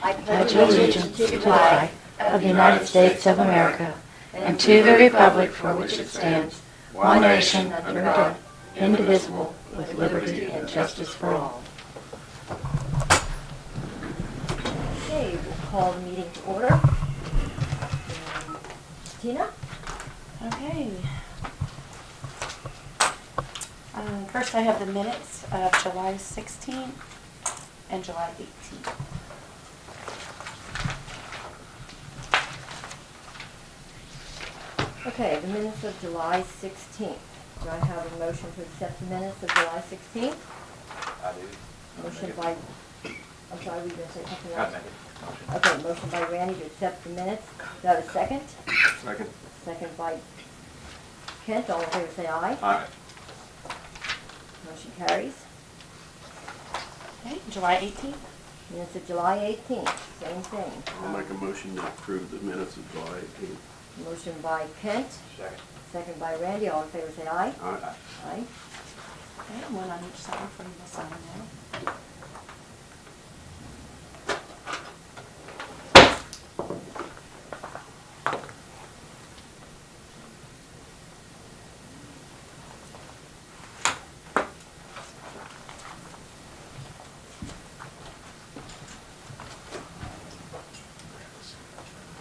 I pledge allegiance to the flag of the United States of America and to the republic for which it stands, one nation under God, indivisible, with liberty and justice for all. Okay, we'll call the meeting to order. Tina? Okay. First, I have the minutes of July 16th and July 18th. Okay, the minutes of July 16th. Do I have a motion to accept the minutes of July 16th? I do. Motion by, I'm sorry, were you going to say something else? I'll make it. Motion. Okay, motion by Randy to accept the minutes. Do I have a second? Second. Second by Kent. All in favor say aye. Aye. Motion carries. Okay, July 18th. Minutes of July 18th, same thing. I'll make a motion to approve the minutes of July 18th. Motion by Kent, Second. second by Randy. All in favor say aye. Aye. Aye. Okay, one on each side for you to sign now.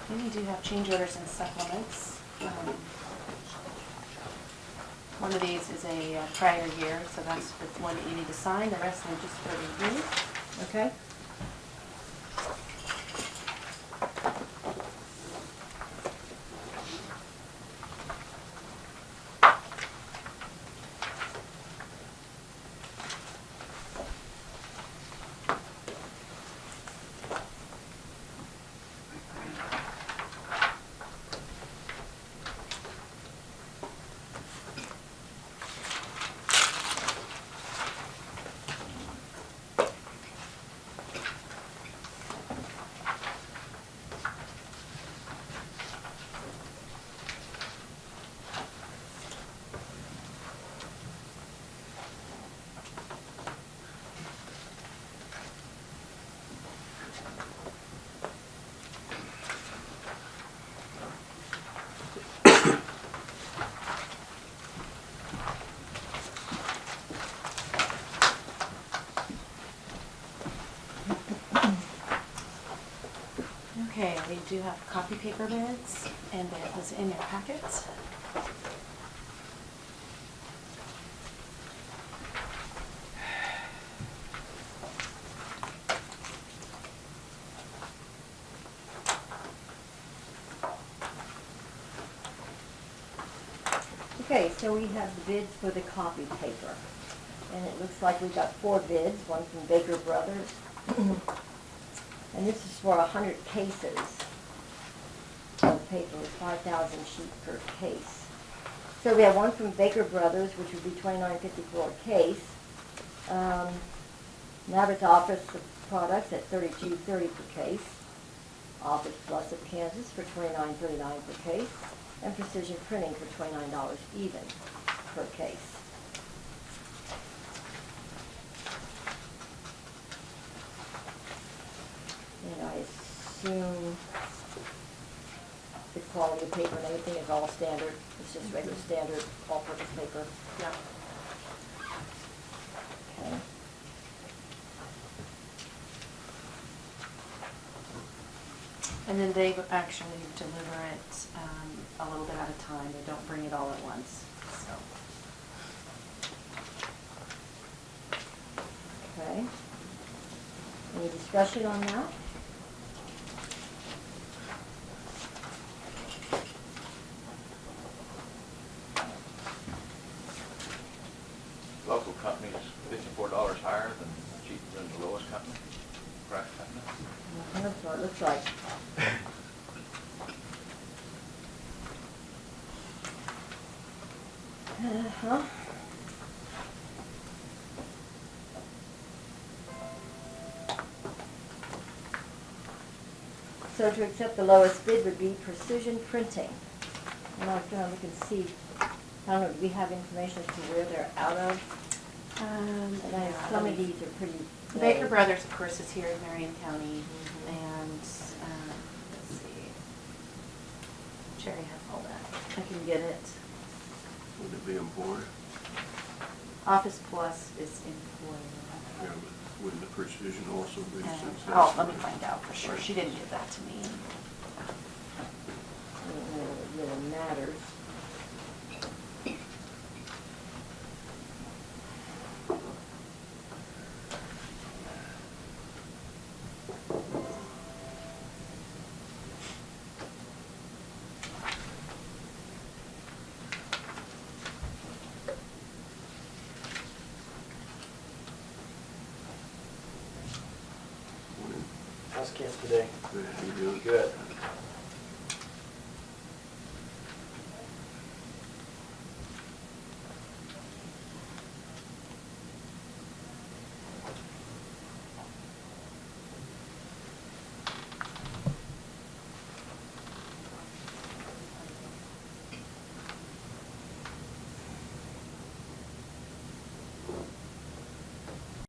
And we do have change orders and supplements. One of these is a prior year, so that's the one that you need to sign. The rest of them just for review. Okay. Okay, we do have copy paper minutes, and it was in your packets. Okay, so we have the bids for the copy paper. And it looks like we got 4 bids, one from Baker Brothers. And this is for 100 cases of paper, 5,000 sheets per case. So we have one from Baker Brothers, which would be $29.54 a case. Maverick Office Products at $32.30 per case. Office Plus of Kansas for $29.39 per case. And Precision Printing for $29 even per case. And I assume the quality of paper and everything is all standard. It's just regular standard all-purpose paper. Yeah. Okay. And then they actually deliver it a little bit at a time. They don't bring it all at once, so. Okay. Any discussion on that? Local company's $54 higher than cheaper than the lowest company, price company. That's what it looks like. Uh-huh. So to accept the lowest bid would be Precision Printing. And I was gonna look and see, I don't know, do we have information as to where they're out of? And I, some of these are pretty Baker vague. Brothers, of course, is here in Marion County, and I can get it. Would it be employed? Office Plus is employer. Yeah, but wouldn't the precision also be since that's? Oh, let me find out for sure. She didn't give that to me. I don't know that it really matters. How's kids today? Good, you doing? Good.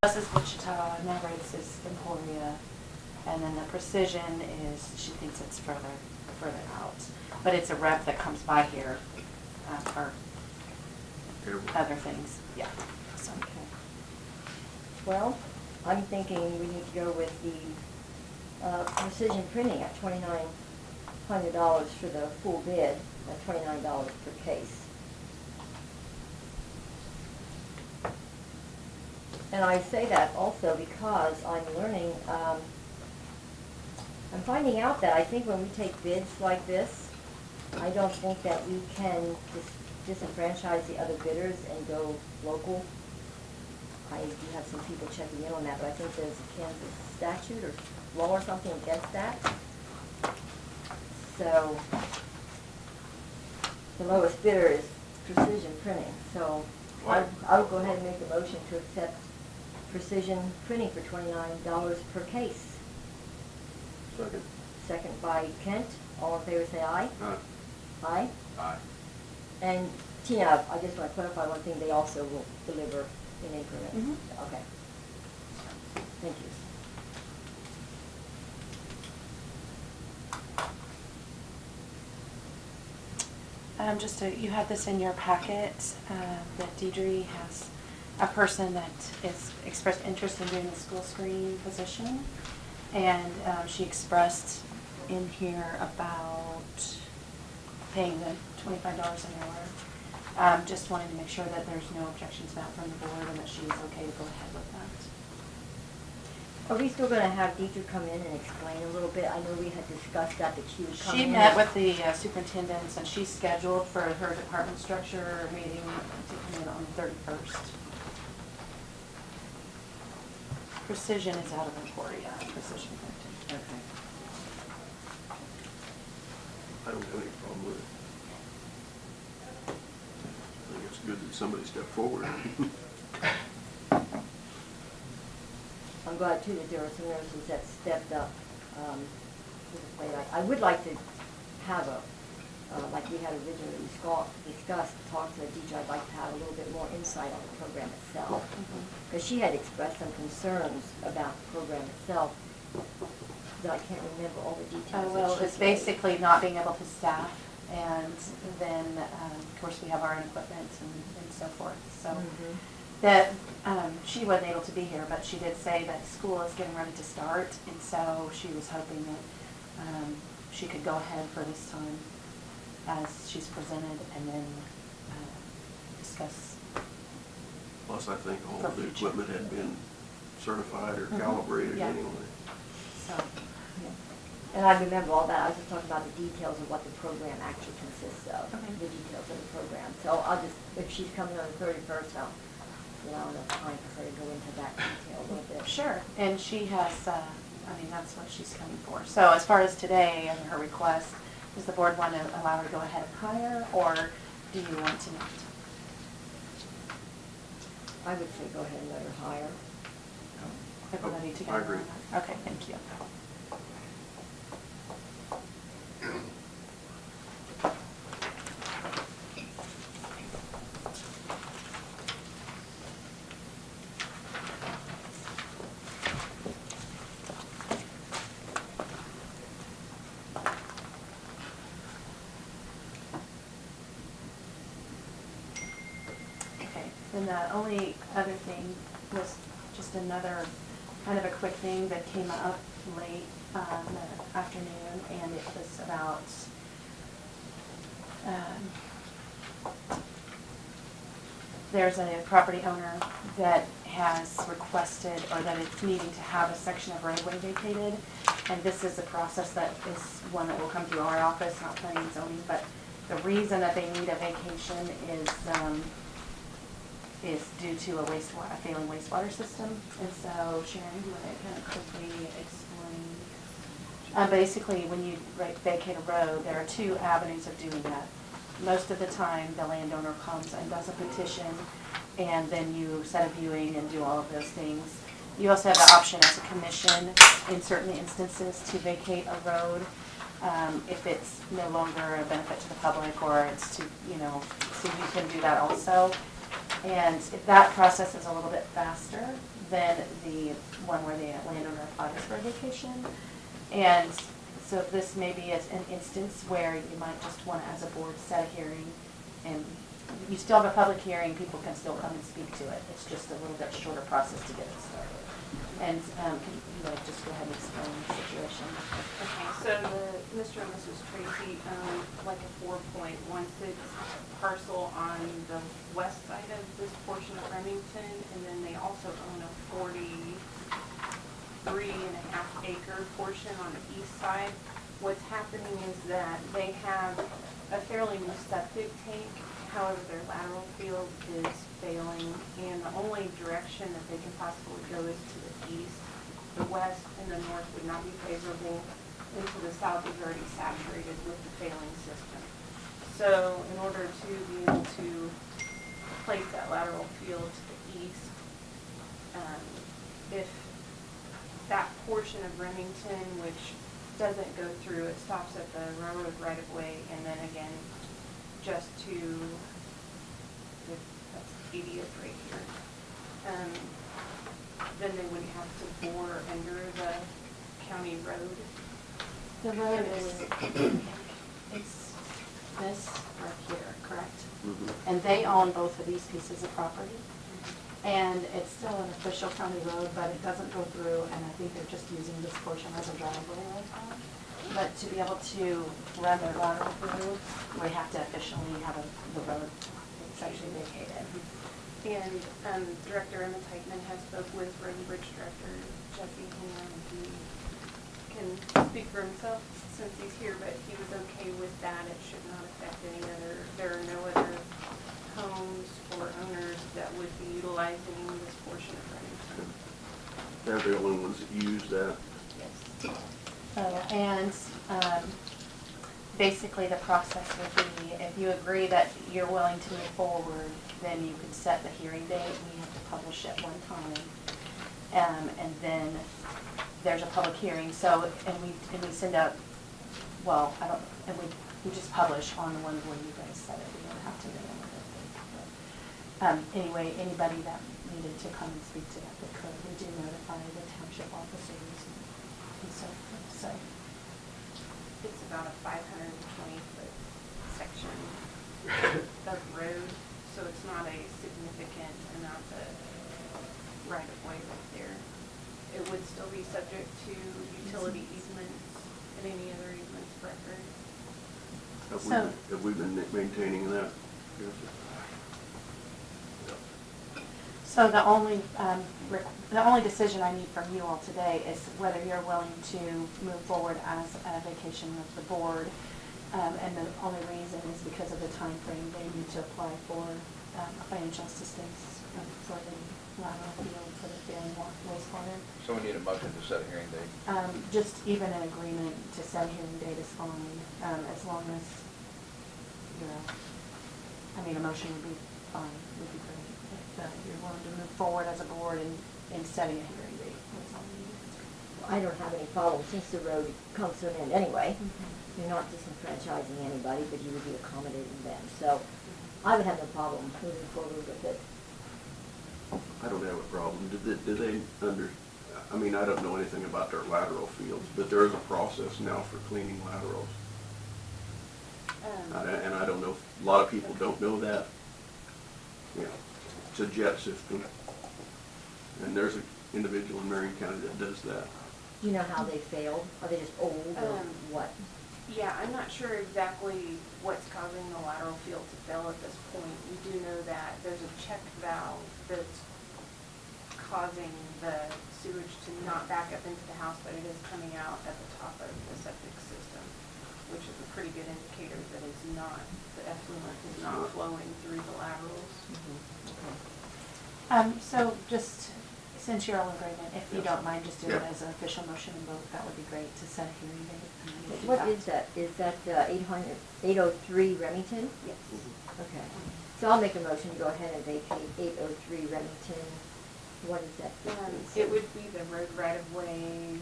This is Wichita, and Margaret's is Emporia, and then the Precision is, she thinks it's further out. But it's a rep that comes by here for other things, yeah. So, Okay. Well, I'm thinking we need to go with the precision printing at $2,900 for the full bid, at $29 per case. And I say that also because I'm learning, I'm finding out that I think when we take bids like this, I don't think that we can disenfranchise the other bidders and go local. I do have some people checking in on that, but I think there's a Kansas statute or law or something against that. So the lowest bidder is Precision Printing. So I would go ahead and make a motion to accept Precision Printing for $29 per case. Second. Second by Kent. All in favor say aye. Aye. Aye. And Tina, I just want to clarify one thing, they also will deliver in increments. Mhm. Okay. Thank you. You have this in your packet, that Deidre has a person that is expressed interest in doing the school screening position. And she expressed in here about paying the $25 an hour. Just wanted to make sure that there's no objections to that from the board and that she is okay to go ahead with that. Are we still going to have Deidre come in and explain a little bit? I know we had discussed that she would come in. She met with the superintendents and she's scheduled for her department structure meeting to come in on the 31st. Precision is out of Emporia, Precision Printing. Okay. I don't have any problem with it. I think it's good that somebody stepped forward. I'm glad too that there are some nurses that stepped up to the plate. I would like to have like we had originally discussed, talk to Deidre, I'd like to have a little bit more insight on the program itself. Because she had expressed some concerns about the program itself that I can't remember all the details. Well, that she it's said. basically not being able to staff, and then, of course, we have our own equipment and so forth. So Mhm. that she wasn't able to be here, but she did say that school is getting ready to start, and so she was hoping that she could go ahead for this time as she's presented, and then discuss. Plus, I think all For of the future. equipment had been certified or Mhm. calibrated Yeah. anyway. So, Yeah. And I remember all that. I was just talking about the details of what the program actually consists of, Okay. the details of the program. So I'll just, if she's coming on the 31st, I'll allow enough time for her to go into that detail a little bit. sure, and she has, that's what she's coming for. So as far as today and her request, does the board want to allow her to go ahead and hire, or do you want to not? I would say go ahead and let her hire. Everybody together? I agree. Okay, thank you. the only other thing was just another kind of a quick thing that came up late the afternoon, and it was about there's a property owner that has requested, or that is needing to have a section of roadway vacated, and this is a process that is one that will come through our office, not planning and zoning, but the reason that they need a vacation is due to a failing wastewater system. And so Sharon, do you want to kind of quickly explain? Basically, when you vacate a road, there are two avenues of doing that. Most of the time, the landowner comes and does a petition, and then you set a viewing and do all of those things. You also have the option as a commission, in certain instances, to vacate a road if it's no longer a benefit to the public, or it's to, so you can do that also. And if that process is a little bit faster than the one where the landowner applies for a vacation. And so this may be an instance where you might just want to, as a board, set a hearing, and you still have a public hearing, people can still come and speak to it. It's just a little bit shorter process to get it started. And can you just go ahead and explain the situation? Okay, so Mr. and Mrs. Tracy own like a 4.16 parcel on the west side of this portion of Remington, and then they also own a 43.5 acre portion on the east side. What's happening is that they have a fairly new septic tank. However, their lateral field is failing, and the only direction that they can possibly go is to the east. The west and the north would not be favorable, and to the south is already saturated with the failing system. So in order to be able to place that lateral field to the east, if that portion of Remington, which doesn't go through, it stops at the railroad right of way, and then again just to, that's 80th right here, then they would have to bore under the county road. The road is, it's this right here, correct? Mm-hmm. And they own both of these pieces of property. And it's still an official county road, but it doesn't go through, and I think they're just using this portion as a driveway right now. But to be able to run their lateral through, we have to officially have the road essentially vacated. And Director Emma Teitman has spoke with Road and Bridge Director Jesse Hinman, and he can speak for himself since he's here, but he was okay with that. It should not affect any other, there are no other homes or owners that would be utilizing this portion of Remington. They're the only ones that use that. Yes. And basically the process would be, if you agree that you're willing to move forward, then you could set the hearing date. We have to publish it one time. And then there's a public hearing. So, and we send out, well, I don't, and we just publish on the one where you guys set it. We don't have to do it. Anyway, anybody that needed to come and speak to that, they could. We do notify the township officers and so forth. So It's about a 520-foot section of road, so it's not a significant amount of right-of-way right there. It would still be subject to utility easements and any other easements of record. Have we been maintaining that? So the only decision I need from you all today is whether you're willing to move forward as a vacation of the board. And the only reason is because of the time frame. They need to apply for financial assistance for the lateral field for the failing wastewater. So we need a motion to set a hearing date. Just even an agreement to set a hearing date is fine, as long as, a motion would be fine, would be great. If you're willing to move forward as a board in setting a hearing date, that's all we need. I don't have any problem since the road comes to an end anyway. You're not disenfranchising anybody, but you would be accommodating them. So I would have no problem moving forward with it. I don't have a problem. Do they I don't know anything about their lateral fields, but there is a process now for cleaning laterals. And I don't know, a lot of people don't know that. It's a jet system. And there's an individual in Marion County that does that. Do you know how they failed? Are they just old or what? Yeah, I'm not sure exactly what's causing the lateral field to fail at this point. We do know that there's a check valve that's causing the sewage to not back up into the house, but it is coming out at the top of the septic system, which is a pretty good indicator that it's not, the effluent is not flowing through the laterals. So just, since you're all in agreement, if you Yes. don't mind just doing it Yeah. as an official motion and vote, that would be great to set a hearing date. and then we'll do What is that? Is that 803 Remington? Yes. Okay. So I'll make a motion to go ahead and vacate 803 Remington. What is that? It would be the road right-of-way,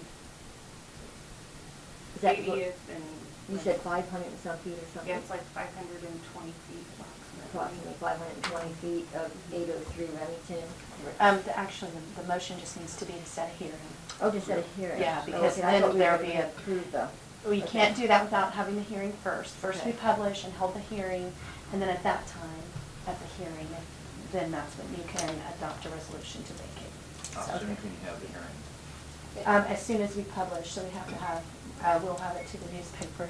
Is that, 80th and. you said 500 and some feet or something? Yeah, it's like 520 feet approximately. Approximately 520 feet of 803 Remington. Actually, the motion just needs to be to set a hearing. Oh, just at a hearing? Yeah, Oh, because okay, I then thought we were there'll gonna be a- approve the. We Okay. can't do that without having the hearing first. First we Okay. publish and hold the hearing, and then at that time, at the hearing, then that's when you can adopt a resolution to vacate. How soon can you have the hearing? As soon as we publish, so we have to have, we'll have it to the newspaper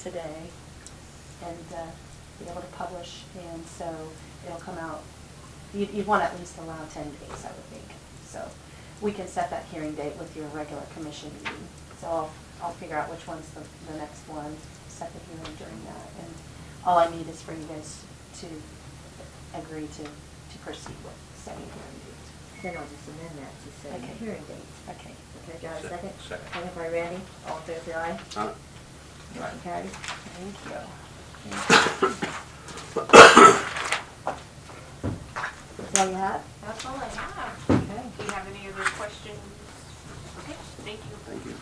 today and be able to publish, and so it'll come out, you'd want to at least allow 10 days, I would think. So we can set that hearing date with your regular commission meeting. So I'll figure out which one's the next one, set the hearing during that. And all I need is for you guys to agree to proceed with setting a hearing date. Then I'll just amend that to say Okay. hearing date. Okay. Okay, do I have a second? Second. Second by Randy. All in favor, say aye. Motion carries. Thank you. That's all you have? That's all I have. Okay. Do you have any other questions? Okay, thank you. Thank you.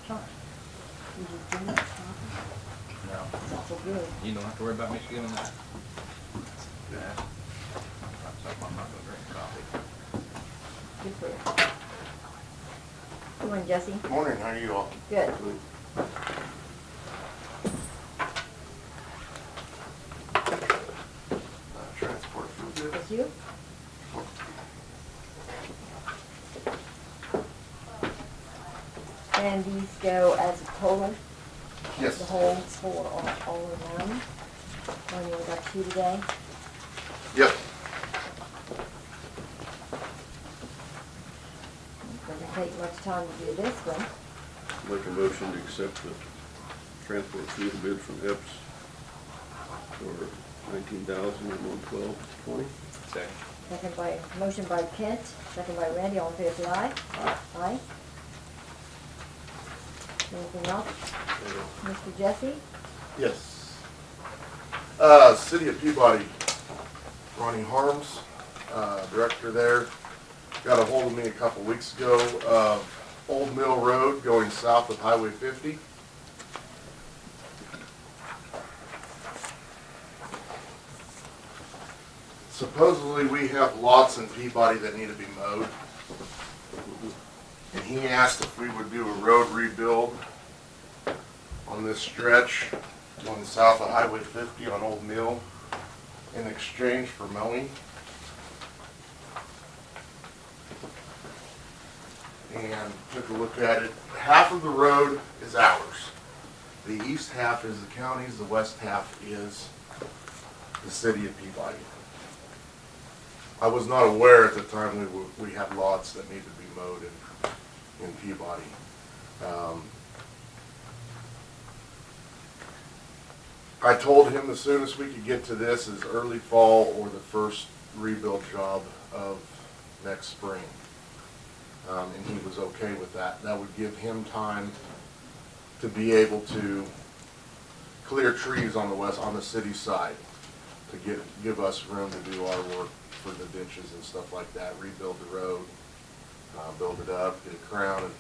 John, you just bring that coffee? No. It's awful good. You don't have to worry about me giving that. Yeah. I'm not gonna drink coffee. Good for you. Good morning, Jesse. Morning, how are you all? Good. Transport food. That's you? And these go as a total? Yes. The whole for all of them? Only we got two today? Yep. Doesn't take much time to do this one. Make a motion to accept the transport fuel bid from Epps for $19,112.20. Second. Second by, motion by Kent, second by Randy, all in favor, say aye. Aye. Aye. Anything else? Mr. Jesse? Yes. City of Peabody, Ronnie Harms, director there, got a hold of me a couple weeks ago. Old Mill Road going south of Highway 50. Supposedly, we have lots in Peabody that need to be mowed. And he asked if we would do a road rebuild on this stretch going south of Highway 50 on Old Mill in exchange for mowing. And took a look at it. Half of the road is ours. The east half is the county's, the west half is the city of Peabody. I was not aware at the time we had lots that needed to be mowed in Peabody. I told him the soonest we could get to this is early fall or the first rebuild job of next spring. And he was okay with that. That would give him time to be able to clear trees on the city side, to give us room to do our work for the ditches and stuff like that, rebuild the road, build it up, get a crown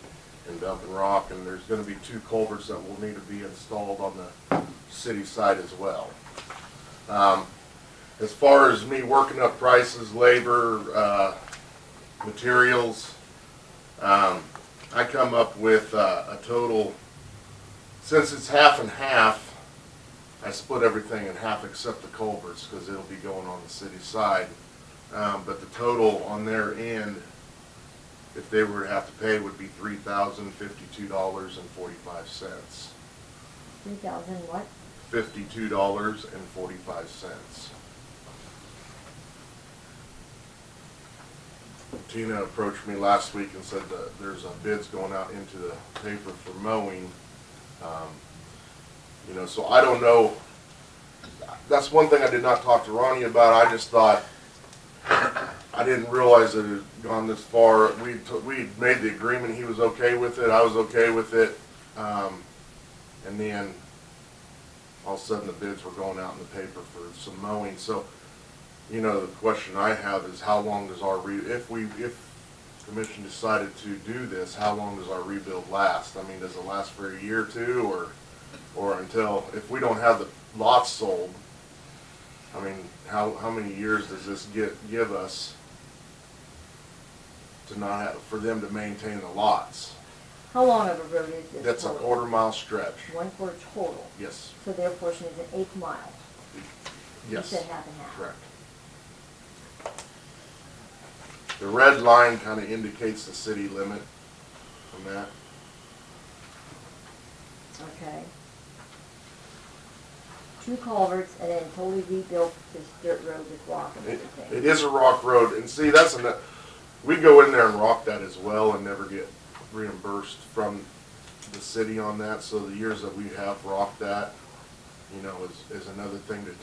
and dump and rock, and there's gonna be 2 culverts that will need to be installed on the city side as well. As far as me working up prices, labor, materials, I come up with a total, since it's half and half, I split everything in half except the culverts, because it'll be going on the city side. But the total on their end, if they were to have to pay, would be $3,052.45. 3,000 what? $52.45. Tina approached me last week and said that there's bids going out into the paper for mowing. You know, so I don't know. That's one thing I did not talk to Ronnie about. I just thought, I didn't realize that it had gone this far. We made the agreement. He was okay with it. I was okay with it. And then all of a sudden the bids were going out in the paper for some mowing. So, you know, the question I have is how long does our if the commission decided to do this, how long does our rebuild last? I mean, does it last for a year or two, or until, if we don't have the lots sold, I mean, how many years does this give us to not have, for them to maintain the lots? How long of a road is this? That's a total? quarter-mile stretch. 1/4 total. Yes. So their portion is an 1/8 mile. Yes. You said half and half. Correct. The red line kind of indicates the city limit on that. Okay. 2 culverts and then totally rebuilt this dirt road with rock and everything. It is a rock road, and see, we go in there and rock that as well and never get reimbursed from the city on that. So the years that we have rocked that, you know, is another thing to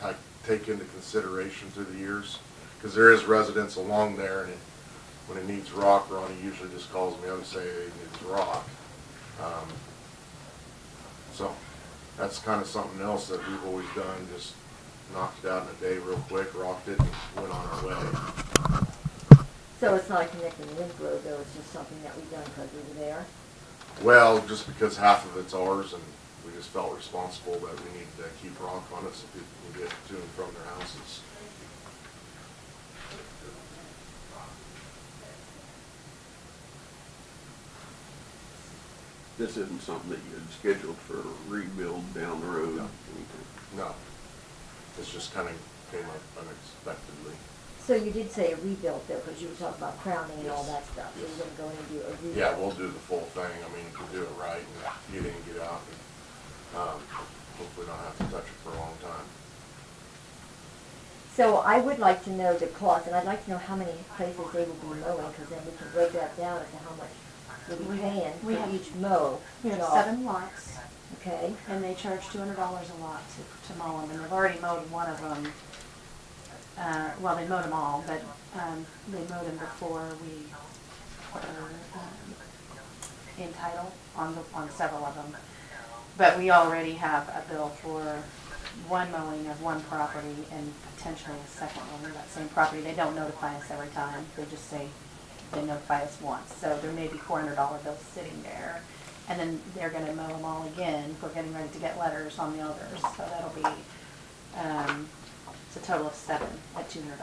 take into consideration through the years, because there is residents along there, and when it needs rock, Ronnie usually just calls me up and say it needs rock. So that's kind of something else that we've always done, just knocked it out in a day real quick, rocked it, and went on our way. So it's not a connecting link road though, it's just something that we've done because we were there? Well, just because half of it's ours, and we just felt responsible that we needed to keep rock on it so people can get to and from their houses. This isn't something that you had scheduled for a rebuild down the road? No. No, this just kind of came up unexpectedly. So you did say a rebuild though, because you were talking about crowning and all Yes. that stuff. So you're gonna go in and do a rebuild? Yeah, we'll do the full thing. I mean, to do it right and get in, get out, and hopefully not have to touch it for a long time. So I would like to know the cost, and I'd like to know how many places they will be mowing, because then we can break that down as to how much we'll be paying we for have- each mow. We have job. 7 lots, Okay, and they charge $200 a lot to mow them, and they've already mowed one of them. Well, they mowed them all, but they mowed them before we were in title on several of them. But we already have a bill for one mowing of one property and potentially a second one of that same property. They don't notify us every time, they just say they notify us once. So there may be $400 bills sitting there. And then they're gonna mow them all again. We're getting ready to get letters on the others, so that'll be, it's a total of 7 at $200 a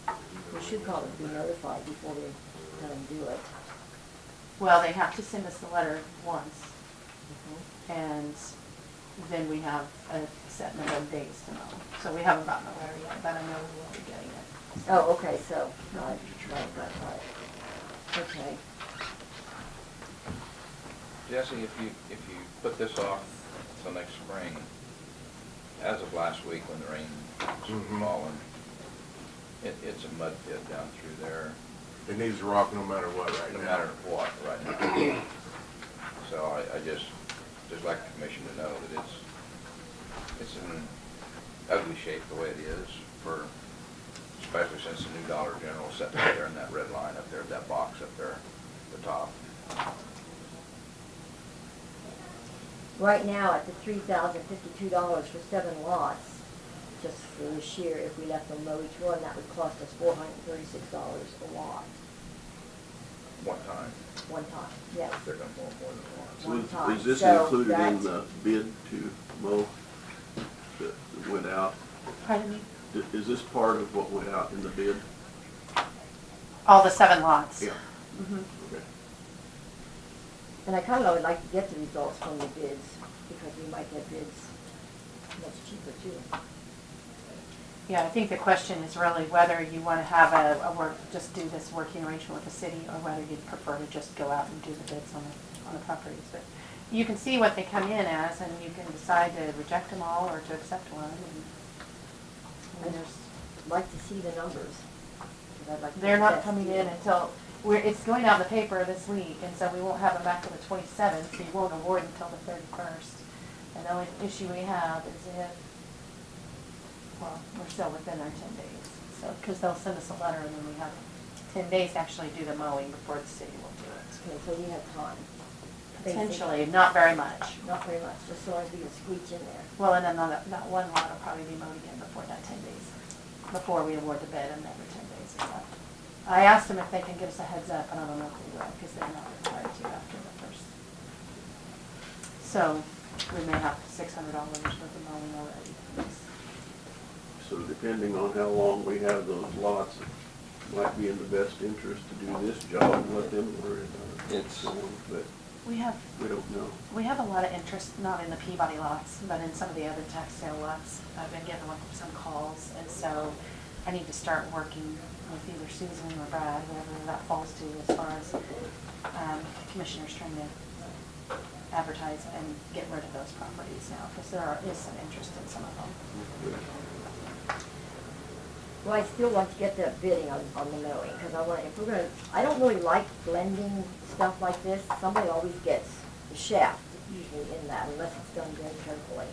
time. we should probably be notified before we let them do it. Well, they have to send us the letter once, Mhm. and then we have a set number of days to mow. So we haven't gotten the letter yet, but I know we will be getting it. Oh, okay, so, right. Okay. Jesse, if you put this off till next spring, as of last week when the rain was falling, it's a mud pit down through there, It needs rock no matter what right no now. matter what right now. So I just like the commission to know that it's in ugly shape the way it is, for especially since the new Dollar General sitting up there in that red line up there, that box up there, at the top. Right now, at the $3,052 for 7 lots, just for this year, if we left them mow each one, that would cost us $436 a lot, One time, one time, yes. they're gonna mow more than once. One time. Is this So included in that's- the bid to mow that went out? Pardon me? Is this part of what went out in the bid? All the 7 lots. Yeah. Mhm. Okay. And I kind of would like to get the results from the bids, because we might get bids much cheaper too. Yeah, I think the question is really whether you want to have a work, just do this working arrangement with the city, or whether you'd prefer to just go out and do the bids on the properties. But you can see what they come in as, and you can decide to reject them all or to accept one. And there's, I'd like to see the numbers. 'Cause I'd like to they're get not that coming deal. in until, it's going out in the paper this week, and so we won't have them back till the 27th, so you won't award until the 31st. And the only issue we have is if, well, we're still within our 10 days. So, because they'll send us a letter, and then we have 10 days to actually do the mowing before the city will do it. Okay, so we have time. Potentially, not very much. Not very much, just so as we can squeeze in there. Well, and then that one lot will probably be mowed again before that 10 days, before we award the bid, and every 10 days is up. I asked them if they can give us a heads up, and I don't know if they will, because they're not required to after the first. So, we may have $600 worth of mowing already. So depending on how long we have those lots, it might be in the best interest to do this job and let them worry about it. It's- But We have we don't know. a lot of interest, not in the Peabody lots, but in some of the other tax sale lots. I've been getting some calls, and so I need to start working with either Susan or Brad, whoever that falls to, as far as commissioners trying to advertise and get rid of those properties now, because there is some interest in some of them. Well, I still want to get that bidding on the mowing, because I want, if we're gonna, I don't really like blending stuff like this. Somebody always gets the shaft usually in that, unless it's done very carefully.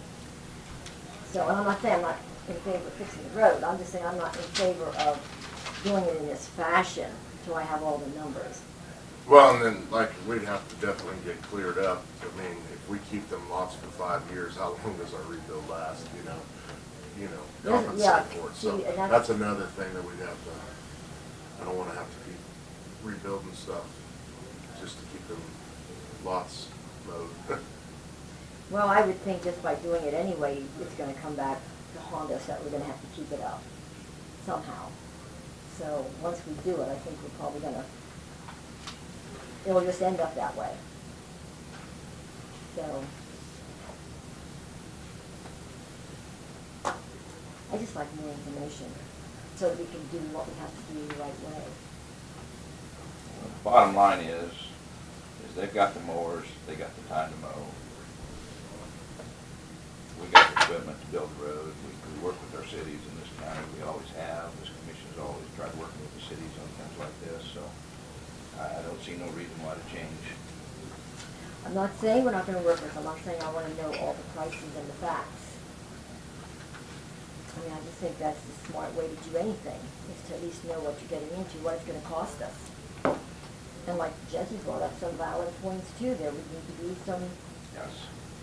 So, and I'm not saying I'm not in favor of fixing the road, I'm just saying I'm not in favor of doing it in this fashion until I have all the numbers. Well, and then, like, we'd have to definitely get cleared up. I mean, if we keep them lots for 5 years, how long does our rebuild last, you know, Yeah, compensate for it. So see, and that's another thing that we'd have to, I don't wanna have to keep rebuilding stuff just to keep them lots mowed. Well, I would think just by doing it anyway, it's gonna come back to haunt us, that we're gonna have to keep it up somehow. So, once we do it, I think we're probably gonna, it'll just end up that way. So, I just like more information, so that we can do what we have to do the right way. Bottom line is they've got the mowers, they got the time to mow. We got the equipment to build the road, we work with our cities in this county, we always have. This commission's always tried working with the cities on things like this, so I don't see no reason why to change. I'm not saying we're not gonna work with them, I'm saying I wanna know all the prices and the facts. I mean, I just think that's the smart way to do anything, is to at least know what you're getting into, what it's gonna cost us. And like Jesse brought up some valid points too, there would need to be some, Yes.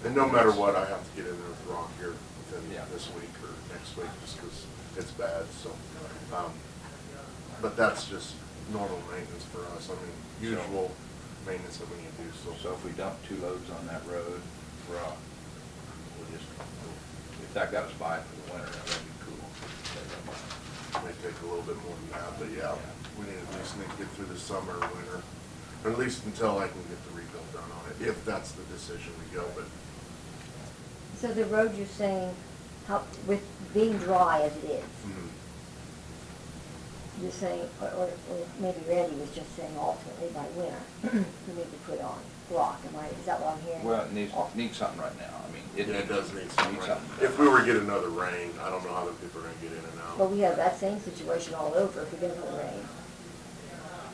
And no matter what, I have to get in there with rock here within Yeah. this week or next week, just because it's bad, so. But that's just normal maintenance for us, I mean, usual maintenance that we need to do, so. So if we dump 2 loads on that road, rock, we'll just, if that got us by for the winter, that'd be cool. May take a little bit more than that, but yeah, we need at least need to get through the summer, winter, or at least until I can get the rebuild done on it, if that's the decision we go, but so the road you're saying, how, with being dry as it is, you're saying, or maybe Randy was just saying ultimately by winter, we need to put on rock, is that what I'm hearing? Well, it needs something right now, I mean. it does need some rain. something. If we were to get another rain, I don't know how the people are gonna get in and out. But we have that same situation all over if we're gonna put rain.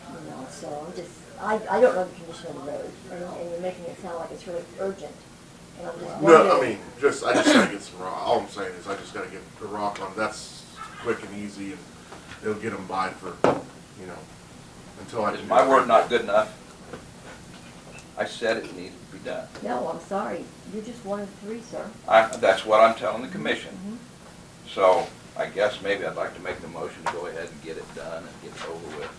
You know, so I'm just, I don't know the condition of the road, and you're making it sound like it's really urgent. And I'm just wondering. No, I mean, I just gotta get some rock, all I'm saying is I just gotta get the rock on, that's quick and easy, and it'll get them by for, until I can. Is do my it. word not good enough? I said it needs to be done. No, I'm sorry, you're just one of 3, sir. That's what I'm telling the commission. Mhm. So I guess maybe I'd like to make the motion to go ahead and get it done and get it over with.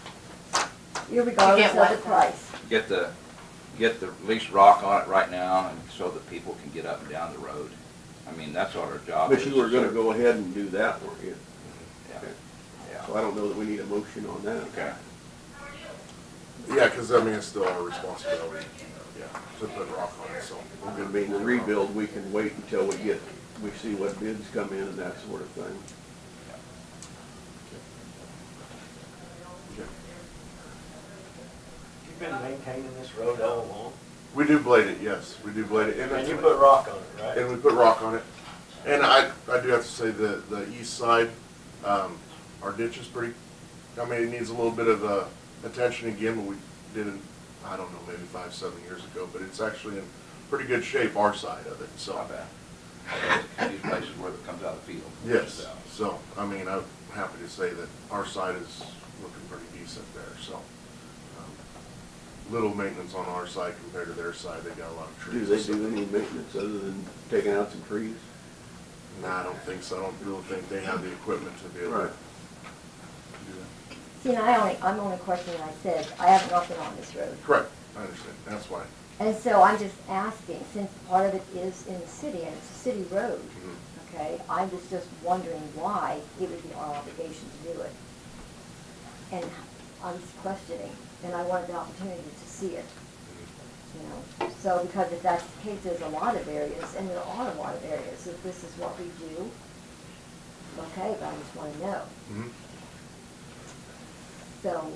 Irregardless of what the then? price. Get the least rock on it right now, and so that people can get up and down the road. I mean, that's what our job is. But you were gonna go ahead and do that, weren't you? Yeah, So yeah, I don't know that we need a motion on that. okay. Yeah, 'cause I mean, it's still our responsibility. yeah, to put rock on it, so we'll I get mean, the rebuild, we can wait until we see what bids come in and that sort of thing. Okay. You've been maintaining this road all along? We do blade it, yes, we do blade it. And you put rock on it, right? And we put rock on it. And I do have to say the east side, our ditch is pretty, I mean, it needs a little bit of attention again, but we did it, I don't know, maybe 5-7 years ago, but it's actually in pretty good shape, our side of it, so. Not bad. These places where it comes out of the field. Yes, so, I mean, I'm happy to say that our side is looking pretty decent there, so. Little maintenance on our side compared to their side, they got a lot of trees. Do they do any maintenance other than taking out some trees? No, I don't think so. I don't really think they have the equipment to be able to Right. do that. See, and I'm only questioning, I said, I haven't walked on this road. Correct, I understand, that's why. And so I'm just asking, since part of it is in the city and it's a city road, Mhm. okay, I was just wondering why it would be our obligation to do it. And I was questioning, and I wanted the opportunity to see it, you know. So, because if that's the case, there's a lot of areas, and there are a lot of areas, if this is what we do, okay, but I just want to know. Mhm. So,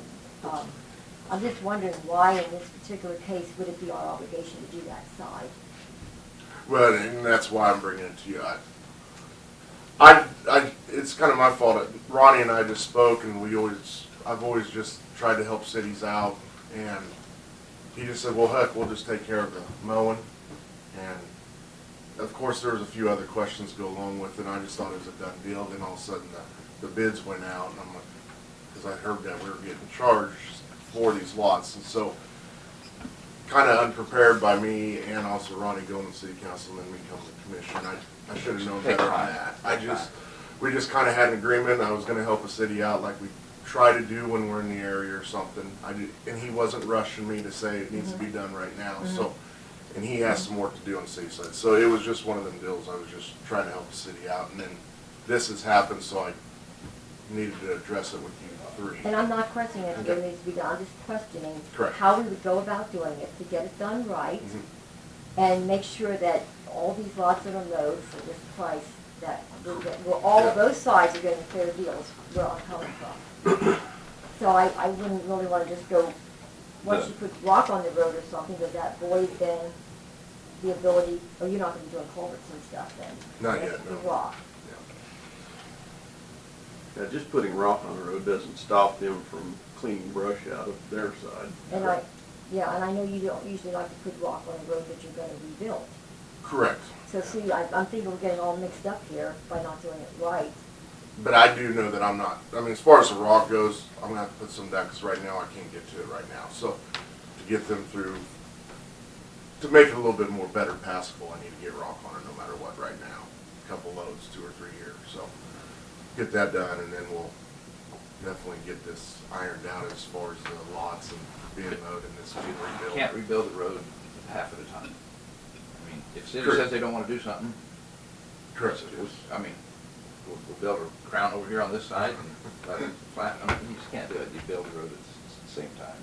I'm just wondering why in this particular case would it be our obligation to do that side? Well, and that's why I'm bringing it to you. It's kind of my fault. Ronnie and I just spoke, and I've always just tried to help cities out, and he just said, well, heck, we'll just take care of the mowing. And of course, there was a few other questions to go along with it, and I just thought it was a done deal. Then all of a sudden, the bids went out, and I'm like, because I heard that we were getting charged for these lots, and so kind of unprepared by me and also Ronnie going to city council and then me coming to commission. I should have known better than that. We just kind of had an agreement. I was going to help a city out like we try to do when we're in the area or something. And he wasn't rushing me to say it needs to be done right now. So, and he has some work to do on the city side. So it was just one of them deals. I was just trying to help the city out, and then this has happened, so I needed to address it with you three. And I'm not questioning if it Okay. needs to be done, I'm just questioning Correct. how we would go about doing it to get it done right Mhm. and make sure that all these lots that are mowed for this price, that all of those sides are getting fair deals where I'm coming from. So I wouldn't really want to just go, once you put rock on the road or something, does that void then the ability, or you're not going to be doing culverts and stuff then? Not Just yet, the no. rock. Yeah, just putting rock on the road doesn't stop them from cleaning brush out of their side. And and I know you don't usually like to put rock on a road that you're going to rebuild. Correct. So see, I'm thinking we're getting all mixed up here by not doing it right. But I do know that I'm not, I mean, as far as the rock goes, I'm gonna have to put some down, because right now I can't get to it right now. So to get them through, to make it a little bit more better passable, I need to get rock on it no matter what right now. A couple loads, 2 or 3 years, so get that done, and then we'll definitely get this ironed out as far as the lots and being mowed and this being You rebuilt. can't rebuild the road half at a time. I mean, if city Correct. says they don't want to do something, Correct. I mean, we'll build a crown over here on this side and let it flat. I mean, you just can't do it. You build the road at the same time.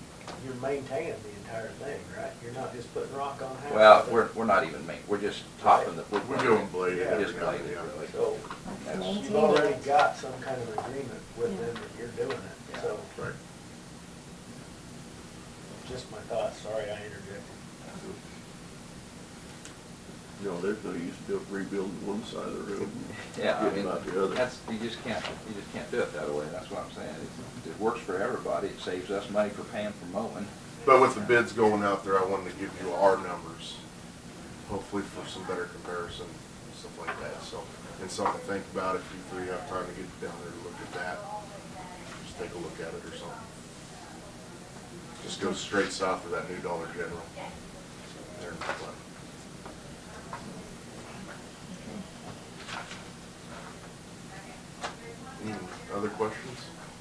You're maintaining the entire thing, right? You're not just putting rock on half Well, of it? we're not even we're just topping the. We're doing blade Yeah. every Just now and blade it, then. really. So That's- Maintain you've already it. got some kind of agreement with them that you're doing it, Yeah. so Right. just my thoughts, sorry I interjected. No, there's no use to rebuilding one side of the road. Yeah, I Forget mean, about the other. that's, you just can't do it that way. That's what I'm saying. It works for everybody. It saves us money for paying for mowing. But with the bids going out there, I wanted to give you our numbers, hopefully for some better comparison, stuff like that, so. And something to think about if you three have time to get down there to look at that, just take a look at it or something. Just go straight south of that new Dollar General. There in Cleveland. Any other questions?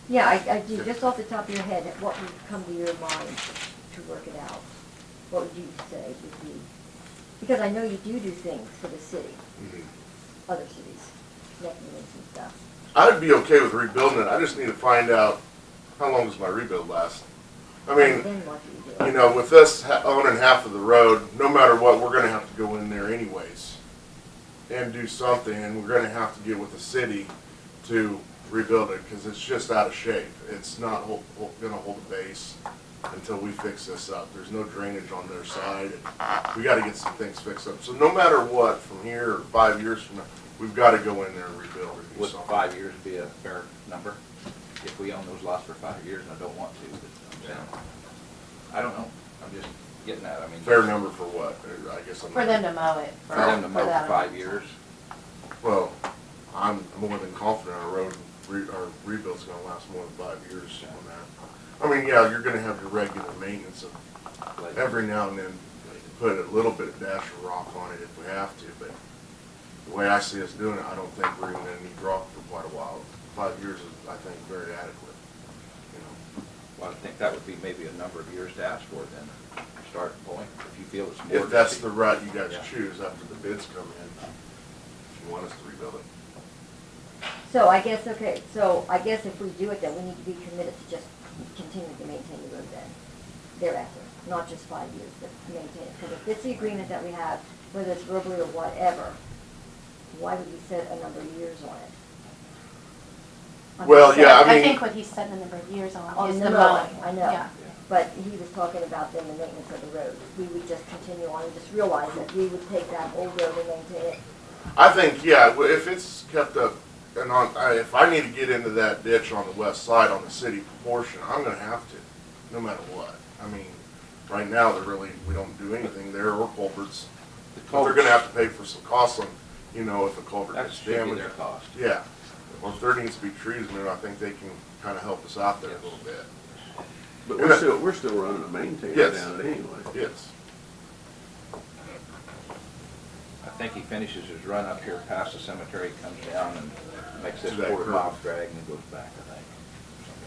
Yeah, I do, just off the top of your head, what would come to your mind to work it out? What would you say would be? Because I know you do things for the city, other cities, neck meetings and stuff. I'd be okay with rebuilding it. I just need to find out how long does my rebuild last. I mean, Then what do you do? you know, with us owning half of the road, no matter what, we're gonna have to go in there anyways and do something, and we're gonna have to get with the city to rebuild it, because it's just out of shape. It's not gonna hold a base until we fix this up. There's no drainage on their side, and we gotta get some things fixed up. So no matter what, from here or 5 years from now, we've gotta go in there and rebuild or do Would something. 5 years be a fair number? If we own those lots for 5 years, and I don't want to, but I'm saying, I don't know, I'm just getting at, I mean. Fair number for what? I guess I'm. For them to mow it. For them to mow that for 5 amount. years, Well, I'm more than confident our road, our rebuild's gonna last more than 5 years on that. I mean, yeah, you're gonna have your regular maintenance of like, every now and then put a little bit of dash of rock on it if we have to, but the way I see us doing it, I don't think we're even gonna need rock for quite a while. 5 years is, I think, very adequate, you know. well, I think that would be maybe a number of years to ask for then, start point, if you feel it's more. If that's the route you guys Yeah. choose after the bids come in, if you want us to rebuild it. So I guess, okay, so I guess if we do it, then we need to be committed to just continue to maintain the road then, thereafter, not just 5 years, but maintain it. Because if it's the agreement that we have, whether it's verbally or whatever, why would we set a number of years on it? Well, So yeah, I I mean- think what he's setting the number of years on On is the the mowing, mowing. I know. Yeah. But he was talking about then the maintenance of the road. We would just continue on and just realize that we would take that old road and maintain it. I think, yeah, if it's kept up, and if I need to get into that ditch on the west side on the city portion, I'm gonna have to, no matter what. I mean, right now, we don't do anything there or culverts. The But they're gonna culverts, have to pay for some costs on, you know, if a culvert that gets should be damaged. their cost. Yeah, or if there needs to be trees moved, I think they can kinda help us out there a Yes. little bit. But And we're still running a maintainer Yes. down it anyway. Yes. I think he finishes his run up here past the cemetery, comes down and makes this To that quarter curve. mile drag and goes back, I think.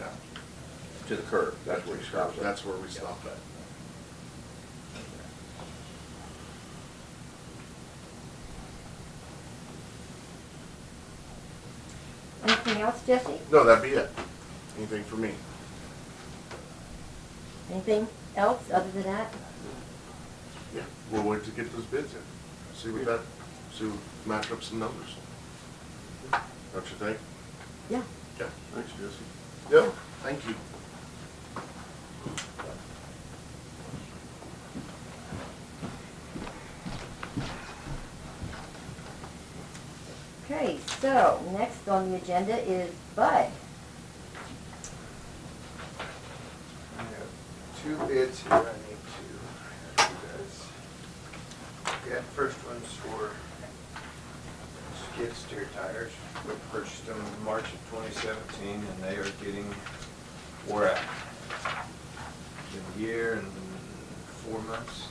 Yeah. To the curb, that's where he stops at. That's where we stop at. Anything else, Jesse? No, that'd be it. Anything for me? Anything else other than that? Yeah, we'll wait to get those bids in. See what match up some numbers. Don't you think? Yeah. Yeah. Thanks, Jesse. Yep, thank you. Okay, so next on the agenda is Bud. I have 2 bids here I need to have you guys. Yeah, first one's for skid steer tires. We purchased them in March of 2017 and they are getting wore out. Been a year and 4 months.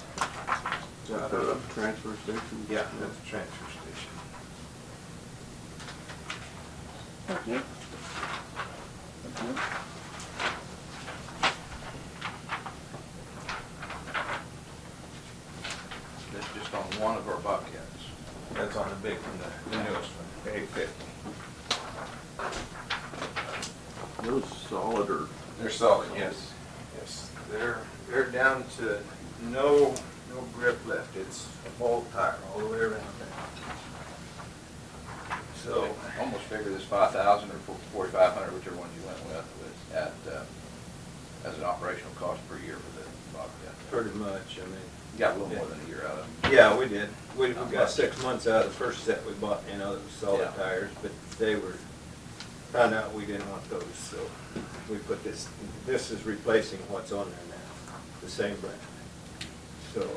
Is that the transfer station? Yeah, at the transfer station. Thank you. Thank you. That's just on one of our Bobcats. That's on the big one, the newest one, 850. Those solid or? They're solid, yes. Yes, they're down to no grip left. It's a ball tire all the way around there. So, Almost figure this 5,000 or 4,500, whichever one you went with at, as an operational cost per year for the Bobcat. pretty much, I mean. You got a little more than a year out of them. Yeah, we did. We Not got much. 6 months out of the first set we bought, that was solid Yeah. tires, but found out we didn't want those, so we put this is replacing what's on there now, the same brand. So,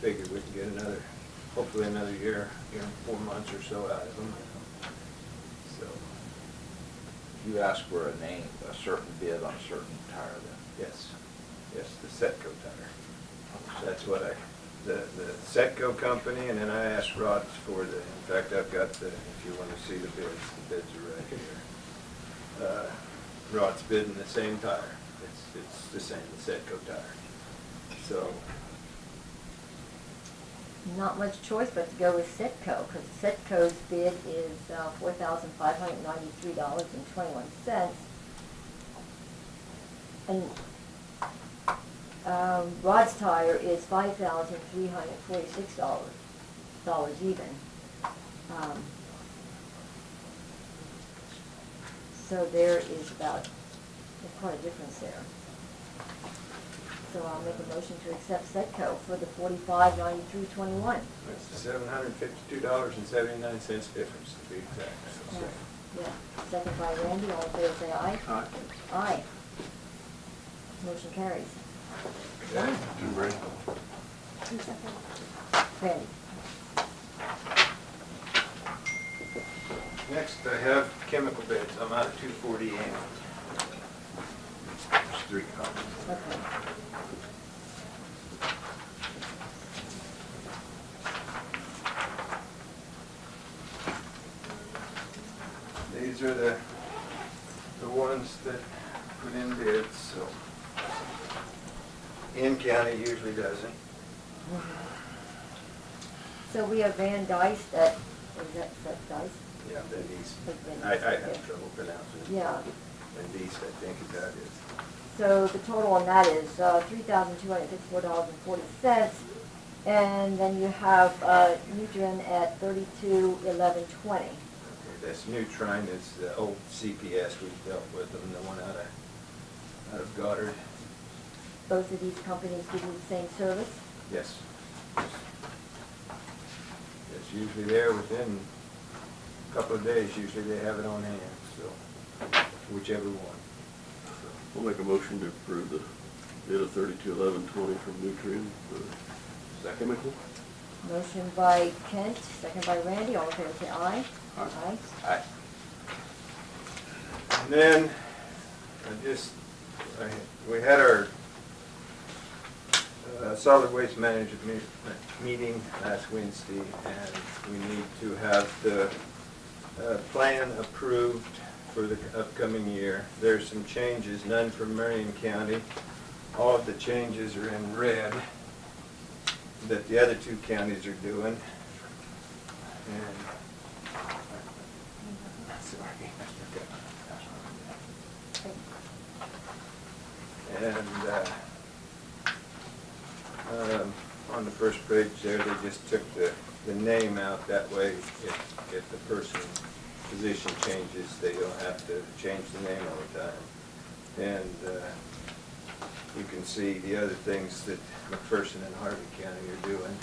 figure we can get hopefully another year, 4 months or so out of them. So, You asked for a certain bid on a certain tire then. yes, the Setco tire. That's what the Setco company, and then I asked Rod for in fact, I've got if you want to see the bids are right here. Rod's bidding the same tire. It's the same, the Setco tire. So, Not much choice but to go with Sitco, because Sitco's bid is $4,593.21. And Rod's tire is $5,346 even. So there is about, there's quite a difference there. So I'll make a motion to accept Setco for the $45.93.21. That's $752.79 difference to be exact. Yeah, second by Randy, all in favor say aye. Aye. Aye. Motion carries. Okay. Randy. Next, I have chemical bids. I'm out of 248. There's 3 copies. Okay. These are the ones that put in bids, so. In-county usually doesn't. So we have Van Dyce that, is that Dyce? Yeah, Vendies. Like I Vendies, have okay. trouble pronouncing it. Yeah, Vendies, I think is how it is. so the total on that is $3,254.40. And then you have Nutrin at $32.11.20. Okay, that's Nutrine, it's the old CPS, we've dealt with them, the one out of Goddard. Both of these companies give you the same service. Yes. It's usually there within a couple of days, usually they have it on hand, so whichever one. I'll make a motion to approve the bid of $32.11.20 from Nutrien for chemical. Motion by Kent, second by Randy, all in favor say aye. Aye. Aye. And then, we had our solid waste management meeting last Wednesday, and we need to have the plan approved for the upcoming year. There's some changes, none from Marion County. All of the changes are in red that the other 2 counties are doing. And on the first page there, they just took the name out. That way, if the position changes, they don't have to change the name all the time. And you can see the other things that McPherson and Harvey County are doing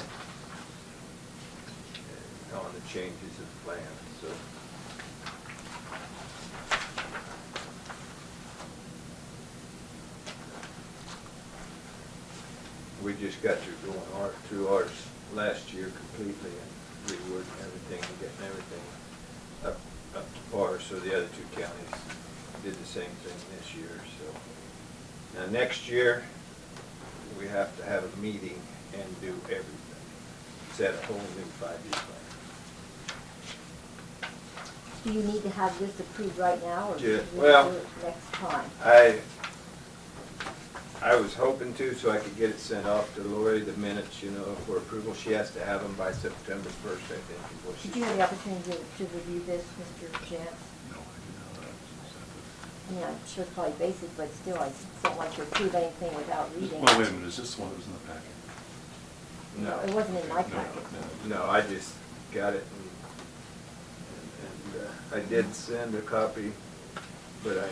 on the changes of the plan. So. We just got through ours last year completely and reworking everything and getting everything up to par, so the other 2 counties did the same thing this year, so. Now, next year, we have to have a meeting and do everything, set a whole new 5-year plan. Do you need to have this approved right now, or Yeah, should we well, do it next time? I was hoping to, so I could get it sent off to Lori, the minutes, for approval. She has to have them by September 1st, I think, is what she Did you have said. the opportunity to review this, Mr. Jantz? No, I did not. I mean, I'm sure it's probably basic, but still, I don't like to approve anything without reading. Well, wait a minute, is this the one that was in the packet? No, it wasn't in my packet. No, I just got it, and I did send a copy, but I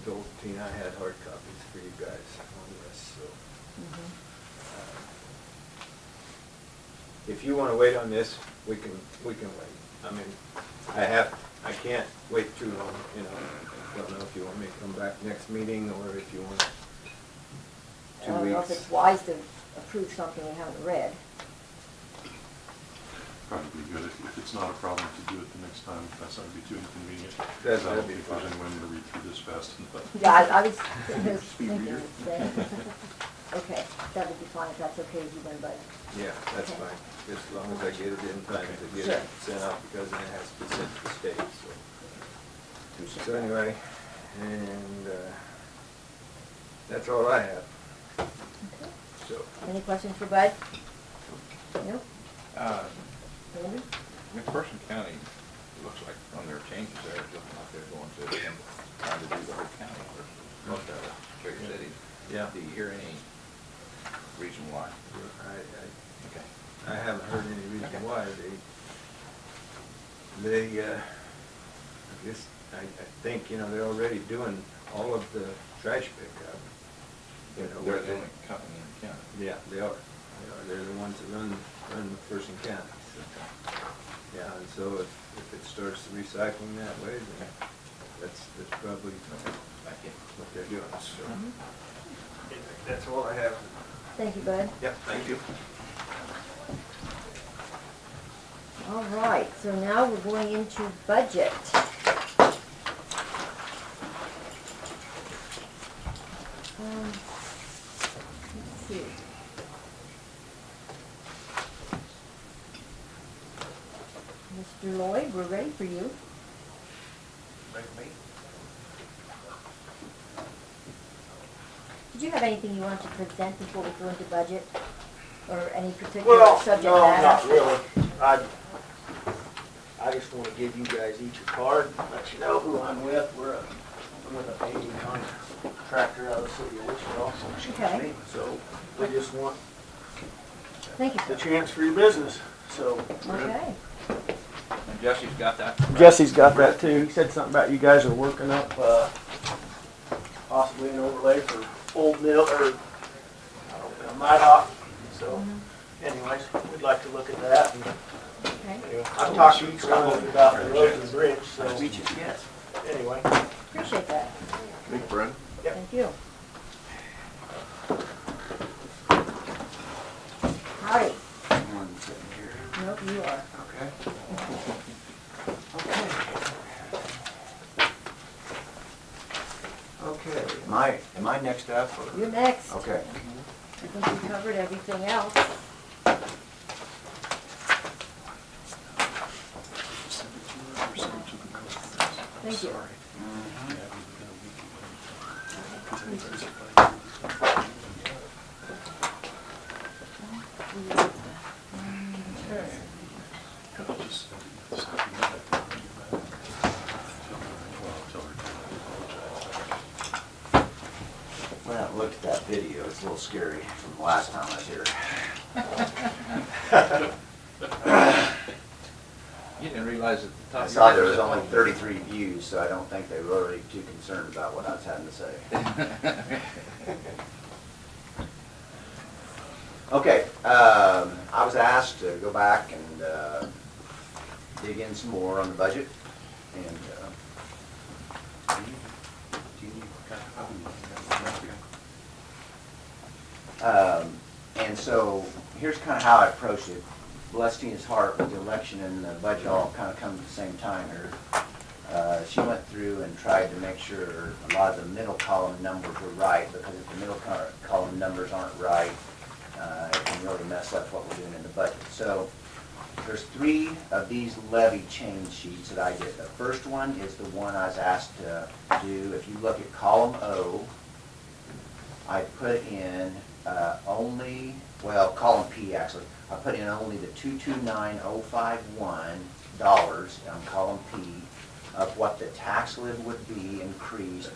told Tina I had hard copies for you guys on this, so. Mhm. If you want to wait on this, we can wait. I mean, I can't wait too long, Don't know if you want me to come back next meeting, or if you want I 2 don't know if weeks. it's wise to approve something we haven't read. Probably be good if it's not a problem to do it the next time, if that's not gonna be too inconvenient. That'd I don't be think there's fine. any way I'm gonna read through this fast enough. Yeah, I was just Speed thinking reader. the same. Okay, that would be fine if that's okay with you then, but, Yeah, that's Okay. fine, just as long as I get it in time to get Sure. it sent out, because then it has to be sent to the state, so. appreciate So that. anyway, and that's all I have, Okay. so. Any questions for Bud? No? Randy? McPherson County, looks like from their changes there, it's looking like they're going to trying to do the whole county versus most of it. Trigger City. Yeah. Do you hear any reason why? Okay. I haven't heard any reason Okay. why. I think, they're already doing all of the trash pickup. They're the only company in the county. Yeah, they are. They're the ones that run McPherson County. So, yeah, and so if it starts recycling that way, then that's probably Thank you. what they're doing, so. Mhm. That's all I have. Thank you, Bud. Yep, thank you. All right, so now we're going into budget. Let's see. Mr. Lloyd, we're ready for you. Did you have anything you wanted to present before we go into budget? Or any particular Well, subject no, matter? not really. I just want to give you guys each a card, let you know who I'm with. I'm with a paving contractor out of the city of Wichita. Okay. So we just want Thank you, the sir. chance for your business, so. Okay. And Jesse's got that? Jesse's got that too. He said something about you guys are working up, possibly an overlay for Old Mill, or, I don't know, Nighthawk. So anyways, we'd like to look at that. And, Okay. anyway, I've talked to each one of them about the roads and bridge, so Yes. anyway. Appreciate that. Big friend. Thank you. Howdy. One sitting here. Nope, you are. Okay. Okay, am I next up? or- You're next. Okay. I think we covered everything else. Thank you. When I looked at that video, it's a little scary from the last time I was here. You didn't realize at the top I of saw your there head was that only long. 33 views, so I don't think they were really too concerned about what I was having to say. Okay, I was asked to go back and dig in some more on the budget, and and so here's kind of how I approached it. Bless Tina's heart with the election and the budget all kind of come at the same time here. She went through and tried to make sure a lot of the middle column numbers were right, because if the middle column numbers aren't right, it can really mess up what we're doing in the budget. So there's 3 of these levy change sheets that I did. The first one is the one I was asked to do. If you look at column O, I put in column P actually, I put in only the $229,051 on column P of what the tax lid would be increased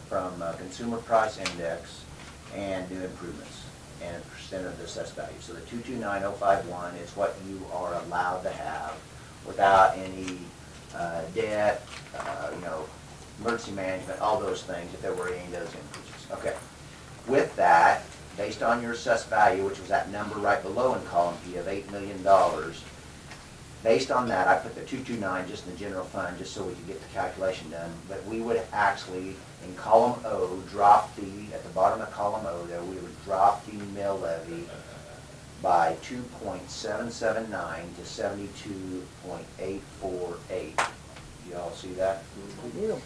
from consumer price index and new improvements and percent of the assessed value. So the 229,051 is what you are allowed to have without any debt, emergency management, all those things, if there were any of those increases. Okay. With that, based on your assessed value, which was that number right below in column P of $8 million, based on that, I put the 229 just in the general fund, just so we could get the calculation done. But we would actually, in column O, at the bottom of column O there, we would drop the mill levy by 2.779 to 72.848. You all see that? I do.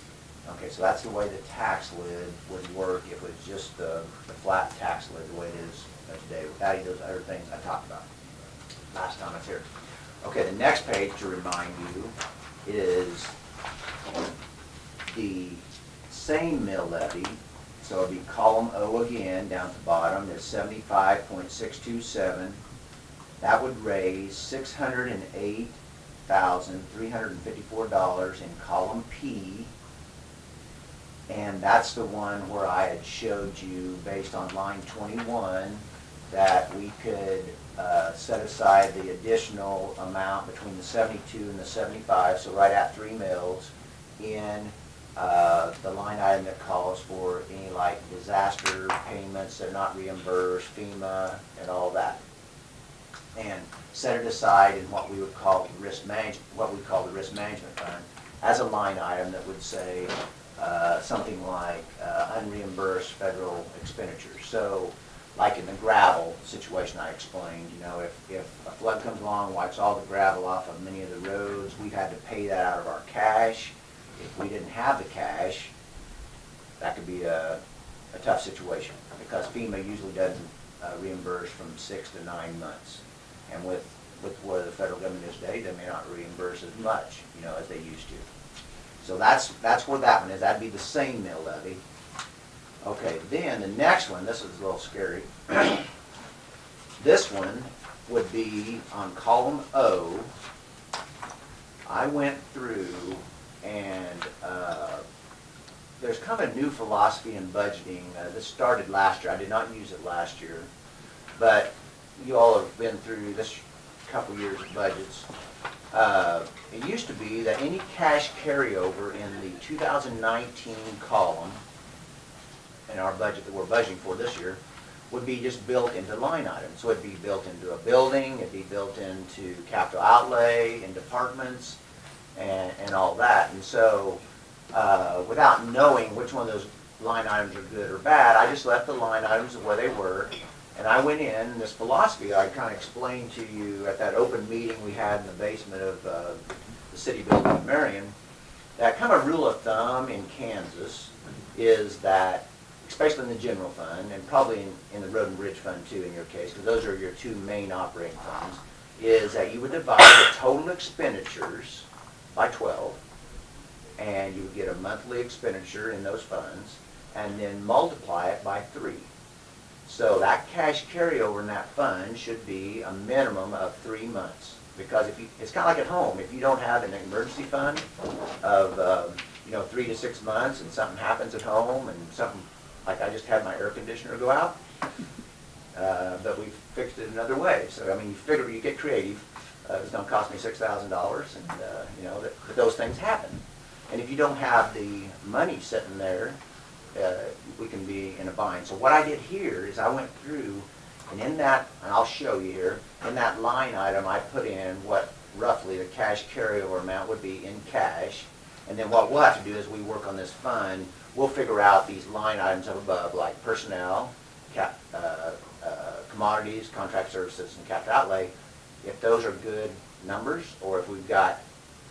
Okay, so that's the way the tax lid would work if it was just the flat tax lid, the way it is today, without any of those other things I talked about last time I was here. Okay, the next page, to remind you, is the same mill levy. So it'd be column O again, down at the bottom, is 75.627. That would raise $608,354 in column P. And that's the one where I had showed you, based on line 21, that we could set aside the additional amount between the 72 and the 75, so right at 3 mills, in the line item that calls for any like disaster payments that are not reimbursed, FEMA, and all that. And set it aside in what we would call the risk management fund as a line item that would say something like unreimbursed federal expenditures. So, like in the gravel situation I explained, you know, if a flood comes along, wipes all the gravel off of many of the roads, we've had to pay that out of our cash. If we didn't have the cash, that could be a tough situation, because FEMA usually doesn't reimburse from 6 to 9 months. And with where the federal government is today, they may not reimburse as much, you know, as they used to. So that's where that one is. That'd be the same mill levy. Okay, then the next one, this is a little scary. This one would be on column O. I went through and there's kind of a new philosophy in budgeting. This started last year. I did not use it last year, but you all have been through this couple years of budgets. It used to be that any cash carryover in the 2019 column in our budget that we're budgeting for this year would be just built into line items. So it'd be built into a building, it'd be built into capital outlay and departments and all that. And so without knowing which one of those line items are good or bad, I just left the line items the way they were. And I went in, this philosophy I kind of explained to you at that open meeting we had in the basement of the city building in Marion, that kind of rule of thumb in Kansas is that, especially in the general fund, and probably in the road and bridge fund too in your case, because those are your two main operating funds, is that you would divide the total expenditures by 12, and you would get a monthly expenditure in those funds, and then multiply it by 3. So that cash carryover in that fund should be a minimum of 3 months. Because if you, it's kind of like at home, if you don't have an emergency fund of 3 to 6 months, and something happens at home, and something, like I just had my air conditioner go out, but we fixed it another way. So I mean, you figure, you get creative. It's going to cost me $6,000, and but those things happen. And if you don't have the money sitting there, we can be in a bind. So what I did here is I went through, and in that, and I'll show you here, in that line item I put in what roughly the cash carryover amount would be in cash. And then what we'll have to do as we work on this fund, we'll figure out these line items up above, like personnel, commodities, contract services, and capital outlay, if those are good numbers, or if we've got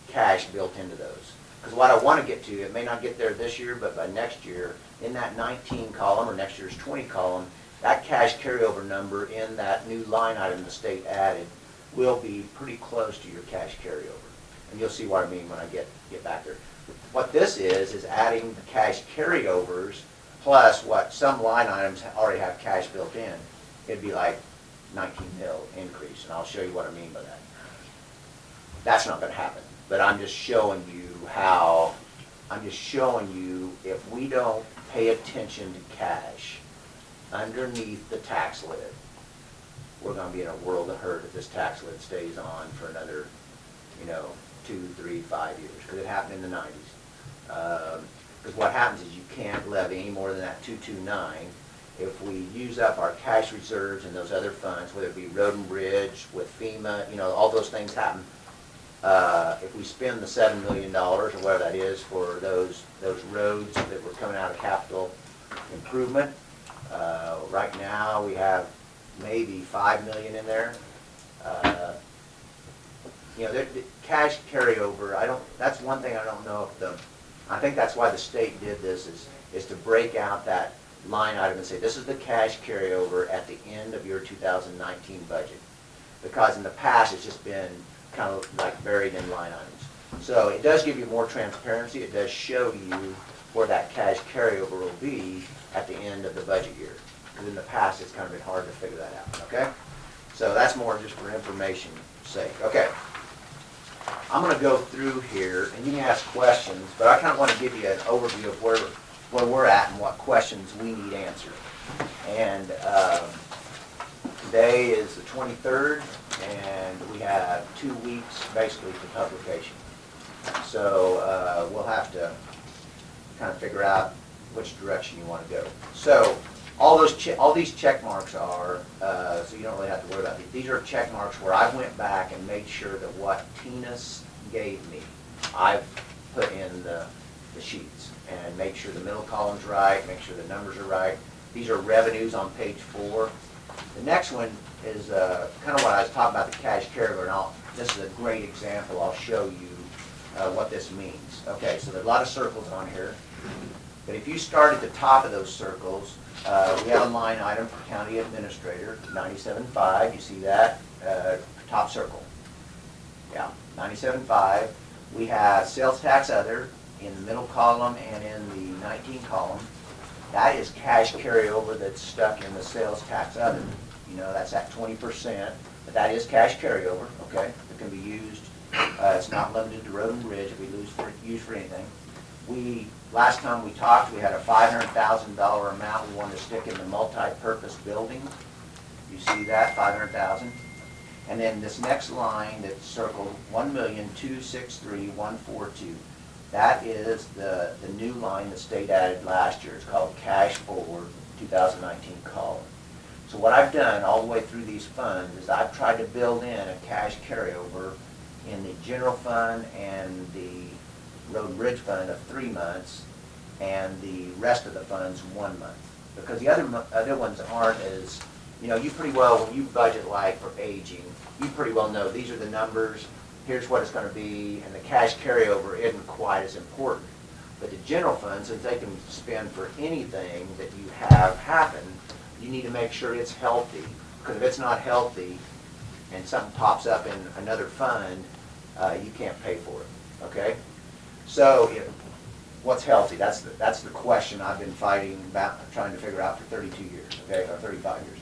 cash built into those. Because what I want to get to, it may not get there this year, but by next year, in that 19 column, or next year's 20 column, that cash carryover number in that new line item the state added will be pretty close to your cash carryover. And you'll see what I mean when I get back there. What this is adding the cash carryovers plus what some line items already have cash built in. It'd be like 19 mil increase, and I'll show you what I mean by that. That's not going to happen, but I'm just showing you how, if we don't pay attention to cash underneath the tax lid, we're going to be in a world of hurt if this tax lid stays on for another, 2, 3, 5 years, because it happened in the 90s. Because what happens is you can't levy any more than that 229. If we use up our cash reserves and those other funds, whether it be road and bridge, with FEMA, all those things happen. If we spend the $7 million or whatever that is for those roads that were coming out of capital improvement, right now we have maybe $5 million in there. The cash carryover, that's one thing I don't know if I think that's why the state did this, is to break out that line item and say, this is the cash carryover at the end of your 2019 budget. Because in the past, it's just been kind of like buried in line items. So it does give you more transparency. It does show you where that cash carryover will be at the end of the budget year. Because in the past, it's kind of been hard to figure that out, okay? So that's more just for information's sake. Okay. I'm going to go through here, and you can ask questions, but I kind of want to give you an overview of where we're at and what questions we need answered. And today is the 23rd, and we have 2 weeks basically for publication. So we'll have to kind of figure out which direction you want to go. So all these check marks are, so you don't really have to worry about these. These are check marks where I went back and made sure that what Tina's gave me, I've put in the sheets and make sure the middle column's right, make sure the numbers are right. These are revenues on page 4. The next one is kind of what I was talking about, the cash carryover, and this is a great example. I'll show you what this means. Okay, so there's a lot of circles on here, but if you start at the top of those circles, we have a line item for county administrator, 97.5, you see that, top circle. Yeah, 97.5. We have sales tax other in the middle column and in the 19 column. That is cash carryover that's stuck in the sales tax other. You know, that's at 20%, but that is cash carryover, okay? It can be used, it's not limited to road and bridge, if we use for anything. Last time we talked, we had a $500,000 amount we wanted to stick in the multi-purpose building. You see that, $500,000. And then this next line that's circled, $1,263,142. That is the new line the state added last year. It's called Cash Forward 2019 column. So what I've done all the way through these funds is I've tried to build in a cash carryover in the general fund and the road and bridge fund of 3 months, and the rest of the funds 1 month. Because the other ones aren't as, you know, you pretty well, when you budget like for aging, you pretty well know these are the numbers, here's what it's going to be, and the cash carryover isn't quite as important. But the general fund, since they can spend for anything that you have happen, you need to make sure it's healthy. Because if it's not healthy and something pops up in another fund, you can't pay for it, okay? So what's healthy? That's the question I've been fighting about, trying to figure out for 32 years, okay, or 35 years.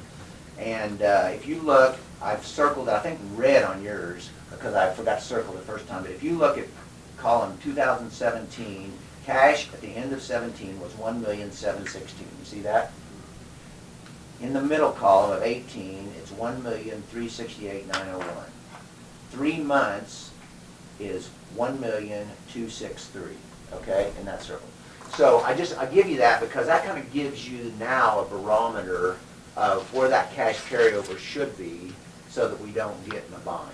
And if you look, I've circled, I think red on yours, because I forgot to circle the first time, but if you look at column 2017, cash at the end of 17 was $1,716,000. You see that? In the middle column of 18, it's $1,368,901. 3 months is $1,263,000, okay, in that circle. So I give you that because that kind of gives you now a barometer of where that cash carryover should be so that we don't get in a bind,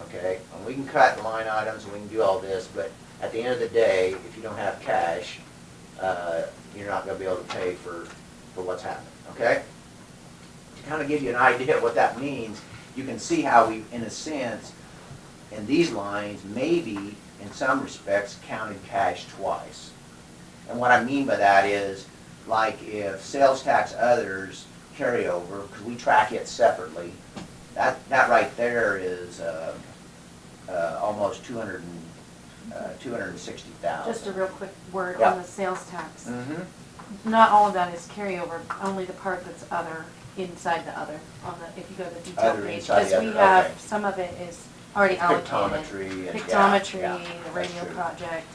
okay? And we can cut line items and we can do all this, but at the end of the day, if you don't have cash, you're not going to be able to pay for what's happening, okay? To kind of give you an idea of what that means, you can see how we, in a sense, in these lines, maybe in some respects, counted cash twice. And what I mean by that is, like if sales tax others carry over, because we track it separately, that right there is almost $260,000. Just a real quick word Yeah. on the sales tax. Mm-hmm. Not all of that is carryover, only the part that's other, inside the other, on the, if you go to the detail Other page. inside the Because we other, have, okay. some of it is already allocated. Pictometry and- Pictometry, yeah, the that's radio true. project,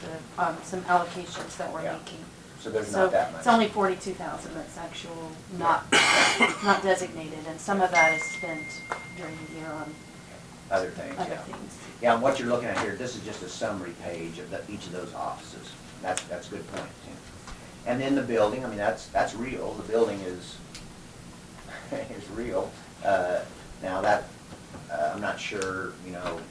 some allocations that we're Yeah. making. So there's So not that much. it's only 42,000 that's actual, not designated, and some of that is spent during the year on Other things, other yeah. things. Yeah, and what you're looking at here, this is just a summary page of each of those offices. That's a good point, Tim. And then the building, I mean, that's real. The building is real. Now that, I'm not sure, you know,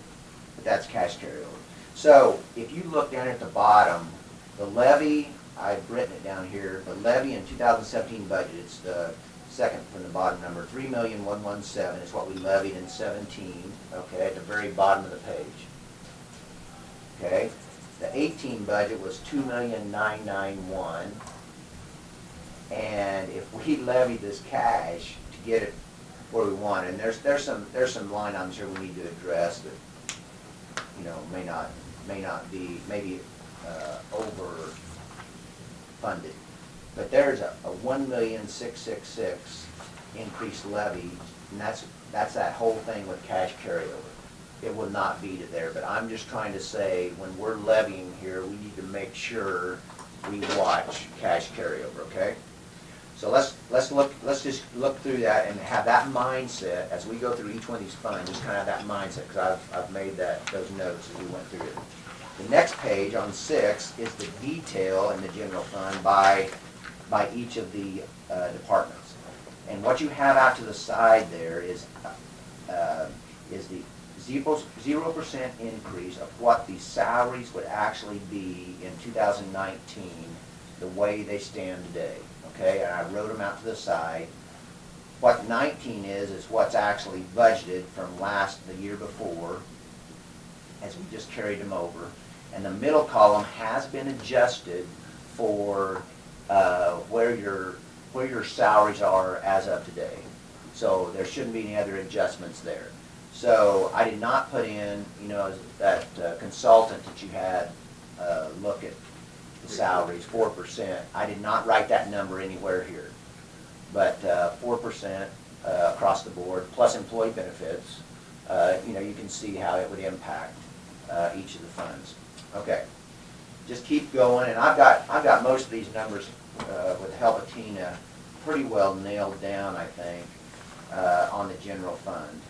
but that's cash carryover. So if you look down at the bottom, the levy, I've written it down here, the levy in 2017 budget, it's the second from the bottom number, $3,117 is what we levied in 17, okay, at the very bottom of the page. Okay, the 18 budget was $2,991,000, and if we levy this cash to get it where we want, and there's some line items here we need to address that, you know, may not be, maybe over funded. But there's a $1,666,000 increased levy, and that's that whole thing with cash carryover. It will not be to there, but I'm just trying to say, when we're levying here, we need to make sure we watch cash carryover, okay? So let's just look through that and have that mindset as we go through each one of these funds, just kind of have that mindset, because I've made those notes as we went through it. The next page on 6 is the detail in the general fund by each of the departments. And what you have out to the side there is the 0% increase of what the salaries would actually be in 2019, the way they stand today. Okay, and I wrote them out to the side. What 19 is what's actually budgeted from the year before, as we just carried them over. And the middle column has been adjusted for where your salaries are as of today. So there shouldn't be any other adjustments there. So I did not put in, that consultant that you had look at the salaries, 4%. I did not write that number anywhere here. But 4% across the board, plus employee benefits, you can see how it would impact each of the funds. Okay, just keep going, and I've got most of these numbers with the help of Tina pretty well nailed down, I think, on the general fund.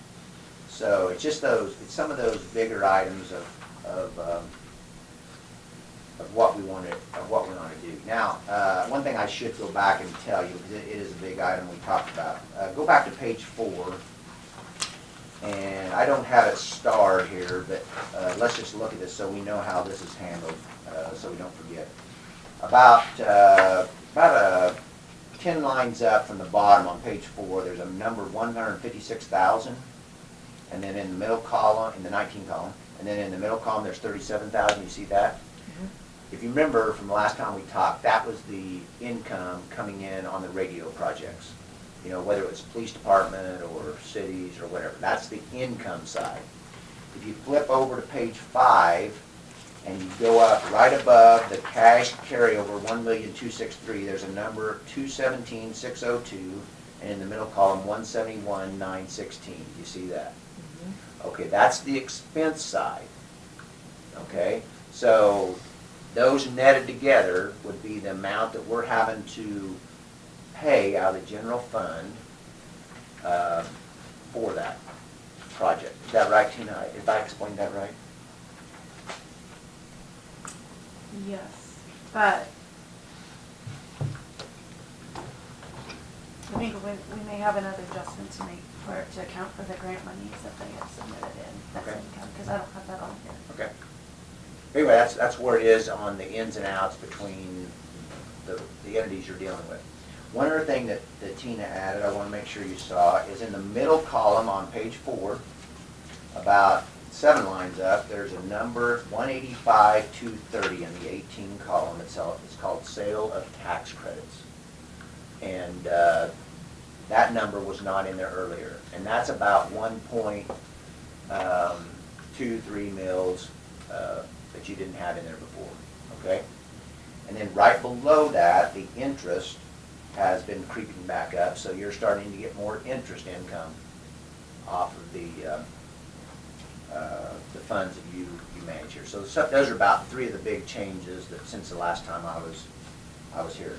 So it's just it's some of those bigger items of what we want to do. Now, one thing I should go back and tell you, because it is a big item we talked about. Go back to page 4, and I don't have it starred here, but let's just look at this so we know how this is handled, so we don't forget. About 10 lines up from the bottom on page 4, there's a number 156,000, and then in the middle column, in the 19 column, and then in the middle column there's 37,000. You see that? If you remember from the last time we talked, that was the income coming in on the radio projects. Whether it was police department or cities or whatever. That's the income side. If you flip over to page 5 and you go up right above the cash carryover 1,263,000, there's a number 217,602, and in the middle column 171,916. You see that? Okay, that's the expense side. Okay, so those netted together would be the amount that we're having to pay out of the general fund for that project. Is that right, Tina? If I explained that right? Yes, but I think we may have another adjustment to make for it to account for the grant monies that they have submitted in. That's Okay. income, because I don't have that on here. Okay. Anyway, that's where it is on the ins and outs between the entities you're dealing with. One other thing that Tina added, I want to make sure you saw, is in the middle column on page 4, about 7 lines up, there's a number 185,230 in the 18 column itself. It's called sale of tax credits. And that number was not in there earlier. And that's about 1.23 mils that you didn't have in there before, okay? And then right below that, the interest has been creeping back up, so you're starting to get more interest income off of the funds that you manage here. So those are about 3 of the big changes that since the last time I was here.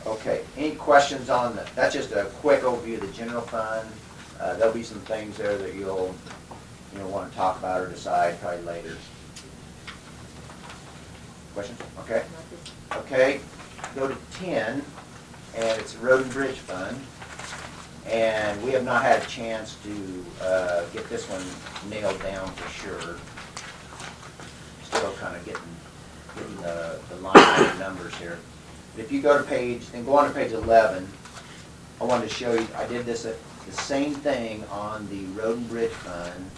Okay, any questions on that? That's just a quick overview of the general fund. There'll be some things there that you'll want to talk about or decide probably later. Questions? Okay. Okay, go to 10, and it's the Road and Bridge Fund. And we have not had a chance to get this one nailed down for sure. Still kind of getting the line item numbers here. But if you go on to page 11, I wanted to show you, I did the same thing on the Road and Bridge Fund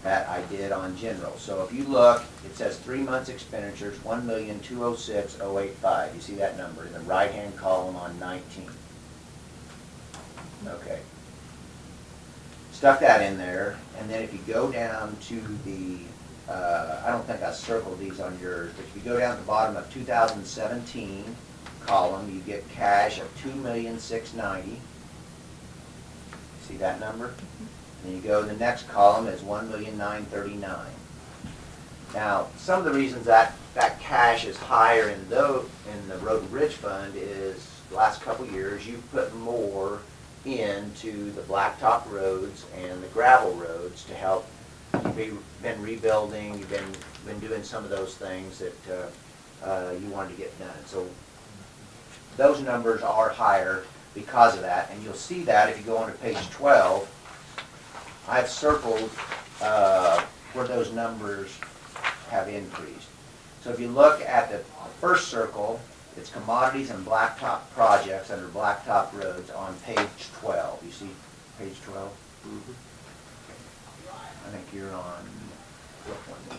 that I did on general. So if you look, it says 3 months expenditures, 1,206,085. You see that number in the right-hand column on 19. Okay. Stuck that in there, and then if you go down to the, I don't think I circled these on yours, but if you go down to the bottom of 2017 column, you get cash of 2,690,000. See that number? And you go to the next column is 1,939,000. Now, some of the reasons that cash is higher in the Road and Bridge Fund is the last couple of years, you've put more into the blacktop roads and the gravel roads to help. You've been rebuilding, you've been doing some of those things that you wanted to get done. So those numbers are higher because of that, and you'll see that if you go on to page 12. I've circled where those numbers have increased. So if you look at the first circle, it's commodities and blacktop projects under blacktop roads on page 12. You see page 12? Mhm. I think you're on, what one?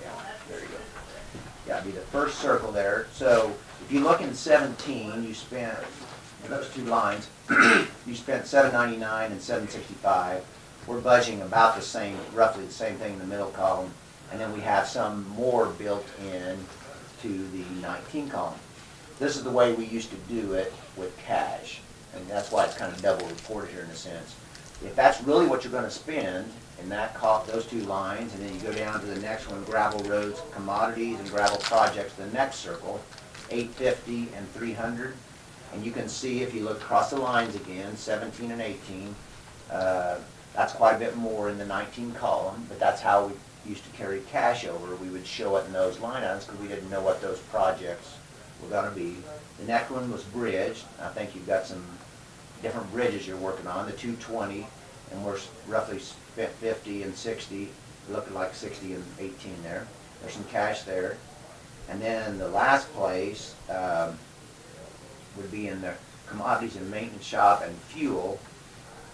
Yeah, there you go. Yeah, it'd be the first circle there. So if you look in 17, you spent, in those two lines, you spent $799 and $765. We're budgeting about the same, roughly the same thing in the middle column. And then we have some more built in to the 19 column. This is the way we used to do it with cash. And that's why it's kind of double reported here in a sense. If that's really what you're going to spend in that those two lines, and then you go down to the next one, gravel roads, commodities, and gravel projects, the next circle, 850 and 300. And you can see if you look across the lines again, 17 and 18, that's quite a bit more in the 19 column, but that's how we used to carry cash over. We would show it in those line items because we didn't know what those projects were going to be. The next one was bridge. I think you've got some different bridges you're working on, the 220, and we're roughly spent 50 and 60, looking like 60 and 18 there. There's some cash there. And then the last place would be in the commodities and maintenance shop and fuel.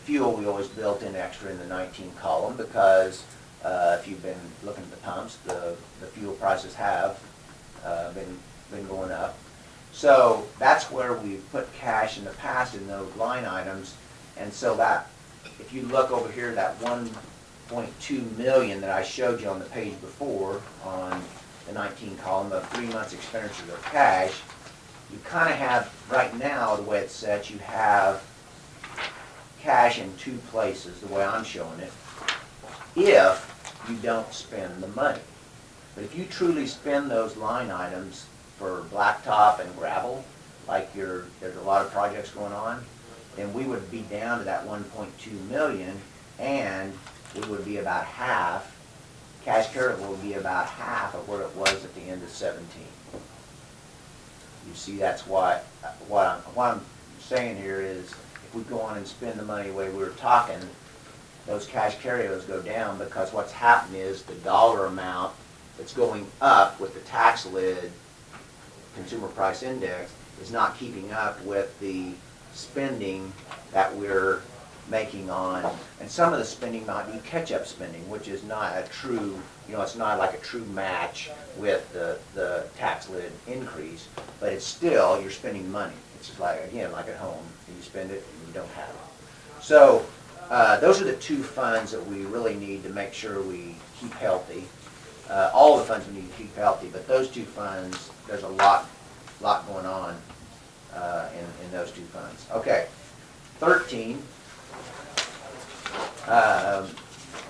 Fuel we always built in extra in the 19 column because if you've been looking at the pumps, the fuel prices have been going up. So that's where we've put cash in the past in those line items. And so that, if you look over here, that 1.2 million that I showed you on the page before on the 19 column of 3 months expenditures of cash, you kind of have, right now, the way it's set, you have cash in two places, the way I'm showing it, if you don't spend the money. But if you truly spend those line items for blacktop and gravel, like there's a lot of projects going on, then we would be down to that 1.2 million, and we would be about half, cash carryable would be about half of what it was at the end of 17. You see, that's what I'm saying here is, if we go on and spend the money the way we were talking, those cash carryovers go down because what's happened is the dollar amount that's going up with the tax lid consumer price index is not keeping up with the spending that we're making on, and some of the spending might be catch-up spending, which is not a true, it's not like a true match with the tax lid increase, but it's still, you're spending money. It's just like, again, like at home, you spend it and you don't have it. So those are the two funds that we really need to make sure we keep healthy. All the funds we need to keep healthy, but those two funds, there's a lot going on in those two funds. Okay, 13. I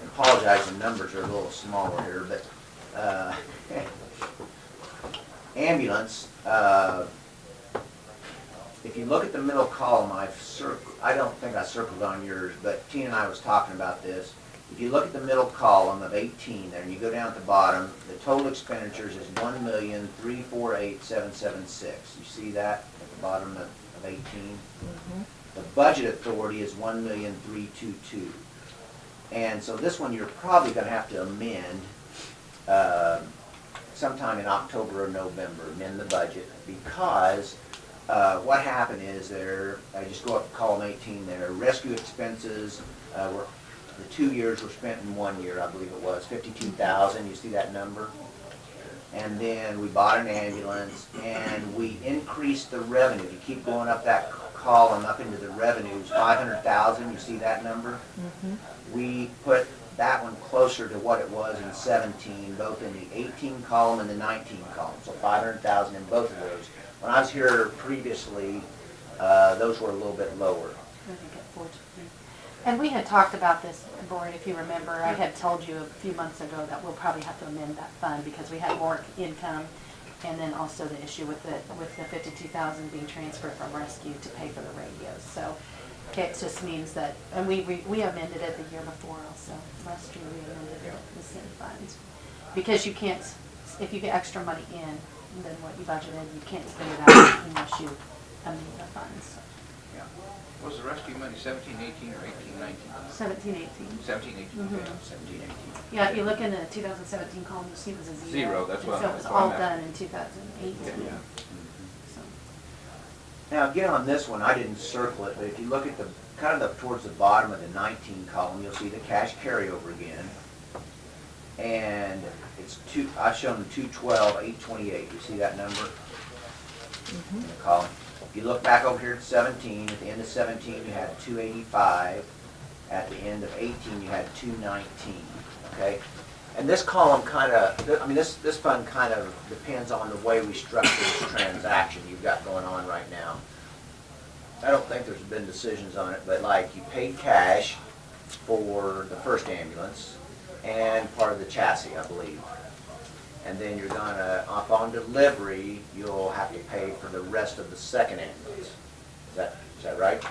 apologize, the numbers are a little smaller here, but ambulance. If you look at the middle column, I don't think I circled on yours, but Tina and I was talking about this. If you look at the middle column of 18 there, and you go down at the bottom, the total expenditures is $1,348,776. You see that at the bottom of 18? Mm-hmm. The budget authority is $1,322,000. And so this one you're probably going to have to amend sometime in October or November, amend the budget, because what happened is there, I just go up to column 18 there, rescue expenses were, the 2 years were spent in 1 year, I believe it was, $52,000, you see that number? And then we bought an ambulance, and we increased the revenue. If you keep going up that column, up into the revenues, $500,000, you see that number? Mm-hmm. We put that one closer to what it was in 17, both in the 18 column and the 19 column, so $500,000 in both of those. When I was here previously, those were a little bit lower. I think at 420. And we had talked about this board, if you remember, I had told you a few months ago that we'll probably have to amend that fund because we had more income, and then also the issue with the 52,000 being transferred from rescue to pay for the radios. So it just means that, and we amended it the year before also. Last year we amended the same funds. Because you can't, if you get extra money in than what you budgeted, you can't spend it out unless you amend the funds. Yeah. Was the rescue money 17, 18, or 18, 19? 17, 18. 17, 18, Mhm. okay. 17, 18. Yeah, if you look in the 2017 column, you'll see it was a zero. Zero, that's what- So it was that's what all I'm done in 2018. Yeah. So, Now, again, on this one, I didn't circle it, but if you look at the, kind of towards the bottom of the 19 column, you'll see the cash carryover again. And it's I've shown 212, 828. You see that number in the column? If you look back over here at 17, at the end of 17, you had 285. At the end of 18, you had 219, okay? And this column kind of, I mean, this fund kind of depends on the way we structure this transaction you've got going on right now. I don't think there's been decisions on it, but like you paid cash for the first ambulance and part of the chassis, I believe. And then you're gonna, upon delivery, you'll have to pay for the rest of the second ambulance. Is that right?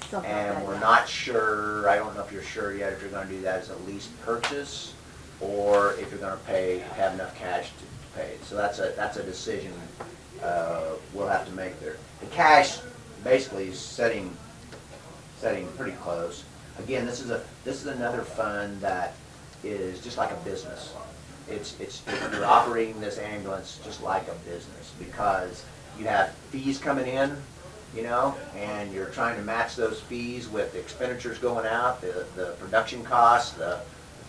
Something like And that, we're yeah. not sure, I don't know if you're sure yet if you're gonna do that as a lease purchase or if you're gonna have enough cash to pay it. So that's a decision we'll have to make there. The cash basically is setting pretty close. Again, this is another fund that is just like a business. You're operating this ambulance just like a business because you have fees coming in, you know, and you're trying to match those fees with the expenditures going out, the production costs, the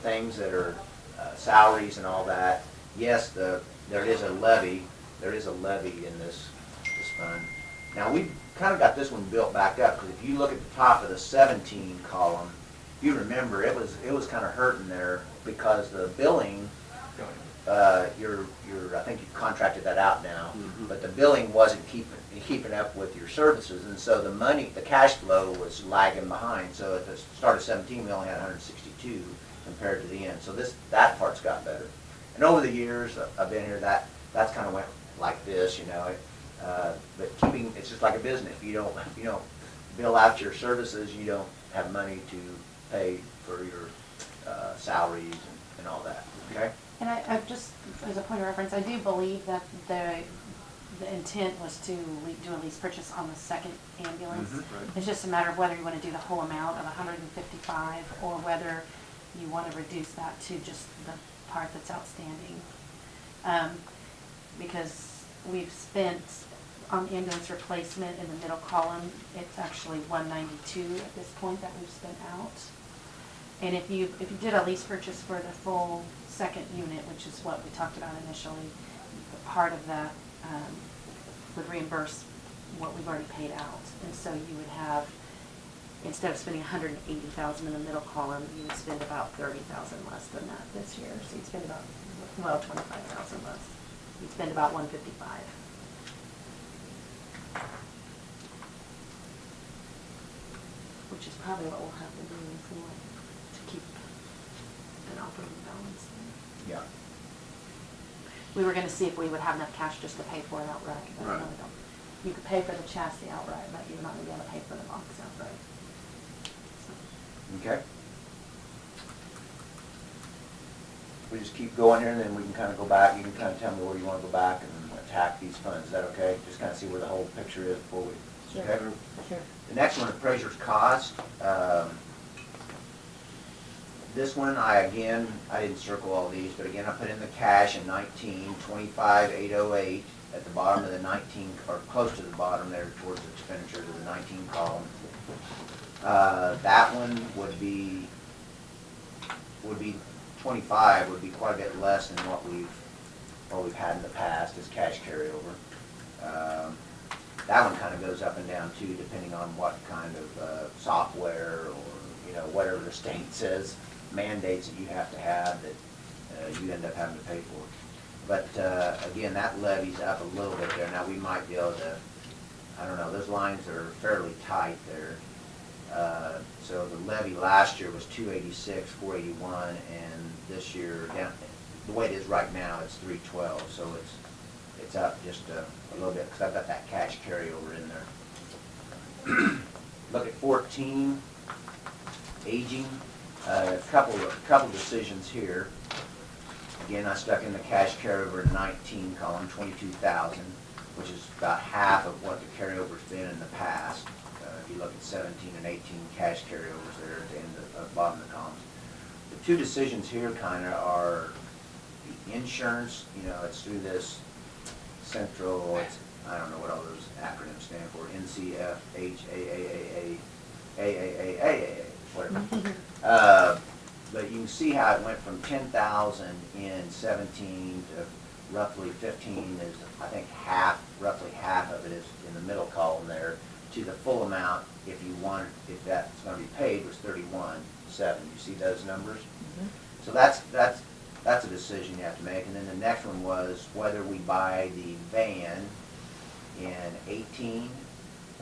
things that are salaries and all that. Yes, there is a levy in this fund. Now, we've kind of got this one built back up, because if you look at the top of the 17 column, if you remember, it was kind of hurting there because the billing, I think you've contracted that out now, but the billing wasn't keeping up with your services, and so the cash flow was lagging behind. So at the start of 17, we only had 162 compared to the end. So that part's got better. And over the years I've been here, that's kind of went like this, you know. But it's just like a business. If you don't bill out your services, you don't have money to pay for your salaries and all that. Okay. And I just, as a point of reference, I do believe that the intent was to do a lease purchase on the second ambulance. Right. It's just a matter of whether you want to do the whole amount of 155 or whether you want to reduce that to just the part that's outstanding. Because we've spent on ambulance replacement in the middle column, it's actually 192 at this point that we've spent out. And if you did a lease purchase for the full second unit, which is what we talked about initially, part of that would reimburse what we've already paid out. And so you would have, instead of spending 180,000 in the middle column, you would spend about 30,000 less than that this year. So you'd spend about, 25,000 less. You'd spend about 155. Which is probably what we'll have to do if we want to keep an operating balance. Yeah. We were gonna see if we would have enough cash just to pay for it outright. But Right. no, we don't. You could pay for the chassis outright, but you're not gonna be able to pay for the box outright. Okay. We just keep going here, and then we can kind of go back. You can kind of tell me where you want to go back and attack these funds. Is that okay? Just kind of see where the whole picture is before we. Sure. Okay. Sure. The next one, appraiser's cost. This one, I didn't circle all these, but again, I put in the cash in 19, 25,808 at the bottom of the 19, or close to the bottom there towards the expenditures of the 19 column. That one would be 25, would be quite a bit less than what we've had in the past as cash carryover. That one kind of goes up and down too, depending on what kind of software or, whatever the state says, mandates that you have to have that you end up having to pay for. But again, that levies up a little bit there. Now, we might be able to, I don't know, those lines are fairly tight there. So the levy last year was 286, 481, and this year, down, the way it is right now, it's 312, so it's up just a little bit, because I've got that cash carryover in there. Look at 14, aging, a couple decisions here. Again, I stuck in the cash carryover in 19 column, 22,000, which is about half of what the carryover's been in the past. If you look at 17 and 18 cash carryovers there at the end of the bottom of the columns. The two decisions here kind of are the insurance, you know, it's through this central, it's, I don't know what all those acronyms stand for, NCF, AAA, whatever. But you can see how it went from 10,000 in 17 to roughly 15 is, I think roughly half of it is in the middle column there, to the full amount, if that's gonna be paid, was 31.7. You see those numbers? So that's a decision you have to make. And then the next one was whether we buy the van in 18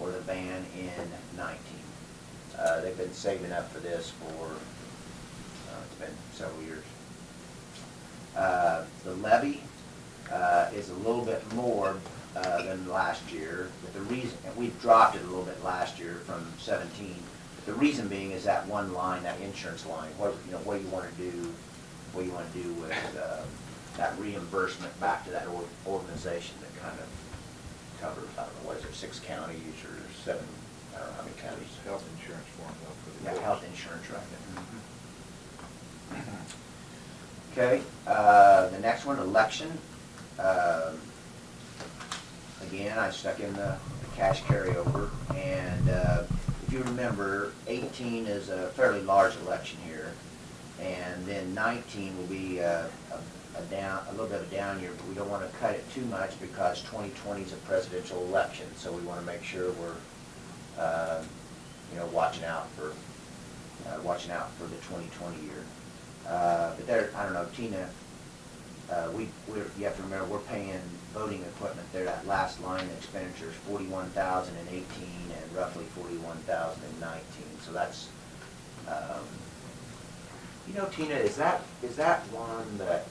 or the van in 19. They've been saving up for this for, it's been several years. The levy is a little bit more than last year, but the reason, and we dropped it a little bit last year from 17. The reason being is that one line, that insurance line, what you want to do with that reimbursement back to that organization that kind of covers, I don't know, what is there, 6 counties or 7, I don't know how many counties. Health insurance formula for the. Yeah, health insurance, right. Okay, the next one, election. Again, I stuck in the cash carryover, and if you remember, 18 is a fairly large election here, and then 19 will be a little bit of a down year, but we don't want to cut it too much because 2020 is a presidential election, so we want to make sure we're, watching out for the 2020 year. But there, I don't know, Tina, you have to remember, we're paying voting equipment there, that last line expenditures, 41,000 in 18 and roughly 41,000 in 19. So that's, Tina, is that one that,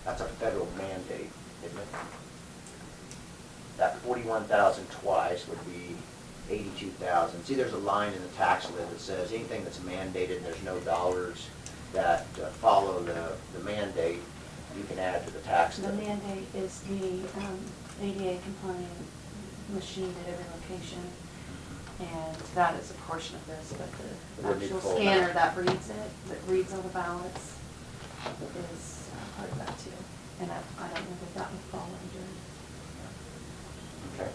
that's a federal mandate, isn't it? That 41,000 twice would be 82,000. See, there's a line in the tax lid that says anything that's mandated, there's no dollars that follow the mandate, you can add to the tax The lid. mandate is the ADA compliant machine at every location, and that is a portion of this, but the Wouldn't it actual fall scanner back? that reads it, that reads all the ballots, is part of that too. And I don't know that that would fall under, Okay.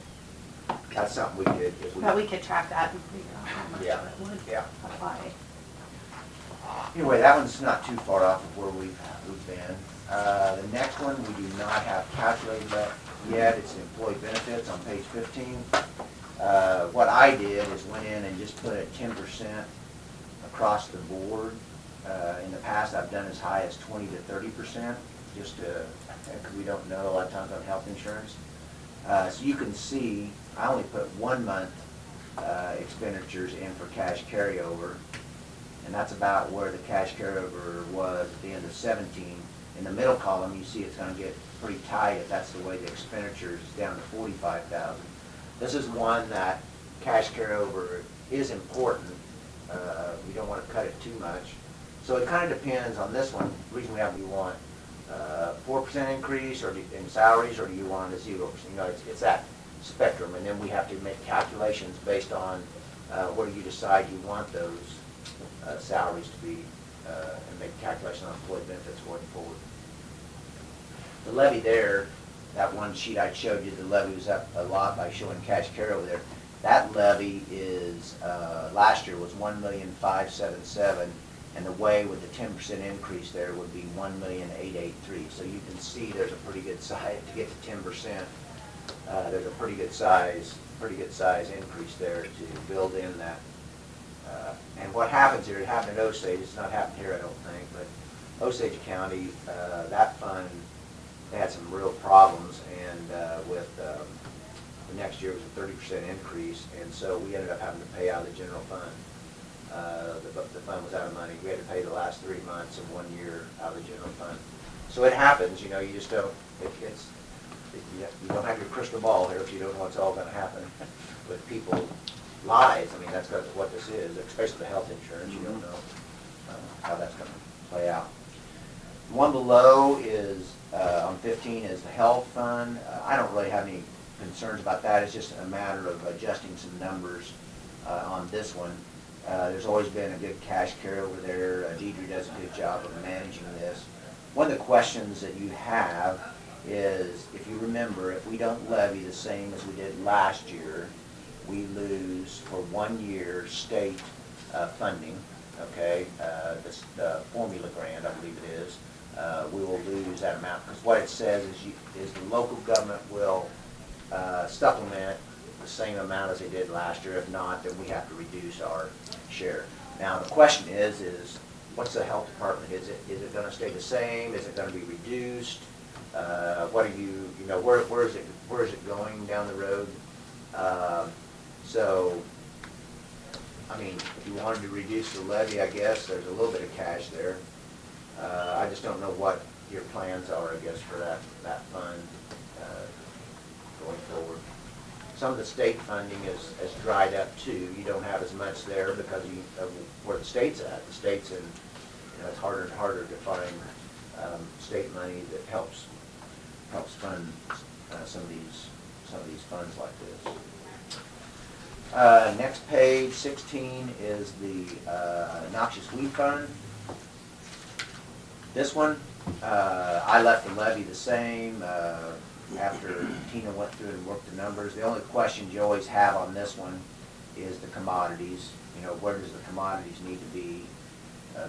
That's something we could, if we. but we could track that and figure out how much Yeah, of it would yeah. apply. Anyway, that one's not too far off of where we've been. The next one, we do not have calculated that yet. It's employee benefits on page 15. What I did is went in and just put a 10% across the board. In the past, I've done as high as 20 to 30%, just because we don't know a lot of times on health insurance. So you can see, I only put 1 month expenditures in for cash carryover, and that's about where the cash carryover was at the end of 17. In the middle column, you see it's going to get pretty tight if that's the way the expenditures is down to 45,000. This is one that cash carryover is important. We don't want to cut it too much. So it kind of depends on this one. The reason do you want 4% increase in salaries, or do you want a 0%? It's that spectrum, and then we have to make calculations based on where you decide you want those salaries to be, and make calculations on employee benefits going forward. The levy there, that one sheet I showed you, the levy was up a lot by showing cash carryover there. That levy is, last year was 1,577,000, and the way with the 10% increase there would be 1,883,000. So you can see there's a pretty good size to get to 10%. There's a pretty good size increase there to build in that. And what happens here, it happened at Osage, it's not happened here I don't think, but Osage County, that fund, they had some real problems, and with The next year was a 30% increase, and so we ended up having to pay out of the general fund. The fund was out of money. We had to pay the last 3 months of 1 year out of the general fund. So it happens, you know, you just don't, you don't have your crystal ball here if you don't know what's all gonna happen with people's lives. I mean, that's what this is, especially the health insurance. You don't know how that's gonna play out. The one below is, on 15, is the health fund. I don't really have any concerns about that. It's just a matter of adjusting some numbers on this one. There's always been a good cash carryover there. Deidre does a good job of managing this. One of the questions that you have is, if you remember, if we don't levy the same as we did last year, we lose for 1 year state funding, okay? The formula grant, I believe it is. We will lose that amount, because what it says is the local government will supplement the same amount as they did last year. If not, then we have to reduce our share. Now, the question is what's the health department? Is it gonna stay the same? Is it gonna be reduced? What are you know, where is it going down the road? So, I mean, if you wanted to reduce the levy, I guess there's a little bit of cash there. I just don't know what your plans are, I guess, for that fund going forward. Some of the state funding has dried up too. You don't have as much there because of where the state's at. The state's in, you know, it's harder and harder to find state money that helps fund some of these funds like this. Next page, 16, is the noxious weed fund. This one, I left the levy the same after Tina went through and worked the numbers. The only questions you always have on this one is the commodities. You know, where does the commodities need to be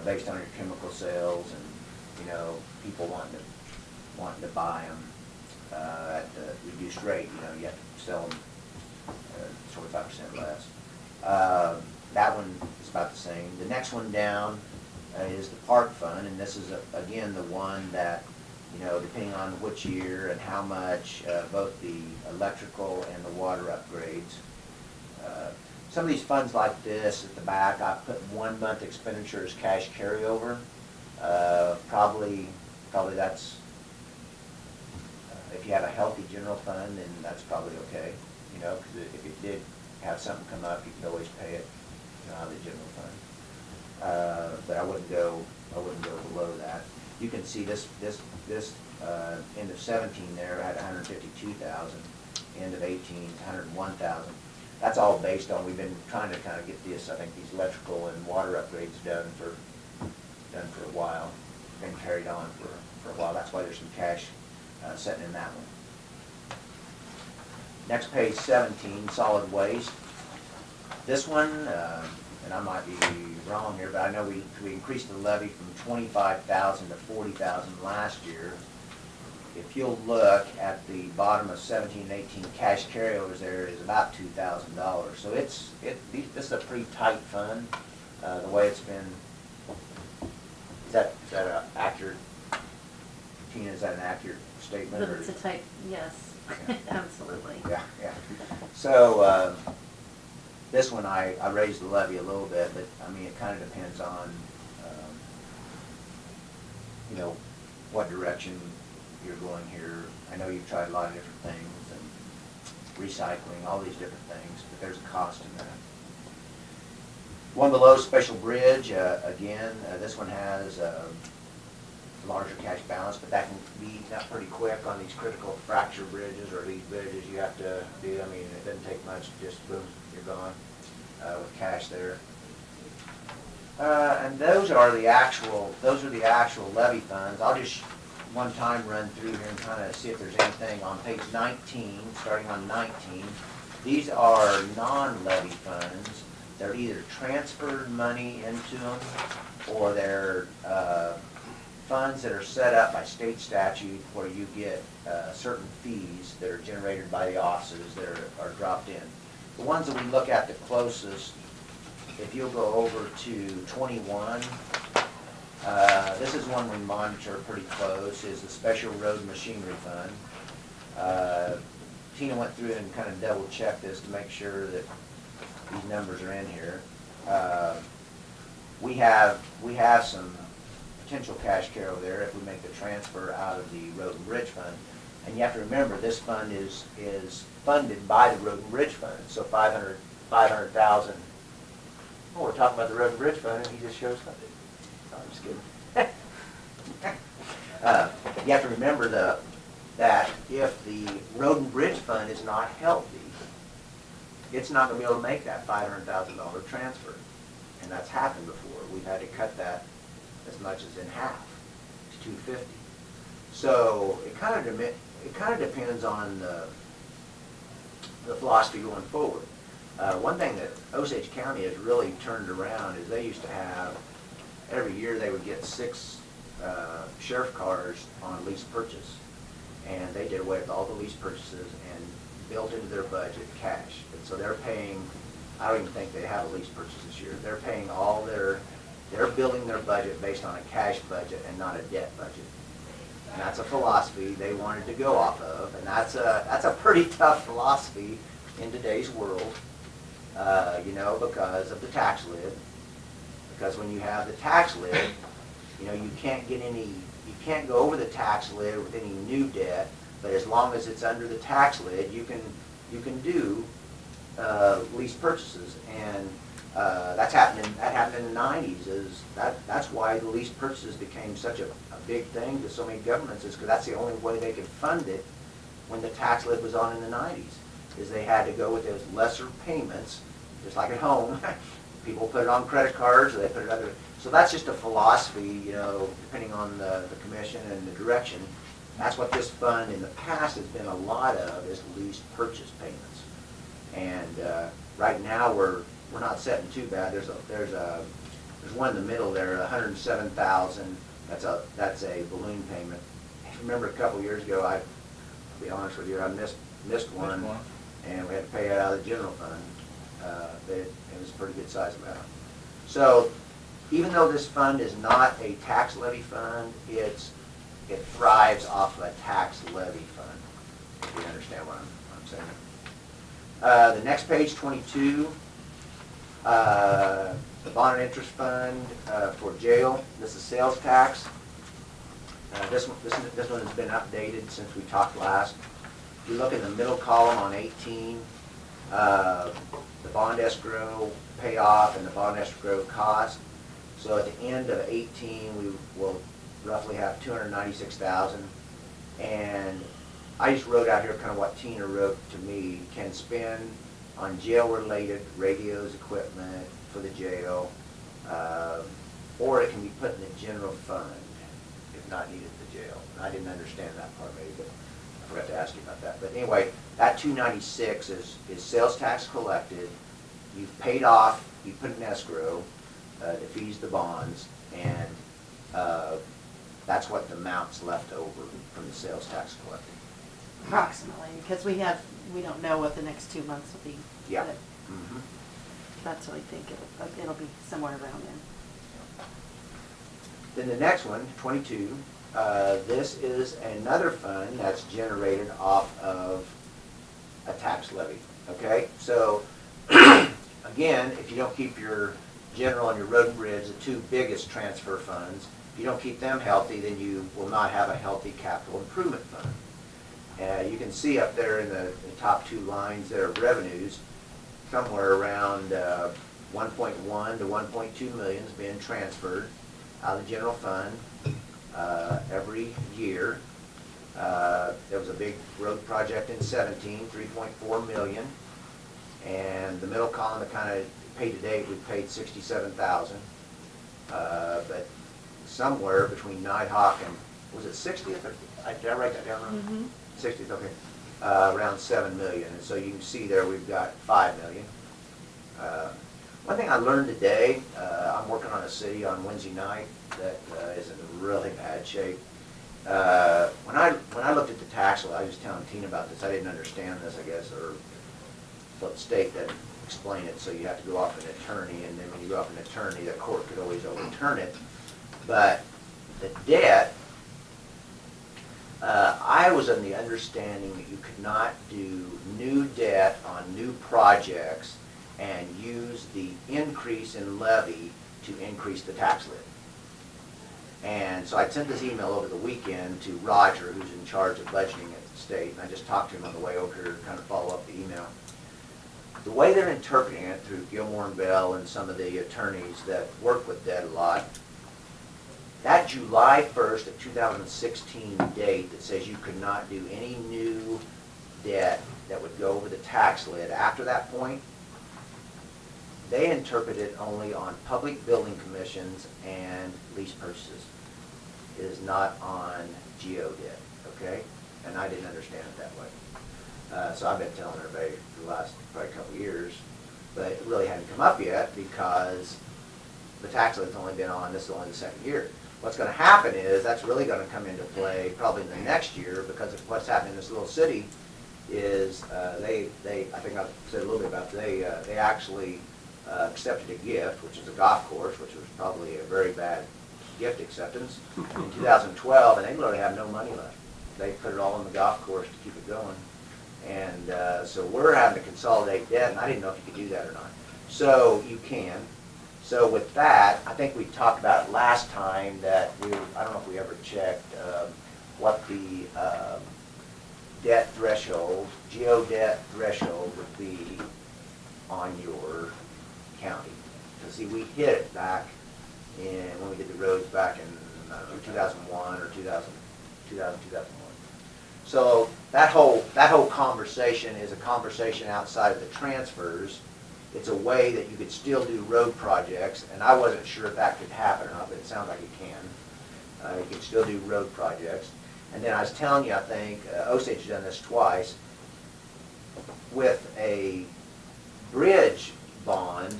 based on your chemical sales, and, you know, people wanting to buy them at the reduced rate. You know, you have to sell them 25% less. That one is about the same. The next one down is the park fund, and this is again the one that, you know, depending on which year and how much, both the electrical and the water upgrades. Some of these funds like this at the back, I put 1 month expenditure as cash carryover. Probably that's, if you have a healthy general fund, then that's probably okay. You know, because if it did have something come up, you could always pay it, you know, out of the general fund. But I wouldn't go below that. You can see this end of 17 there had 152,000, end of 18 101,000. That's all based on, we've been trying to kind of get this, I think these electrical and water upgrades done for a while, been carried on for a while. That's why there's some cash sitting in that one. Next page, 17, solid waste. This one, and I might be wrong here, but I know we increased the levy from 25,000 to 40,000 last year. If you'll look at the bottom of 17 and 18, cash carryovers there is about $2,000. So this is a pretty tight fund, the way it's been. Is that an accurate, Tina, is that an accurate statement? But it's a type, yes, absolutely. Yeah. So, this one I raised the levy a little bit, but I mean, it kind of depends on, you know, what direction you're going here. I know you've tried a lot of different things, and recycling, all these different things, but there's a cost in that. One below, special bridge, again, this one has a larger cash balance, but that can be up pretty quick on these critical fracture bridges or these bridges you have to do. I mean, it doesn't take much, just boom, you're gone with cash there. And those are the actual levy funds. I'll just one time run through here and kind of see if there's anything on page 19, starting on 19. These are non-levy funds. They're either transferred money into them, or they're funds that are set up by state statute where you get certain fees that are generated by the offices that are dropped in. The ones that we look at the closest, if you'll go over to 21, this is one we monitor pretty close, is the Special Road Machinery Fund. Tina went through and kind of double checked this to make sure that these numbers are in here. We have some potential cash carry over there if we make the transfer out of the Road and Bridge Fund. And you have to remember, this fund is funded by the Road and Bridge Fund, so 500,000. Oh, we're talking about the Road and Bridge Fund, and he just shows funded. No, I'm just kidding. You have to remember that if the Road and Bridge Fund is not healthy, it's not going to be able to make that $500,000 transfer. And that's happened before. We've had to cut that as much as in half to 250. So it kind of depends on the philosophy going forward. One thing that Osage County has really turned around is they used to have, every year they would get 6 sheriff cars on lease purchase. And they did away with all the lease purchases and built into their budget cash. And so they're paying, I don't even think they have a lease purchase this year. They're paying they're building their budget based on a cash budget and not a debt budget. And that's a philosophy they wanted to go off of, and that's a pretty tough philosophy in today's world, because of the tax lid. Because when you have the tax lid, you can't go over the tax lid with any new debt, but as long as it's under the tax lid, you can do lease purchases, and that happened in the 90s. That's why the lease purchases became such a big thing to so many governments, is because that's the only way they could fund it when the tax lid was on in the 90s, is they had to go with those lesser payments, just like at home. People put it on credit cards, or they put it other. So that's just a philosophy, depending on the commission and the direction. That's what this fund in the past has been a lot of, is lease purchase payments. And right now we're not setting too bad. There's one in the middle there, 107,000. That's a balloon payment. Remember a couple years ago, I'll be honest with you, I missed one, and we had to pay it out of the general fund. It was a pretty good size amount. So even though this fund is not a tax levy fund, it thrives off of a tax levy fund, if you understand what I'm saying. The next page, 22, the bond and interest fund for jail. This is sales tax. This one has been updated since we talked last. If you look in the middle column on 18, the bond escrow payoff and the bond escrow cost. So at the end of 18, we will roughly have $296,000. And I just wrote out here kind of what Tina wrote to me, can spend on jail-related radios, equipment for the jail, or it can be put in the general fund if not needed at the jail. I didn't understand that part maybe, but I forgot to ask you about that. But anyway, that $296 is sales tax collected. You've paid off, you put in escrow, defease the bonds, and that's what the amount's left over from the sales tax collected. Approximately, because we don't know what the next 2 months will be. Yeah. But Mm-hmm. that's what I think it'll be somewhere around then. Then the next one, 22, this is another fund that's generated off of a tax levy, okay? So, again, if you don't keep your general and your road and bridge, the two biggest transfer funds, if you don't keep them healthy, then you will not have a healthy capital improvement fund. You can see up there in the top 2 lines there of revenues, somewhere around 1.1 to 1.2 million is being transferred out of the general fund every year. There was a big road project in 17, 3.4 million. And the middle column, the kind of pay to date, we paid 67,000. But somewhere between Nighthawk and, was it 60th? Did I write that down wrong? Mm-hmm. 60th, okay. Around 7 million. And so you can see there we've got 5 million. One thing I learned today, I'm working on a city on Wednesday night that is in really bad shape. When I looked at the tax law, I was telling Tina about this. I didn't understand this, I guess, or the state doesn't explain it, so you have to go off an attorney, and then when you go off an attorney, the court could always overturn it. But the debt I was in the understanding that you could not do new debt on new projects and use the increase in levy to increase the tax lid. And so I sent this email over the weekend to Roger, who's in charge of budgeting at the state, and I just talked to him on the way over here to kind of follow up the email. The way they're interpreting it through Gilmore and Bell and some of the attorneys that work with debt a lot, that July 1st of 2016 date that says you could not do any new debt that would go over the tax lid after that point, they interpret it only on public building commissions and lease purchases. It is not on GO debt, okay? And I didn't understand it that way. So I've been telling everybody for the last probably couple of years, but it really hadn't come up yet because the tax lid's only been on, this is only the second year. What's going to happen is that's really going to come into play probably in the next year because of what's happening in this little city is I think I've said a little bit about they actually accepted a gift, which is a golf course, which was probably a very bad gift acceptance in 2012, and they literally have no money left. They put it all on the golf course to keep it going. And so we're having to consolidate debt, and I didn't know if you could do that or not. So you can. So with that, I think we talked about it last time that I don't know if we ever checked what the debt threshold, GO debt threshold would be on your county. So see, we hit it back when we did the roads back in 2001 or 2001. So that whole conversation is a conversation outside of the transfers. It's a way that you could still do road projects, and I wasn't sure if that could happen or not, but it sounds like it can. You can still do road projects. And then I was telling you, I think, Osage has done this twice, with a bridge bond,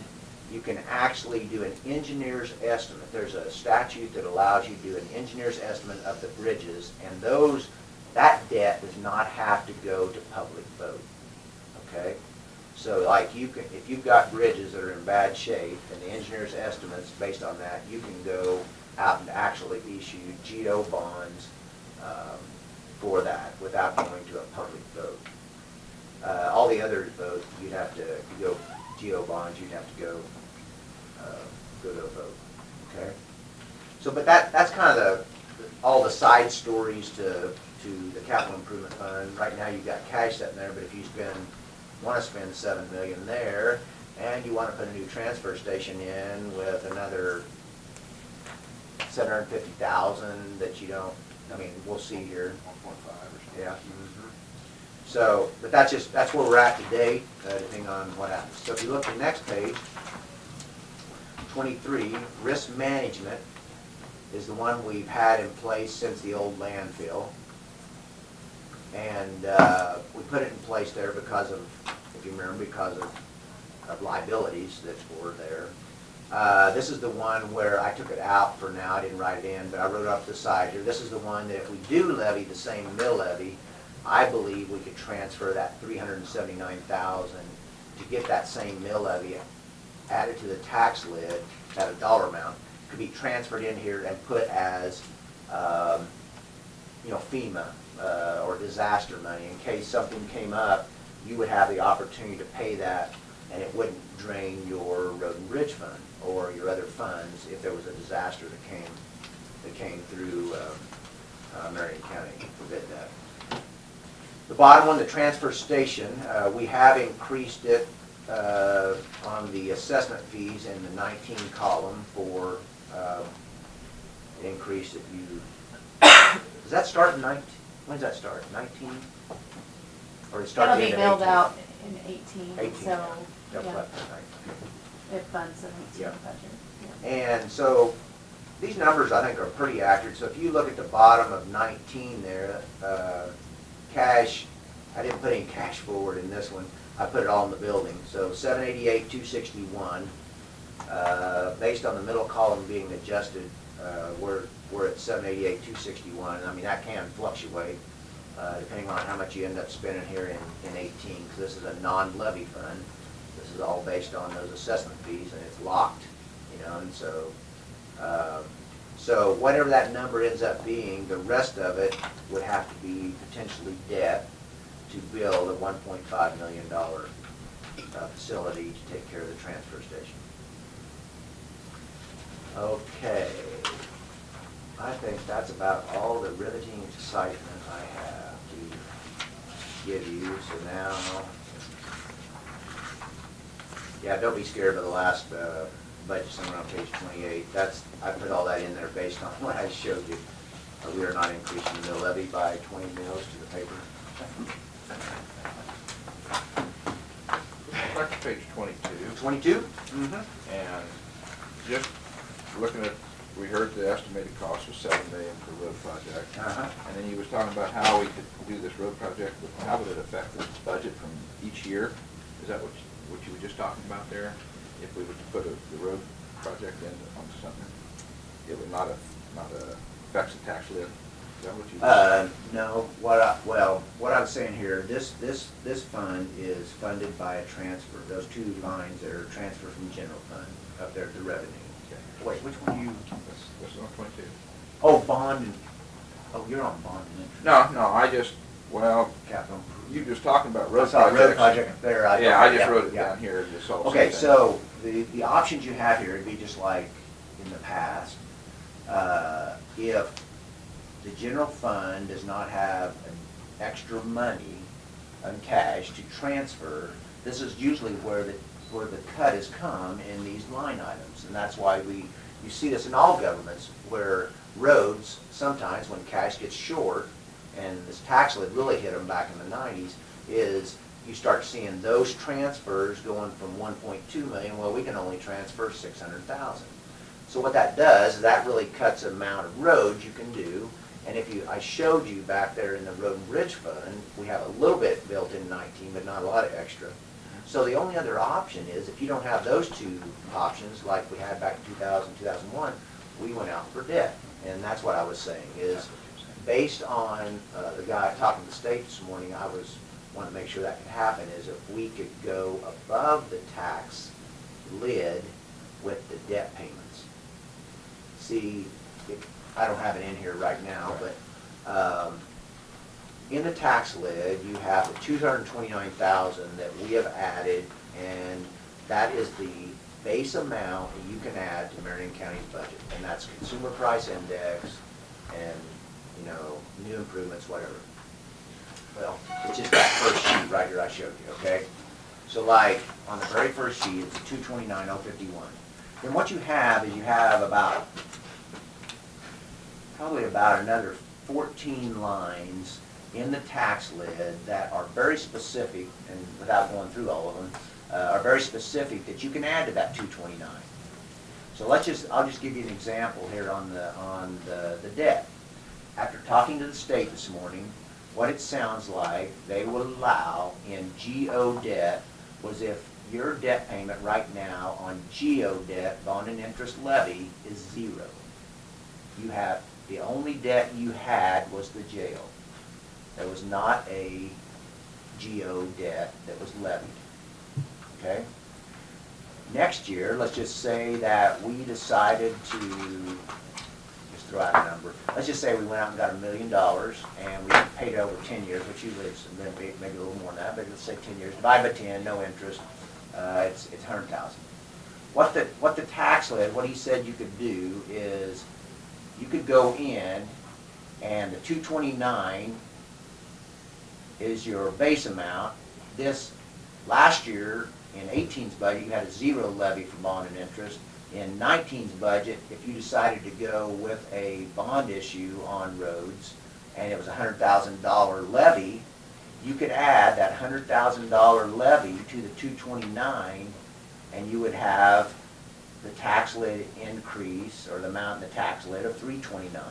you can actually do an engineer's estimate. There's a statute that allows you to do an engineer's estimate of the bridges, and that debt does not have to go to public vote, okay? So like if you've got bridges that are in bad shape and the engineer's estimates based on that, you can go out and actually issue GO bonds for that without going to a public vote. All the other votes, you'd have to go GO bonds, you'd have to go to a vote, okay? So, but that's kind of all the side stories to the capital improvement fund. Right now you've got cash sitting there, but if you want to spend $7 million there, and you want to put a new transfer station in with another $750,000 that you don't, I mean, we'll see here. 1.5 or something. Yeah. Mm-hmm. So, but that's where we're at today, depending on what happens. So if you look at the next page, 23, risk management is the one we've had in place since the old landfill. And we put it in place there because of, if you remember, because of liabilities that were there. This is the one where I took it out for now. I didn't write it in, but I wrote it off the side here. This is the one that if we do levy the same mill levy, I believe we could transfer that $379,000 to get that same mill levy added to the tax lid at a dollar amount. Could be transferred in here and put as FEMA or disaster money. In case something came up, you would have the opportunity to pay that, and it wouldn't drain your road and bridge fund or your other funds if there was a disaster that came through Marion County. Forbid that. The bottom one, the transfer station, we have increased it on the assessment fees in the 19 column for increase that you. Does that start in 19? When does that start? 19? Or it start at It'll the be end of billed 18? out in 18, 18, so, yeah. They'll yeah, collect that, it funds the 18 Yeah. budget. Yeah. And so these numbers I think are pretty accurate. So if you look at the bottom of 19 there, cash, I didn't put any cash forward in this one. I put it all in the building. So 788,261, based on the middle column being adjusted, we're at 788,261. I mean, that can fluctuate depending on how much you end up spending here in 18, because this is a non-levy fund. This is all based on those assessment fees, and it's locked, and so So whatever that number ends up being, the rest of it would have to be potentially debt to build a $1.5 million facility to take care of the transfer station. Okay, I think that's about all the riveting excitement I have to give you, so now, yeah, don't be scared by the last budget somewhere on page 28. I put all that in there based on what I showed you. We are not increasing the mill levy by 20 mills to the paper. Back to page 22. 22? And just looking at, we heard the estimated cost was $7 million for road project. Uh-huh. And then you was talking about how we could do this road project, but how would it affect the budget from each year? Is that what you were just talking about there? If we were to put the road project in onto something, it would not affect the tax lid? Is that what you? No, what I was saying here, this fund is funded by a transfer. Those two lines are transferred from general fund up there to revenue. Okay. Wait, which one are you? That's on 22. Oh, bond, oh, you're on bond and interest. No, Capital. you just talking about I road saw projects. road project up there. Yeah, I just wrote it yeah. down here, just all. Okay, so the options you have here would be just like in the past. If the general fund does not have an extra money on cash to transfer, this is usually where the cut has come in these line items. And that's why you see this in all governments, where roads, sometimes when cash gets short, and this tax lid really hit them back in the 90s, is you start seeing those transfers going from 1.2 million, well, we can only transfer 600,000. So what that does is that really cuts the amount of roads you can do. And I showed you back there in the Road and Bridge Fund, we have a little bit built in 19, but not a lot of extra. So the only other option is, if you don't have those two options, like we had back in 2000, 2001, we went out for debt. And that's what I was saying, is based on the guy talking to the state this morning, I wanted to make sure that could happen, is if we could go above the tax lid with the debt payments. See, I don't have it in here right now, but in the tax lid, you have the $229,000 that we have added, and that is the base amount that you can add to Marion County's budget, and that's consumer price index and, new improvements, whatever. Well, it's just that first sheet right here I showed you, okay? So like, on the very first sheet, it's 229,051. Then what you have is you have probably about another 14 lines in the tax lid that are very specific, and without going through all of them, are very specific that you can add to that 229. So I'll just give you an example here on the debt. After talking to the state this morning, what it sounds like they will allow in GO debt was if your debt payment right now on GO debt, bond and interest levy, is 0. The only debt you had was the jail. There was not a GO debt that was levied, okay? Next year, let's just say that we decided to, just throw out a number, let's just say we went out and got $1 million and we paid it over 10 years, which usually is maybe a little more than that, but let's say 10 years, divide by 10, no interest, it's 100,000. What the tax lid, what he said you could do is, you could go in and the 229 is your base amount. This last year in 18's budget, you had a 0 levy for bond and interest. In 19's budget, if you decided to go with a bond issue on roads and it was a $100,000 levy, you could add that $100,000 levy to the 229 and you would have the tax lid increase, or the amount in the tax lid, of 329.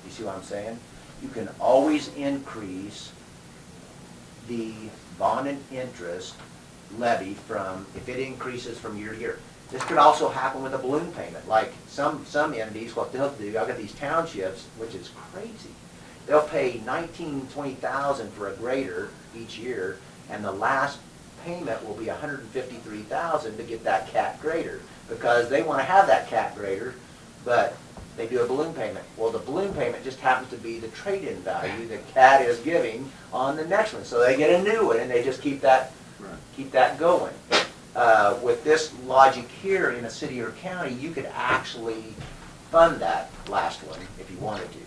You see what I'm saying? You can always increase the bond and interest levy if it increases from year to year. This could also happen with a balloon payment. Like some entities, what they'll do, I've got these townships, which is crazy. They'll pay $19,000, $20,000 for a grader each year, and the last payment will be $153,000 to get that cat grader, because they want to have that cat grader, but they do a balloon payment. Well, the balloon payment just happens to be the trade-in value that CAT is giving on the next one. So they get a new one and they just keep that going. With this logic here in a city or county, you could actually fund that last one if you wanted to.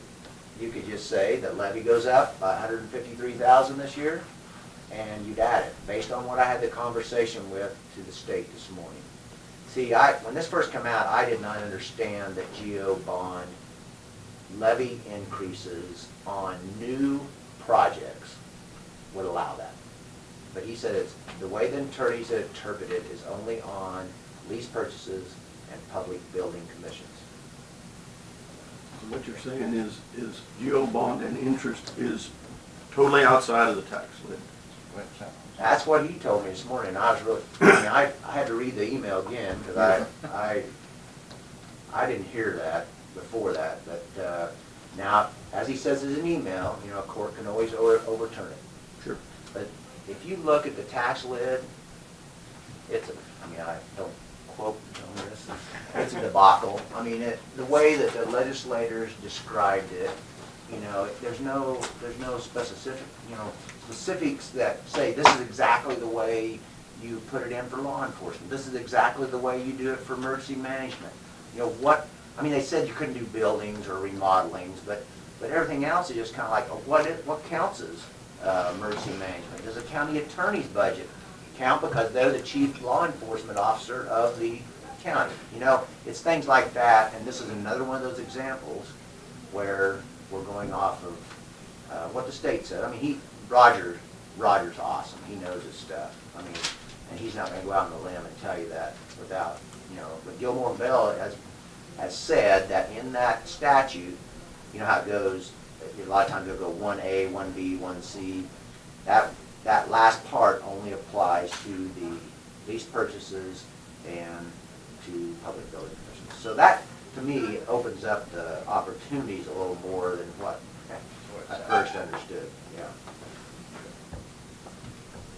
You could just say the levy goes up by $153,000 this year, and you'd add it, based on what I had the conversation with to the state this morning. See, when this first came out, I did not understand that GO bond levy increases on new projects would allow that. But he said the way the attorneys interpret it is only on lease purchases and public building commissions. So what you're saying is GO bond and interest is totally outside of the tax lid. That's what he told me this morning. I was really, I had to read the email again because I didn't hear that before that. But now, as he says in an email, a court can always overturn it. Sure. But if you look at the tax lid, I don't quote on this, it's a debacle. The way that the legislators described it, there's no specifics that say this is exactly the way you put it in for law enforcement. This is exactly the way you do it for emergency management. They said you couldn't do buildings or remodelings, but everything else is just kind of like, what counts as emergency management? Does a county attorney's budget count because they're the chief law enforcement officer of the county? It's things like that, and this is another one of those examples where we're going off of what the state said. Roger's awesome. He knows his stuff. And he's not going to go out on the limb and tell you that without, But Gilmore and Bell has said that in that statute, you know how it goes. A lot of times it'll go 1A, 1B, 1C. That last part only applies to the lease purchases and to public building commissions. So that, to me, opens up the opportunities a little more than what I first understood. Yeah.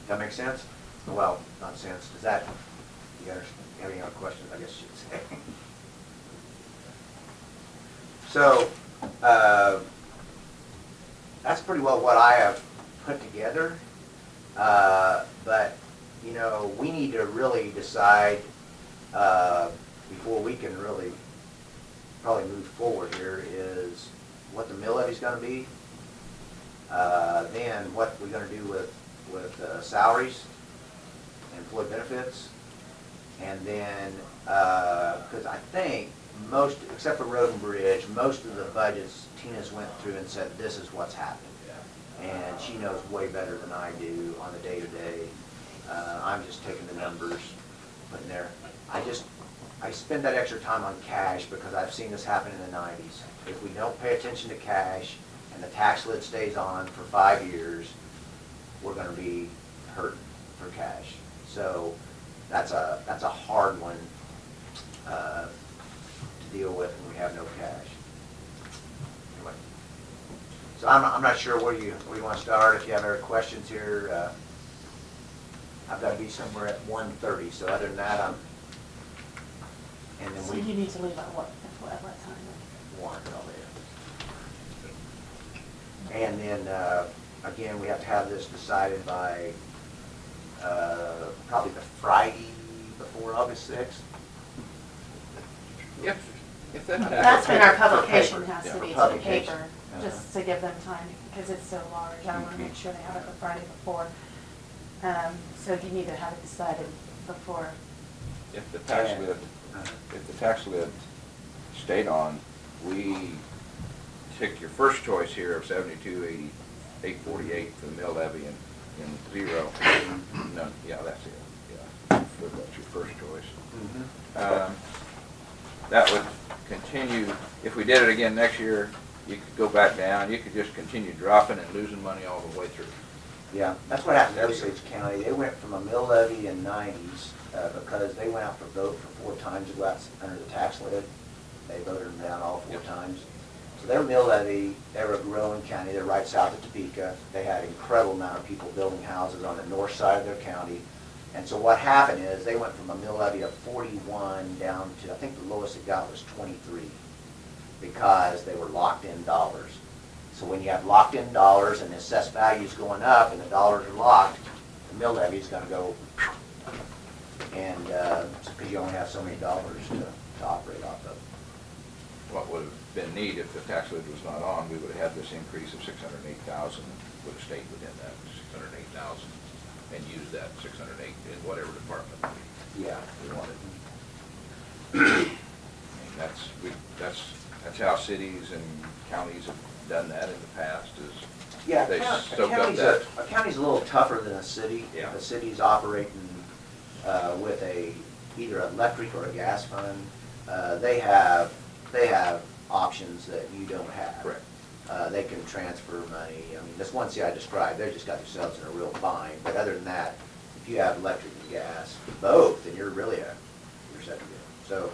That make sense? Well, not sense. Does that, you guys have any other questions, I guess you should say. So, that's pretty well what I have put together. But, we need to really decide before we can really probably move forward here is what the mill levy's going to be, then what we're going to do with salaries and employee benefits, and then because I think most, except for road and bridge, most of the budgets Tina's went through and said this is what's happened, and she knows way better than I do on the day-to-day. I'm just taking the numbers, putting there. I spend that extra time on cash because I've seen this happen in the 90s. If we don't pay attention to cash and the tax lid stays on for 5 years, we're going to be hurting for cash. So that's a hard one to deal with when we have no cash. Anyway, so I'm not sure where you want to start. If you have other questions here, I've got to be somewhere at 1:30. So other than that, and then So you need to leave at what time? 1 probably. And then again, we have to have this decided by probably the Friday before August 6th. If that That's when our For publication paper. has Yeah, to for be to the publication. paper, just to give them time, because it's so large. I want to make sure they have it the Friday before. So you need to have it decided before. If the tax lid stayed on, we took your first choice here of 72,848 for the mill levy and 0. No, yeah, that's it. Yeah, so that's your first choice. That would continue, if we did it again next year, you could go back down, you could just continue dropping and losing money all the way through. Yeah, that's what happened in Osage County. They went from a mill levy in '90s because they went out for vote for 4 times to go out under the tax lid. They voted them down all 4 times. So their mill levy, they were a growing county. They're right south of Topeka. They had an incredible amount of people building houses on the north side of their county. And so what happened is they went from a mill levy of 41 down to, I think the lowest it got was 23. because they were locked in dollars. So when you have locked in dollars and the assessed value's going up and the dollars are locked, the mill levy is gonna go, and, because you only have so many dollars to operate off of. What would have been neat if the tax lid was not on, we would have had this increase of 608,000, would have stayed within that 608,000 and used that 608 in whatever department Yeah. we wanted. And that's how cities and counties have done that in the past, is Yeah, they a soaked up that. county's a little tougher than a city. Yeah. The city's operating with either electric or a gas fund. They have options that you don't have. Correct. They can transfer money. I mean, this one city I described, they just got themselves in a real bind. But other than that, if you have electric and gas, both, then you're set to go. So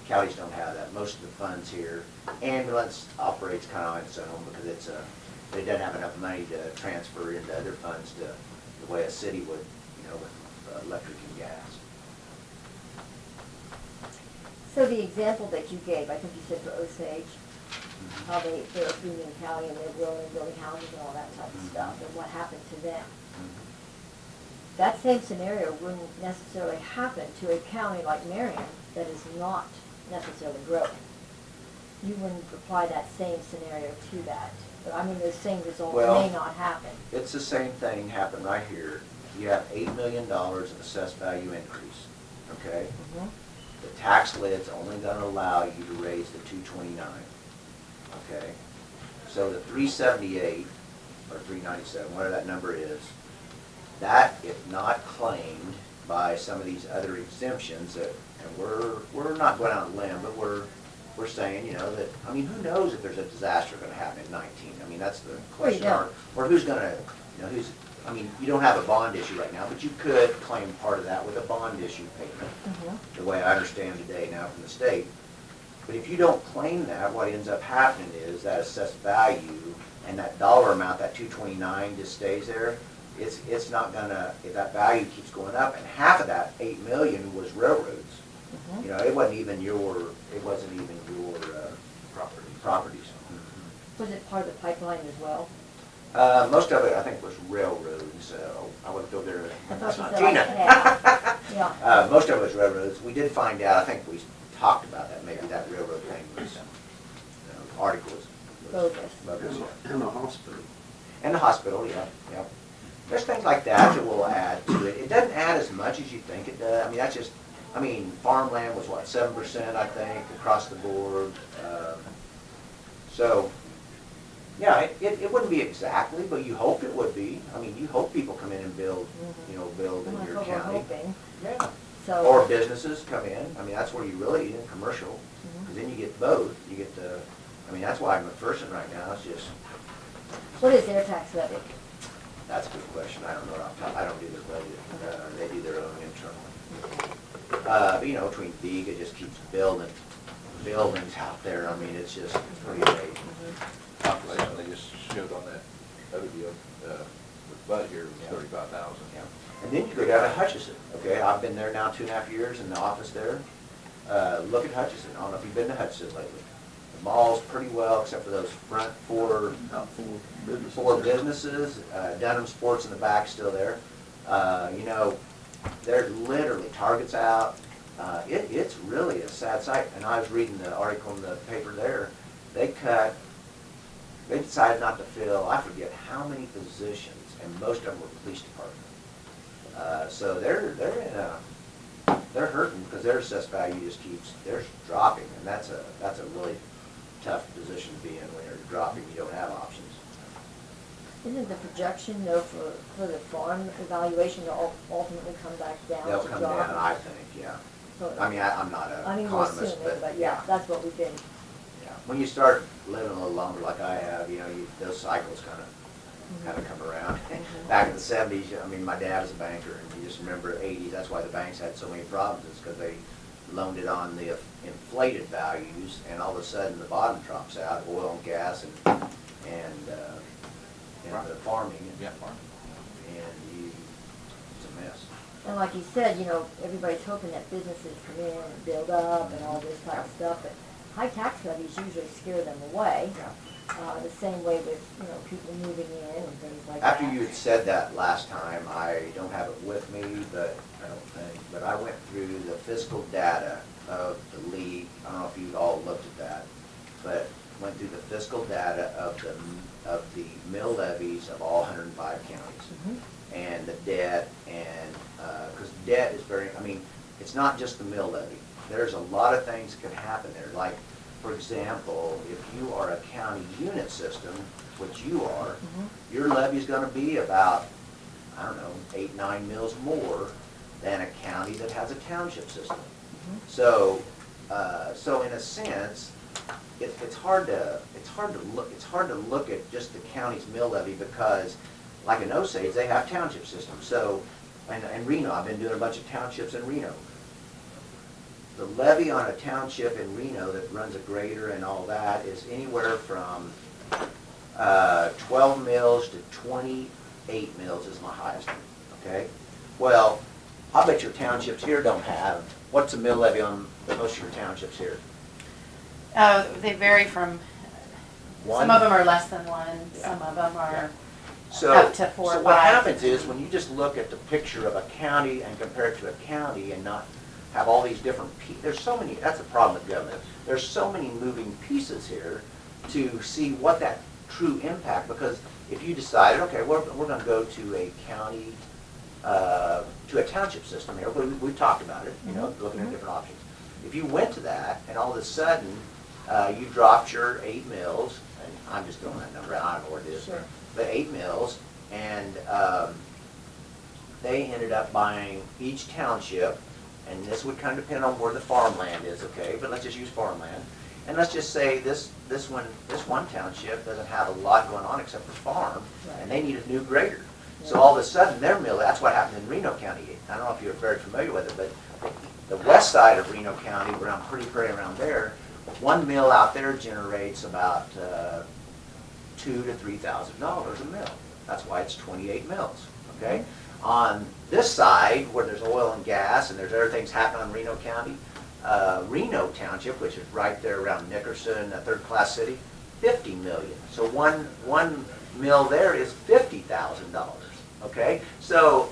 counties don't have that. Most of the funds here, ambulance operates kind of on its own because it doesn't have enough money to transfer into other funds the way a city would, with electric and gas. So the example that you gave, I think you said for Osage, how they're Union County and they're building houses and all that type of stuff, and what happened to them. That same scenario wouldn't necessarily happen to a county like Marion that is not necessarily growing. You wouldn't apply that same scenario to that. But I mean, those same results Well, may not happen. It's the same thing happened right here. You have $8 million of assessed value increase, okay? Mhm. The tax lid's only gonna allow you to raise the 229, okay? So the 378 or 397, whatever that number is, that if not claimed by some of these other exemptions that, and we're not going out on a limb, but we're saying, that, I mean, who knows if there's a disaster gonna happen in 19? I mean, that's the question. don't. Or who's gonna, I mean, you don't have a bond issue right now, but you could claim part of that with a bond issue payment, the way I understand today now from the state. But if you don't claim that, what ends up happening is that assessed value and that dollar amount, that 229 just stays there. It's not gonna, if that value keeps going up, and half of that 8 million was railroads. It wasn't even your properties. Was it part of the pipeline as well? Most of it, I think, was railroads. I wouldn't go there. I thought That's you not said like Gina. half. Yeah. Most of it was railroads. We did find out, I think we talked about that, maybe that railroad thing was, article was Bogus. bogus, yeah. And the hospital. And the hospital, yeah. There's things like that that will add to it. It doesn't add as much as you think it does. I mean, farmland was what, 7%, I think, across the board. So, yeah, it wouldn't be exactly, but you hope it would be. I mean, you hope people come in and build, build in That's your what we're county. hoping. Yeah. So. Or businesses come in. I mean, that's where you really, in commercial, because then you get both. You get that's why McPherson right now is just, What is their tax levy? that's a good question. I don't know. I don't do their budget. They do their own internal. But, between Big, it just keeps building buildings out there. I mean, it's just pretty amazing. Population, they just showed on that other deal, with Bud here, was 35,000. Yeah. And then you go down to Hutchison, okay? I've been there now 2.5 years in the office there. Look at Hutchison. I don't know if you've been to Hutchison lately. The mall's pretty well, except for those front four businesses. Dunham Sports in the back still there. There's literally Target's out. It's really a sad sight. And I was reading the article in the paper there. They decided not to fill, I forget how many positions, and most of them were police department. So they're hurting because their assessed value just they're dropping, and that's a really tough position to be in when you're dropping. You don't have options. Isn't the projection though for the farm evaluation to ultimately come back down They'll to come drop? down, I think, yeah. So- I mean, I'm not an I mean, we're economist, assuming, but yeah, that's what we've been. Yeah. When you start living a little longer like I have, those cycles kind of come around. Back in the 70s, I mean, my dad was a banker, and you just remember 80s, that's why the banks had so many problems, is because they loaned it on the inflated values, and all of a sudden the bottom drops out, oil and gas and the farming. Yeah, farming. And it's a mess. And like you said, everybody's hoping that businesses come in and build up and all this type of stuff, but high tax levies usually scare them away. The same way with, people moving in and things like that. After you had said that last time, I don't have it with me, but I don't think, but I went through the fiscal data of the league. I don't know if you all looked at that, but went through the fiscal data of the mill levies of all 105 counties. And the debt, and, because debt is very, it's not just the mill levy. There's a lot of things that can happen there. Like, for example, if you are a county unit system, which you are, your levy is gonna be about, 8, 9 mills more than a county that has a township system. So in a sense, it's hard to look at just the county's mill levy because, like in Osage, they have township systems. So, and Reno, I've been doing a bunch of townships in Reno. The levy on a township in Reno that runs a grader and all that is anywhere from 12 mills to 28 mills is my highest one, okay? Well, I bet your townships here don't have, what's the mill levy on most of your townships here? They vary from, One? some of them are less than one, Yeah. some of them are So, up to 4 so or what 5. happens is when you just look at the picture of a county and compare it to a county and not have all these different there's so many, that's the problem with government. There's so many moving pieces here to see what that true impact, because if you decided, okay, we're gonna go to a county, to a township system here, we've talked about it, looking at different options. If you went to that and all of a sudden, you dropped your 8 mills, and I'm just throwing that number out, I don't know what it is, Sure. but 8 mills, and they ended up buying each township, and this would kind of depend on where the farmland is, okay, but let's just use farmland. And let's just say this one township doesn't have a lot going on except for farm, and they need a new grader. So all of a sudden, their mill, that's what happened in Reno County. I don't know if you're very familiar with it, but the west side of Reno County, around Pretty Prairie around there, one mill out there generates about $2,000 to $3,000 a mill. That's why it's 28 mills, okay? On this side, where there's oil and gas and there's other things happening in Reno County, Reno Township, which is right there around Nickerson, a third-class city, 50 million. So one mill there is $50,000, okay? So,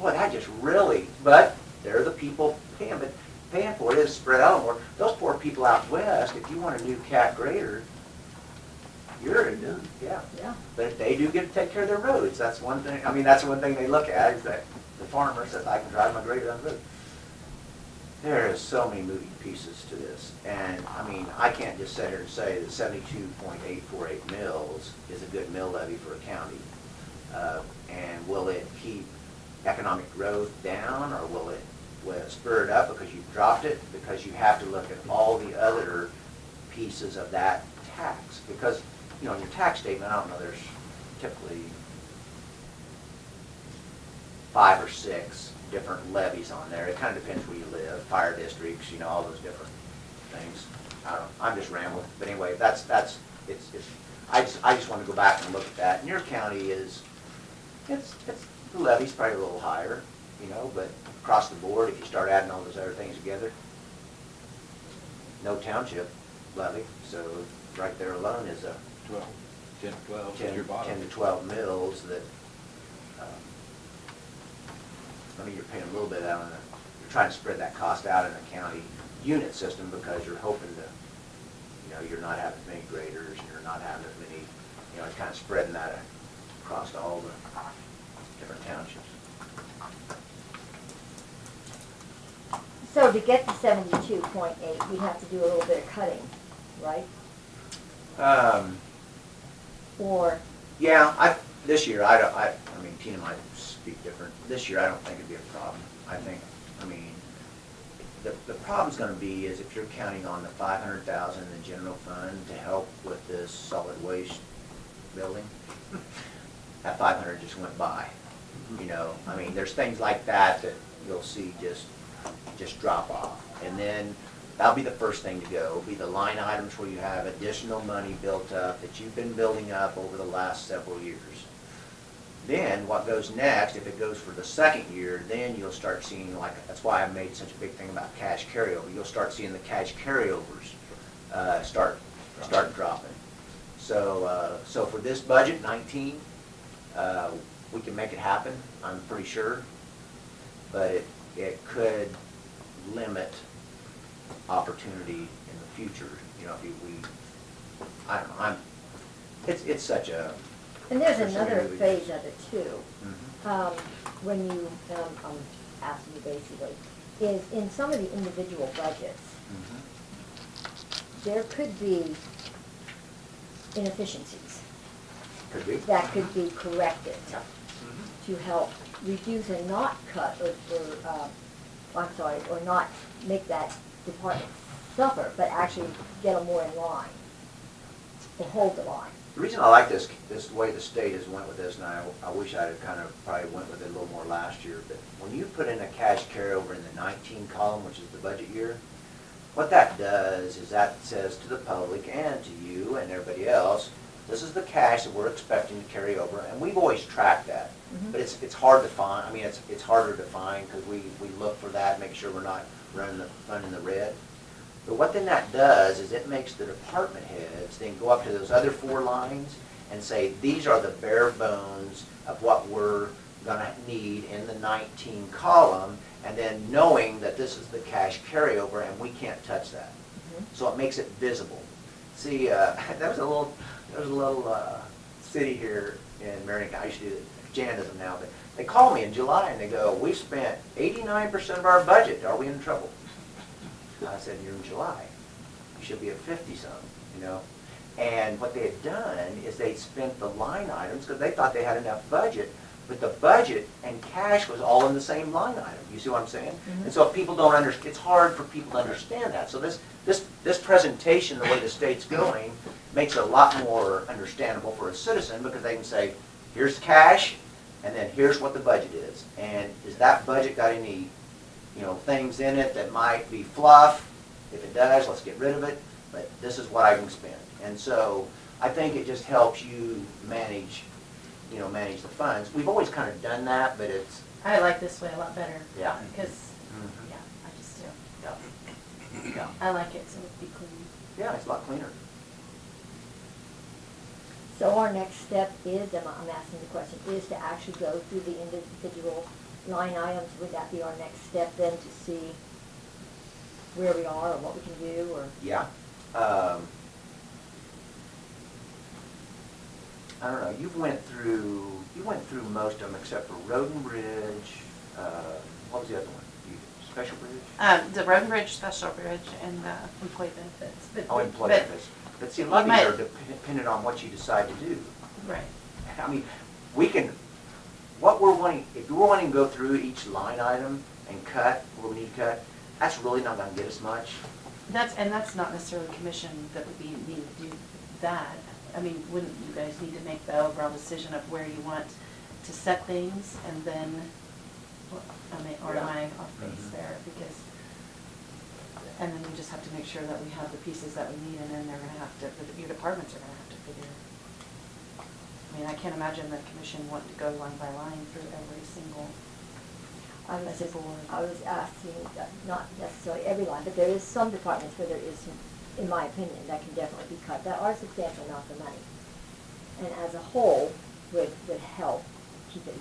boy, that just really, but they're the people paying, but paying for it is spread out more. Those poor people out west, if you want a new cat grader, you're done, yeah. But if they do get to take care of their roads, that's one thing, that's one thing they look at, is that the farmer says, I can drive my grader down the road. There is so many moving pieces to this, and, I can't just sit here and say that 72.848 mills is a good mill levy for a county. And will it keep economic growth down, or will it spur it up because you've dropped it? Because you have to look at all the other pieces of that tax, because in your tax statement, I don't know, there's typically 5 or 6 different levies on there. It kind of depends where you live, fire districts, all those different things. I'm just rambling, but anyway, I just want to go back and look at that. And your county the levy's probably a little higher, but across the board, if you start adding all those other things together, no township levy, so right there alone is a 10 to 12, 10 your bottom. 10 to 12 mills that, you're paying a little bit out you're trying to spread that cost out in a county unit system because you're hoping to, you're not having as many graders, you're not having as many, it's kind of spreading that across all the different townships. So to get to 72.8, we'd have to do a little bit of cutting, right? Or, Yeah, this year, Tina might speak different. This year, I don't think it'd be a problem. I think, the problem's gonna be is if you're counting on the 500,000 in the general fund to help with this solid waste building, that 500 just went by. There's things like that you'll see just drop off. And then that'll be the first thing to go. It'll be the line items where you have additional money built up that you've been building up over the last several years. Then what goes next, if it goes for the second year, then you'll start seeing, that's why I made such a big thing about cash carryover. You'll start seeing the cash carryovers start dropping. So, so for this budget, 19, we can make it happen, I'm pretty sure. But it could limit opportunity in the future, you know, if we, I don't know, it's such a. And there's for so many another reasons. phase of it too. Mhm. When you, I'm asking you basically, is in some of the individual budgets, Mhm. there could be inefficiencies Could be. that could be corrected Yeah. to help reduce and not cut or not make that department suffer, but actually get them more in line, or hold the line. The reason I like this way the state has went with this, and I wish I'd have kind of probably went with it a little more last year, but when you put in a cash carryover in the 19 column, which is the budget year, what that does is that says to the public and to you and everybody else, this is the cash that we're expecting to carry over, and we've always tracked that. Mhm. But it's hard to find, I mean, it's harder to find because we look for that, make sure we're not running the red. But what then that does is it makes the department heads then go up to those other 4 lines and say, these are the bare bones of what we're gonna need in the 19 column, and then knowing that this is the cash carryover and we can't touch that. Mhm. So it makes it visible. See, there was a little city here in Marion, I used to do it, Jan does them now, but they call me in July and they go, we spent 89% of our budget, are we in trouble? I said, you're in July. You should be at 50-some, you know? And what they had done is they spent the line items, because they thought they had enough budget, but the budget and cash was all in the same line item. You see what I'm saying? Mhm. And so if people don't understand, it's hard for people to understand that. So this presentation, the way the state's going, makes it a lot more understandable for a citizen, because they can say, here's cash, and then here's what the budget is. And is that budget got any, you know, things in it that might be fluff? If it does, let's get rid of it, but this is what I can spend. And so I think it just helps you manage, you know, manage the funds. We've always kind of done that, but it's, I like this way a lot better. Yeah. Because, Mhm. yeah, I just do. yeah, I like it, so it'd be clean. yeah, it's a lot cleaner. So our next step is, and I'm asking the question, is to actually go through the individual line items. Would that be our next step then, to see where we are or what we can do, or? Yeah. I don't know, you went through most of them except for Road and Bridge, what was the other one? Special Bridge? The Road and Bridge, Special Bridge, and employee benefits. Oh, employee benefits. But see, a lot of you these are might- dependent on what you decide to do. Right. I mean, we can, what we're wanting, if we're wanting to go through each line item and cut where we need to cut, that's really not gonna get us much. That's not necessarily commission that would be needed to do that. I mean, wouldn't you guys need to make the overall decision of where you want to set things, and then, or am I off base Mhm. there? Because, and then you just have to make sure that we have the pieces that we need, and then they're gonna have to, your departments are gonna have to figure. I mean, I can't imagine the commission wanting to go line by line through every single, I was as a just, board. I was asking, not necessarily every line, but there is some departments where there is some, in my opinion, that can definitely be cut, that are substantial amounts of money. And as a whole, would help keep it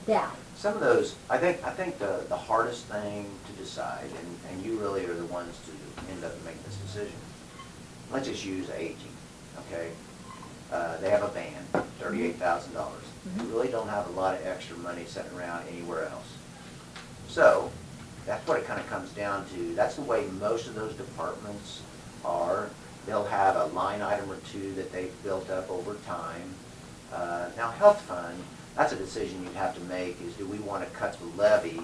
down. Some of those, I think the hardest thing to decide, and you really are the ones to end up making this decision. Let's just use aging, okay? They have a van, $38,000. We really don't have a lot of extra money sitting around anywhere else. So, that's what it kind of comes down to. That's the way most of those departments are. They'll have a line item or two that they've built up over time. Now, health fund, that's a decision you'd have to make, is do we want to cut the levy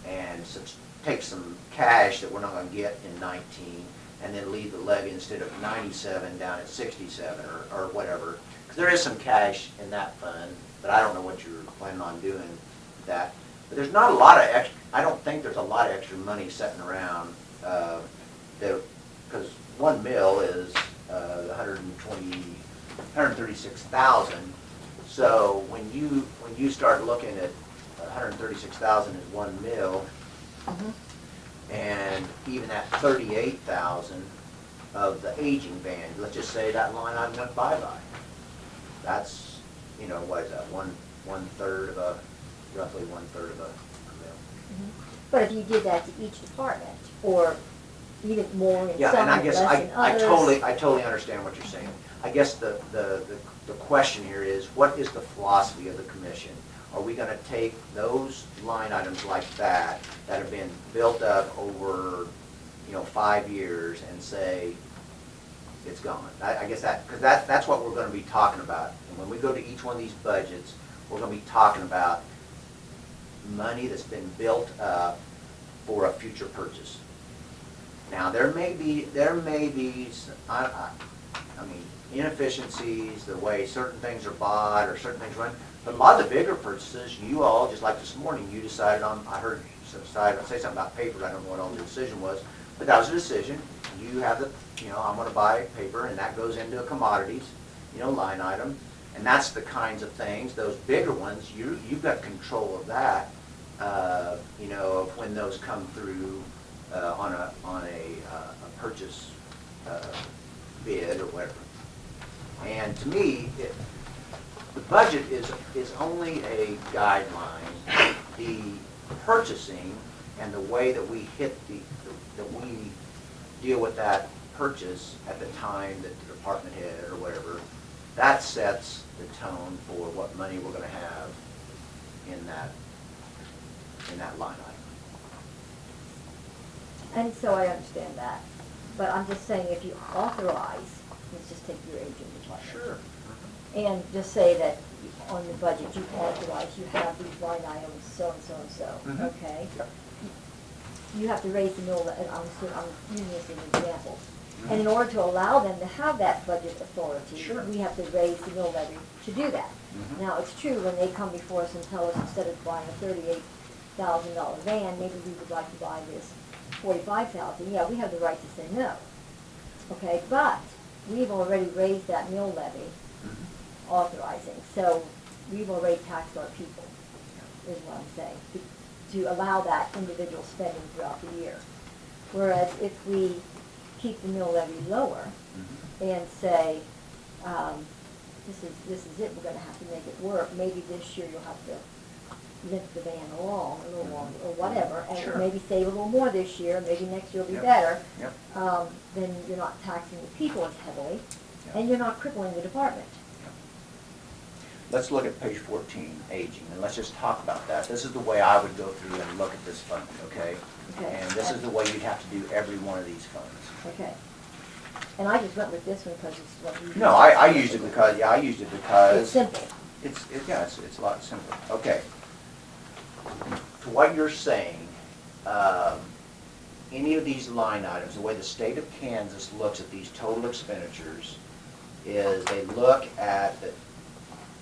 and take some cash that we're not going to get in 19 and then leave the levy instead of 97 down at 67 or whatever. Because there is some cash in that fund, but I don't know what you're planning on doing with that. But there's not a lot of extra, I don't think there's a lot of extra money sitting around, because one mill is 136,000. So when you start looking at 136,000 as one mill, Mhm. and even at 38,000, of the aging band, let's just say that line item went bye-bye. That's, you know, what is that, one-third of a, roughly one-third of a mil. But if you did that to each department, or even more in Yeah, some, and I less guess in I others. totally understand what you're saying. I guess the question here is, what is the philosophy of the commission? Are we gonna take those line items like that have been built up over, you know, 5 years and say, it's gone? I guess because that's what we're gonna be talking about. And when we go to each one of these budgets, we're gonna be talking about money that's been built up for a future purchase. Now, there may be, I mean, inefficiencies, the way certain things are bought or certain things run, but a lot of the bigger purchases, you all, just like this morning, you decided on, I heard you say something about paper, I don't know what all the decision was, but that was a decision. You have the, you know, I'm gonna buy paper, and that goes into a commodities, you know, line item, and that's the kinds of things, those bigger ones, you've got control of that, you know, of when those come through on a purchase bid or whatever. And to me, the budget is only a guideline. The purchasing and the way that we that we deal with that purchase at the time that the department head or whatever, that sets the tone for what money we're going to have in that line item. And so I understand that, but I'm just saying, if you authorize, let's just take your aging department. Sure. And just say that on the budget, you authorize, you have these line items, so and so and so, Mhm. okay? Yep. You have to raise the mill, and I'm using this as an example. And in order to allow them to have that budget authority, Sure. we have to raise the mill levy to do that. Mhm. Now, it's true, when they come before us and tell us, instead of buying a $38,000 van, maybe we would like to buy this $45,000, yeah, we have the right to say no. Okay, but we've already raised that mill levy, authorizing, so we've already taxed our people, is what I'm saying, to allow that individual spending throughout the year. Whereas if we keep the mill levy lower and say, this is it, we're gonna have to make it work, maybe this year you'll have to lift the van along a little longer, or whatever, and Sure. maybe save a little more this year, maybe next year will be Yep. better. Yep. Then you're not taxing the people as heavily, Yep. and you're not crippling the department. Let's look at page 14, aging, and let's just talk about that. This is the way I would go through and look at this fund, okay? Okay. And this is the way you'd have to do every one of these funds. Okay. And I just went with this one because it's what you. No, I used it because, It's simple. It's a lot simpler. Okay. To what you're saying, any of these line items, the way the state of Kansas looks at these total expenditures is they look at that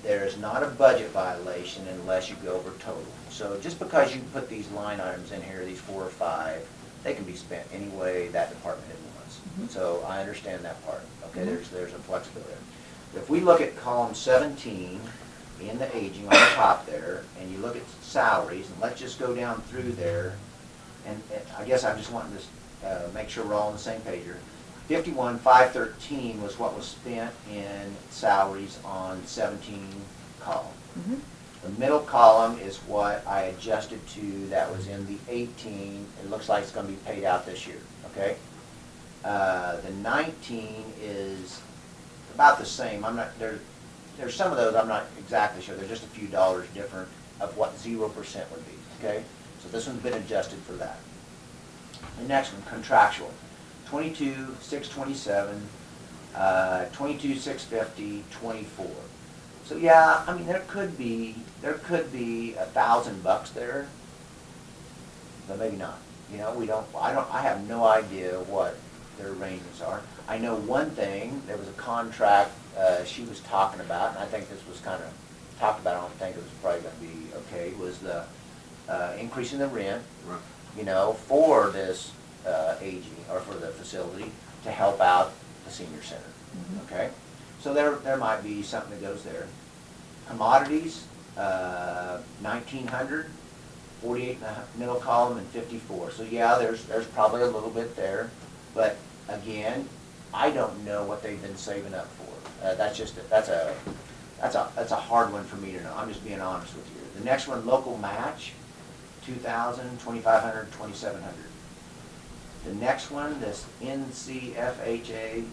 there is not a budget violation unless you go over total. So just because you put these line items in here, these 4 or 5, they can be spent any way that department head wants. So I understand that part. Okay, there's a flexibility. If we look at column 17 in the aging on the top there, and you look at salaries, and let's just go down through there, and I guess I'm just wanting to make sure we're all on the same page here. 51,513 was what was spent in salaries on 17 column. The middle column is what I adjusted to that was in the 18. It looks like it's going to be paid out this year, okay? The 19 is about the same. I'm not, there's some of those I'm not exactly sure. They're just a few dollars different of what 0% would be, okay? So this one's been adjusted for that. The next one, contractual. 22,627, 22,650, 24. So yeah, I mean there could be $1,000 there, but maybe not. You know, I have no idea what their arrangements are. I know one thing. There was a contract she was talking about, and I think this was kind of talked about. I don't think it was probably going to be okay. Was the increasing the rent, Right. you know, for this aging or for the facility to help out the senior center. Okay, so there might be something that goes there. Commodities, 1,900, 48 in the middle column, and 54. So yeah, there's probably a little bit there, but again, I don't know what they've been saving up for. That's a hard one for me to know. I'm just being honest with you. The next one, local match, 2,000, 2,500, 2,700. The next one, this NCFHA,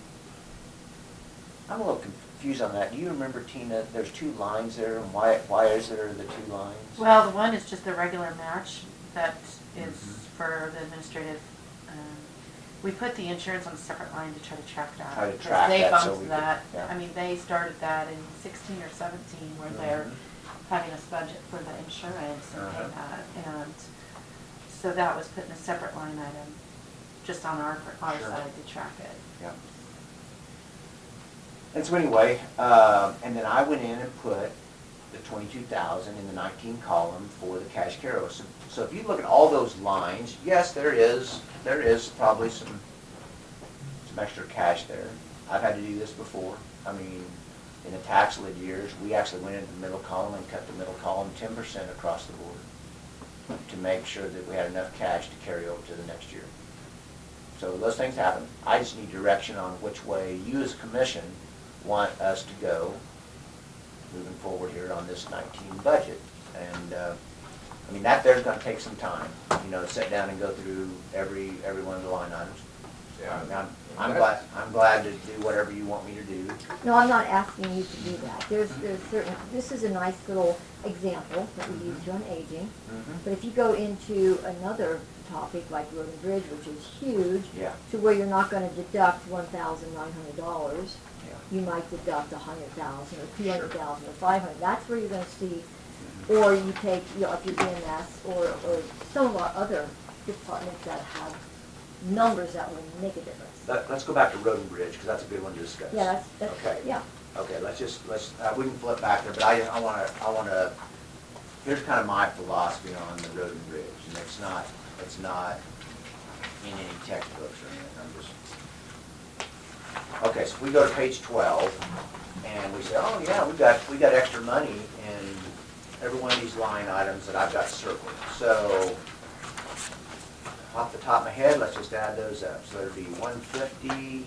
I'm a little confused on that. Do you remember, Tina, there's two lines there, and why is there the two lines? Well, the one is just the regular match that is Mhm. for the administrative. We put the insurance on a separate line to try to track that. Try to because track they that so bumped we could- that. yeah. I mean, they started that in 16 or 17 where they're Mhm. having us budget for the insurance and pay Uh-huh. that. And so that was put in a separate line item, just on our Sure. side to track it. Yeah. And so anyway, and then I went in and put the 22,000 in the 19 column for the cash carryover. So if you look at all those lines, yes, there is probably some extra cash there. I've had to do this before. I mean, in the tax lid years, we actually went into the middle column and cut the middle column 10% across the board to make sure that we had enough cash to carry over to the next year. So those things happen. I just need direction on which way you as a commission want us to go moving forward here on this 19 budget. And, I mean, that there's gonna take some time, you know, sit down and go through every one of the line items. Yeah. I'm glad to do whatever you want me to do. No, I'm not asking you to do that. There's certain, this is a nice little example that we use on aging. But if you go into another topic like road and bridge, which is huge, Yeah. to where you're not gonna deduct $1,900, Yeah. you might deduct 100,000 or 200,000 or 500. That's where you're gonna see, or you take, you know, if you're EMS or some of our other departments that have numbers that will make a difference. Let's go back to road and bridge, because that's a good one to discuss. Yeah, that's, Okay. yeah. Okay, we can flip back there, but I wanna, here's kind of my philosophy on the road and bridge, and it's not in any textbooks or anything, I'm just. Okay, so if we go to page 12, and we say, oh yeah, we got extra money in every one of these line items that I've got circled. So, off the top of my head, let's just add those up. So there'd be 150,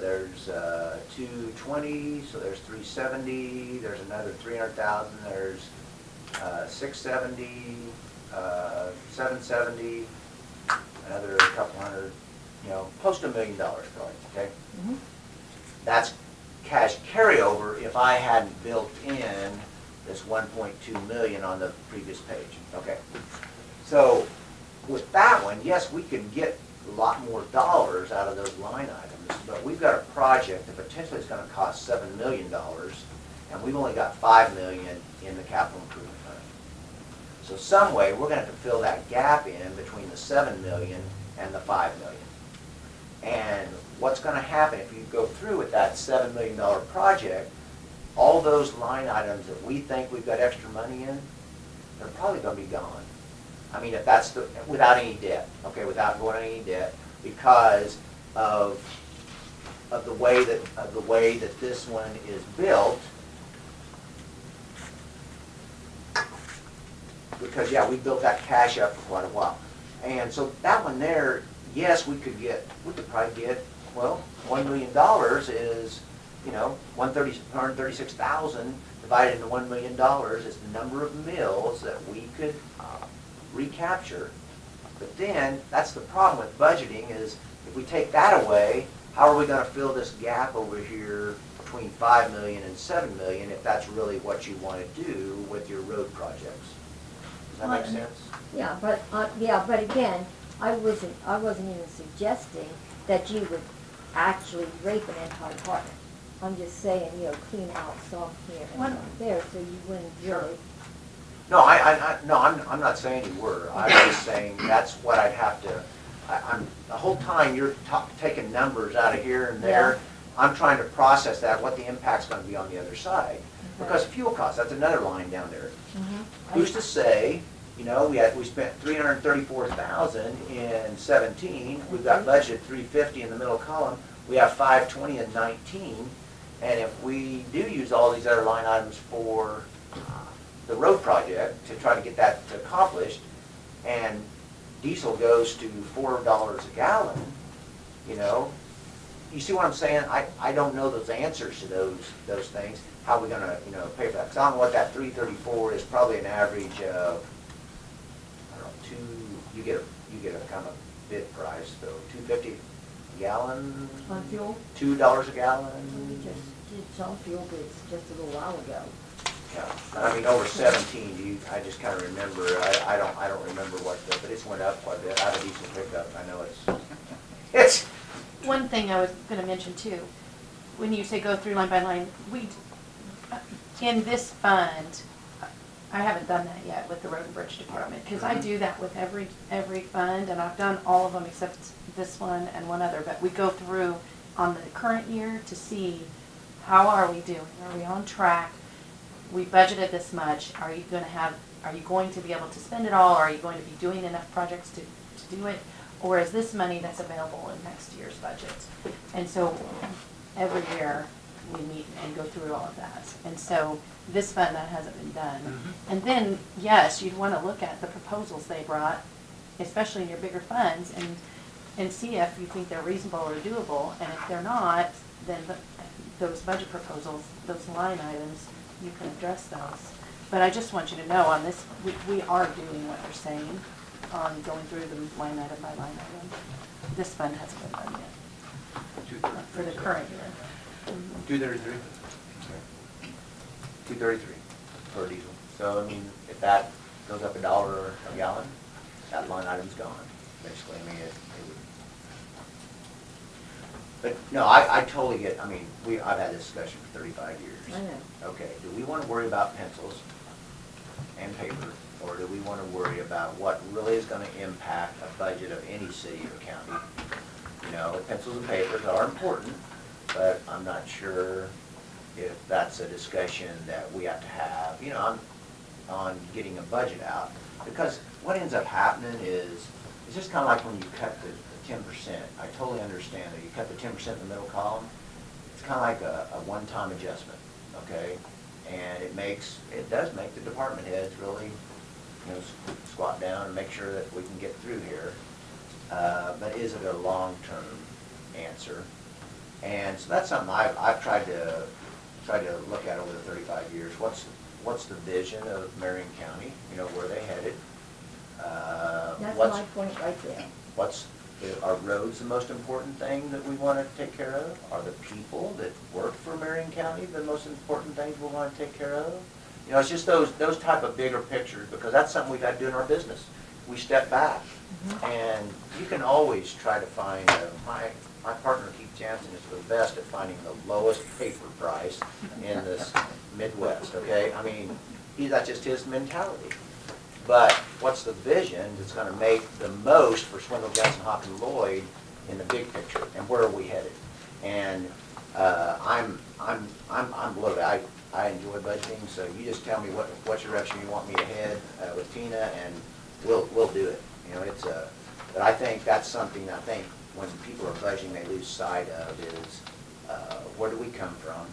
there's 220, so there's 370, there's another 300,000, there's 670, 770, another couple hundred, you know, close to $1 million probably, okay? Mhm. That's cash carryover if I hadn't built in this 1.2 million on the previous page, okay? So with that one, yes, we could get a lot more dollars out of those line items, but we've got a project that potentially is gonna cost $7 million, and we've only got 5 million in the capital improvement fund. So some way, we're gonna have to fill that gap in between the 7 million and the 5 million. And what's gonna happen if you go through with that $7 million project, all those line items that we think we've got extra money in, they're probably gonna be gone. I mean, if that's without any debt, okay, without going on any debt, because of the way that this one is built. Because, yeah, we built that cash up for quite a while. And so that one there, yes, we could probably get, well, $1 million is, you know, 136,000 divided into $1 million is the number of mills that we could recapture. But then, that's the problem with budgeting is, if we take that away, how are we gonna fill this gap over here between 5 million and 7 million if that's really what you wanna do with your road projects? Does that make sense? Yeah, but again, I wasn't even suggesting that you would actually rape an entire department. I'm just saying, you know, clean out some here and some there, so you wouldn't really. No, I'm not saying you were. I'm just saying that's what I'd have to, the whole time you're taking numbers out of here and there, Yeah. I'm trying to process that, what the impact's gonna be on the other side. Because fuel costs, that's another line down there. Who's to say, you know, we spent 334,000 in 17, we've got budget 350 in the middle column, we have 520 in 19, and if we do use all these other line items for the road project to try to get that accomplished, and diesel goes to $4 a gallon, you know, you see what I'm saying? I don't know those answers to those things. How are we gonna, pay for that? 'Cause I don't know what that 334 is, probably an average of, I don't know, you get a kind of bid price, so $2.50 a gallon? On fuel? $2 a We gallon? just did some fuel bids just a little while ago. Yeah, I mean, over 17, I just kind of remember, I don't remember what, but it's went up quite a bit. I have a decent pickup, I know it's, One thing I was gonna mention too, when you say go through line by line, in this fund, I haven't done that yet with the road and bridge department, because I do that with every fund, and I've done all of them except this one and one other, but we go through on the current year to see how are we doing, are we on track? We budgeted this much, are you going to be able to spend it all, are you going to be doing enough projects to do it? Or is this money that's available in next year's budget? And so every year, we meet and go through all of that. And so this fund, that hasn't been done. And then, yes, you'd want to look at the proposals they brought, especially in your bigger funds, and see if you think they're reasonable or doable. And if they're not, then those budget proposals, those line items, you can address those. But I just want you to know on this, we are doing what you're saying on going through them line item by line item. This fund hasn't been done yet for the current year. 233. 233 for diesel. So, I mean, if that goes up $1 a gallon, that line item's gone, basically. I mean, it would. But, no, I totally get, I mean, I've had this discussion for 35 years. I know. Okay, do we want to worry about pencils and paper, or do we want to worry about what really is going to impact a budget of any city or county? Pencils and papers are important, but I'm not sure if that's a discussion that we have to have, on getting a budget out. Because what ends up happening is, it's just kind of like when you cut the 10%. I totally understand that you cut the 10% in the middle column. It's kind of like a one-time adjustment, okay? And it does make the department heads really, squat down and make sure that we can get through here. But is it a long-term answer? And so that's something I've tried to look at over the 35 years. What's the vision of Marion County? Where are they headed? That's What's- my point right there. Are roads the most important thing that we want to take care of? Are the people that work for Marion County the most important things we want to take care of? It's just those type of bigger pictures, because that's something we've got to do in our business. We step back, and you can always try to find, my partner Keith Jansen is the best at finding the lowest paper price in this Midwest, okay? I mean, that's just his mentality. But what's the vision that's going to make the most for Swindle, Johnson, Hawk, and Lloyd in the big picture, and where are we headed? And I'm bloated. I enjoy budgeting, so you just tell me what direction you want me to head with Tina, and we'll do it. But I think that's something when people are budgeting, they lose sight of is where do we come from?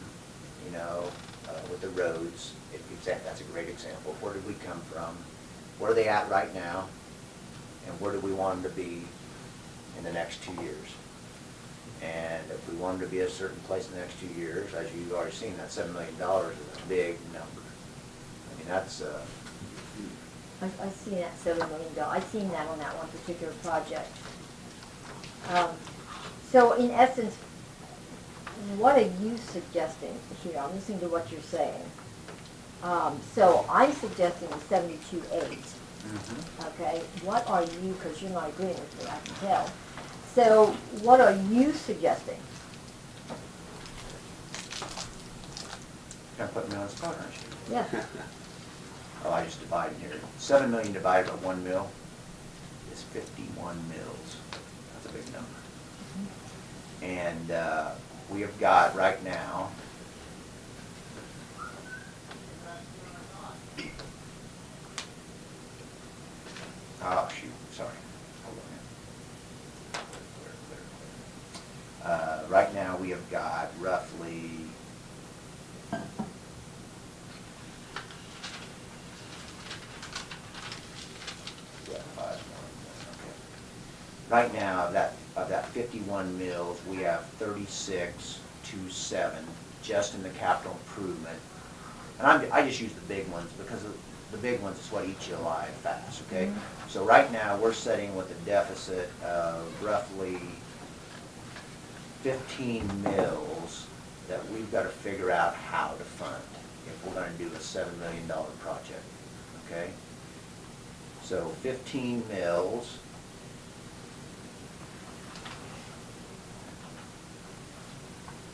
With the roads, that's a great example. Where did we come from? Where are they at right now? And where do we want them to be in the next 2 years? And if we want them to be a certain place in the next 2 years, as you've already seen, that $7 million is a big number. I mean, that's, I've seen that $7 million. I've seen that on that one particular project. So in essence, what are you suggesting here? I'm listening to what you're saying. So I'm suggesting 72.8. Okay, what are you, because you're not agreeing with me, I can tell. So what are you suggesting? kind of putting me on the spot, aren't you? Yeah. Oh, I just divided here. 7 million divided by 1 mil is 51 mils. That's a big number. And we have got right now, oh shoot, sorry. Hold on here. Right now we have got roughly right now, that of that 51 mills, we have 36.27 just in the capital improvement. And I just use the big ones because the big ones is what eats you alive fast, okay? So right now, we're sitting with a deficit of roughly 15 mills that we've got to figure out how to fund if we're going to do a $7 million project, okay? So 15 mills.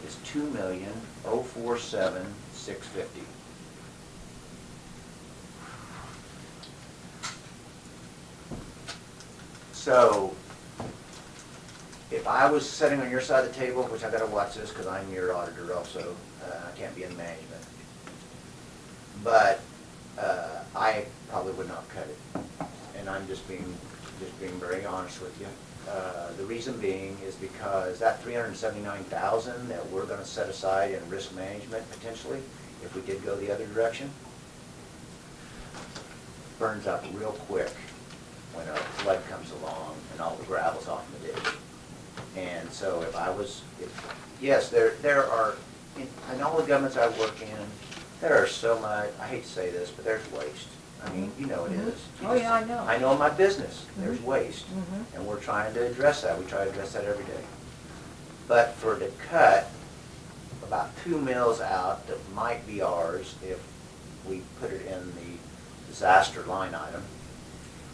Is 2,047,650. So, if I was sitting on your side of the table, which I gotta watch this because I'm your auditor also, I can't be in management. But, I probably would not cut it. And I'm just being very honest with you. The reason being is because that $379,000 that we're gonna set aside in risk management potentially, if we did go the other direction, burns up real quick when a flood comes along and all the gravel's off in the ditch. And so yes, there are, in all the governments I work in, there are so much, I hate to say this, but there's waste. I mean, you know it is. Oh, yeah, I know. I know in my business, there's waste, and we're trying to address that. We try to address that every day. But to cut about 2 mills out that might be ours if we put it in the disaster line item,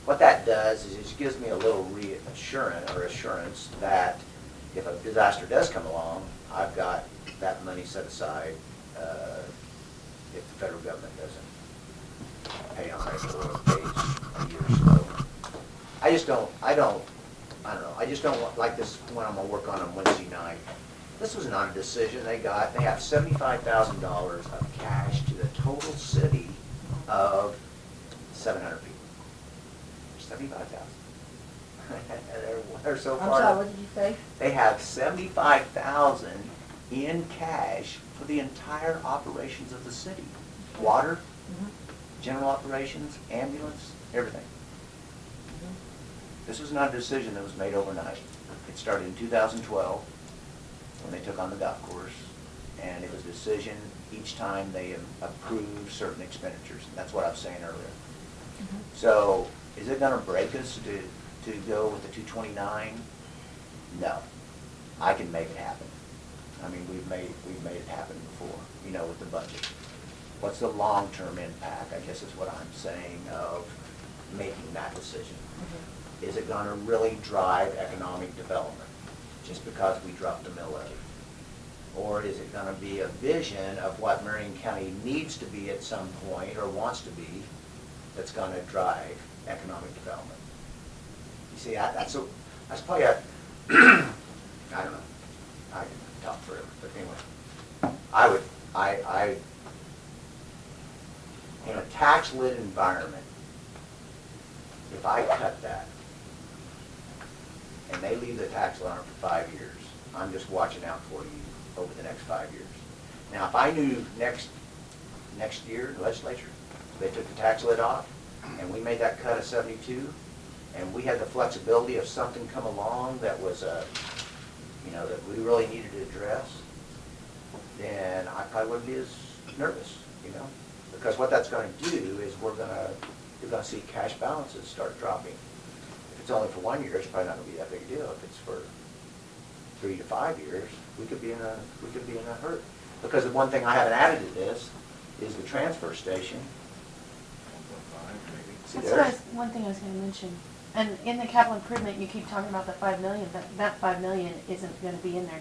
what that does is it just gives me a little assurance that if a disaster does come along, I've got that money set aside if the federal government doesn't pay on it or pays a year slow. I don't know, I just don't want, like this one I'm gonna work on Wednesday night. This was not a decision they got. They have $75,000 of cash to the total city of 700 people. 75,000. They're so I'm far. sorry, what did you say? They have 75,000 in cash for the entire operations of the city. Water, general operations, ambulance, everything. This was not a decision that was made overnight. It started in 2012 when they took on the golf course, and it was a decision each time they approved certain expenditures. That's what I was saying earlier. So, is it gonna break us to go with the 229? No. I can make it happen. I mean, we've made it happen before, you know, with the budget. What's the long-term impact, I guess is what I'm saying, of making that decision? Is it gonna really drive economic development just because we dropped the mill levy? Or is it gonna be a vision of what Marion County needs to be at some point, or wants to be, that's gonna drive economic development? You see, that's probably a, I don't know, I can talk forever, but anyway, I in a tax lit environment, if I cut that, and they leave the tax on for 5 years, I'm just watching out for you over the next 5 years. Now, if I knew next year, the legislature, they took the tax lid off, and we made that cut of 72, and we had the flexibility of something come along that was, you know, that we really needed to address, then I probably wouldn't be as nervous, you know? Because what that's gonna do is you're gonna see cash balances start dropping. If it's only for 1 year, it's probably not gonna be that big a deal. If it's for 3 to 5 years, we could be in a hurt. Because the one thing I haven't added to this is the transfer station. See That's there? one thing I was gonna mention. And in the capital improvement, you keep talking about the 5 million, but that 5 million isn't gonna be in there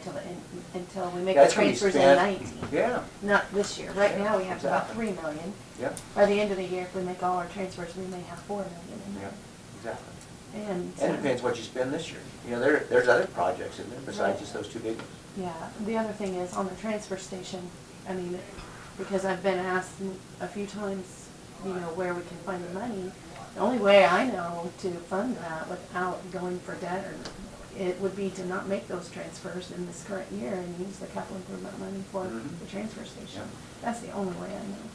until we make the That's gonna be transfers in spent. 19. Yeah, Not this year. Right now, we have about Exactly. 3 million. yeah, By the end of the year, if we make all our transfers, we may have 4 million in yeah, there. exactly. And And it depends what you spend this year. You know, there's other projects in there besides Right. just those 2 big ones. yeah, the other thing is on the transfer station, I mean, because I've been asked a few times, you know, where we can find the money. The only way I know to fund that without going for debt, or it would be to not make those transfers in this current year and use the capital improvement money for Mhm. the transfer station. Yeah. That's the only way I know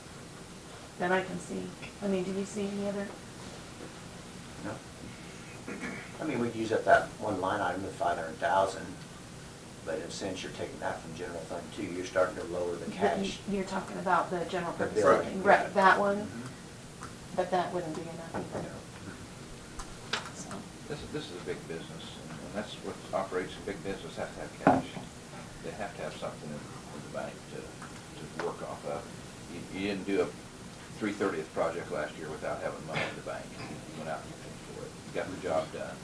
that I can see. I mean, do you see any other? No? I mean, we'd use up that one line item of 500,000, but in a sense, you're taking that from general fund too. You're starting to lower the cash. You're talking about the general The purpose building. building, right, that one, Mhm. but that wouldn't be enough either. So, This is a big business, and that's what operates a big business, have to have cash. They have to have something in the bank to work off of. You didn't do a 3/30th project last year without having money in the bank. You went out and you paid for it, you got the job done.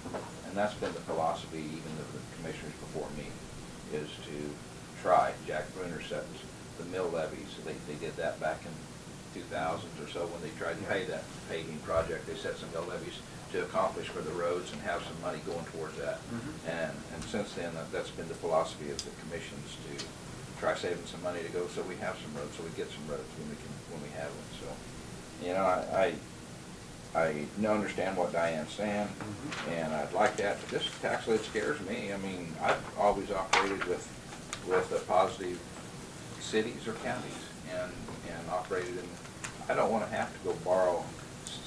And that's been the philosophy, even of the commissioners before me, is to try. Jack Bruner set the mill levies, they did that back in 2000s or so, when they tried to pay that paving project, they set some mill levies to accomplish for the roads and have some money going towards that. And since then, that's been the philosophy of the commissions, to try saving some money to go, so we have some roads, so we get some roads when we have them. So, you know, I understand what Diane's saying, and I'd like that, but this tax lid scares me. I mean, I've always operated with positive cities or counties, and operated in, I don't wanna have to go borrow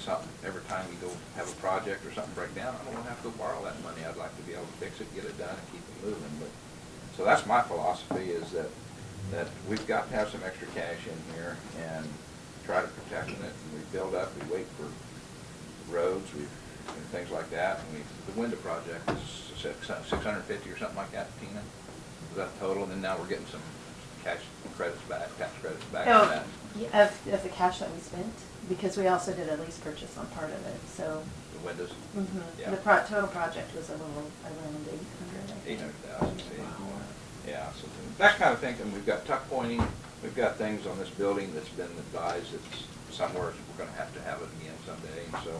something every time you go have a project or something break down. I don't wanna have to go borrow that money. I'd like to be able to fix it, get it done, and keep it moving. But so that's my philosophy, is that we've got to have some extra cash in here and try to protect it. And we build up, we wait for roads, and things like that. And the window project is 650 or something like that, Tina? Was that total? And then now we're getting some cash credits back, tax credits back on that. Of the cash that we spent, because we also did a lease purchase on part of it, so. The windows, yeah. The total project was a little around 800. 800,000, see? Yeah, so that kind of thing, and we've got tuck pointing, we've got things on this building that's been advised that somewhere we're gonna have to have it again someday, and so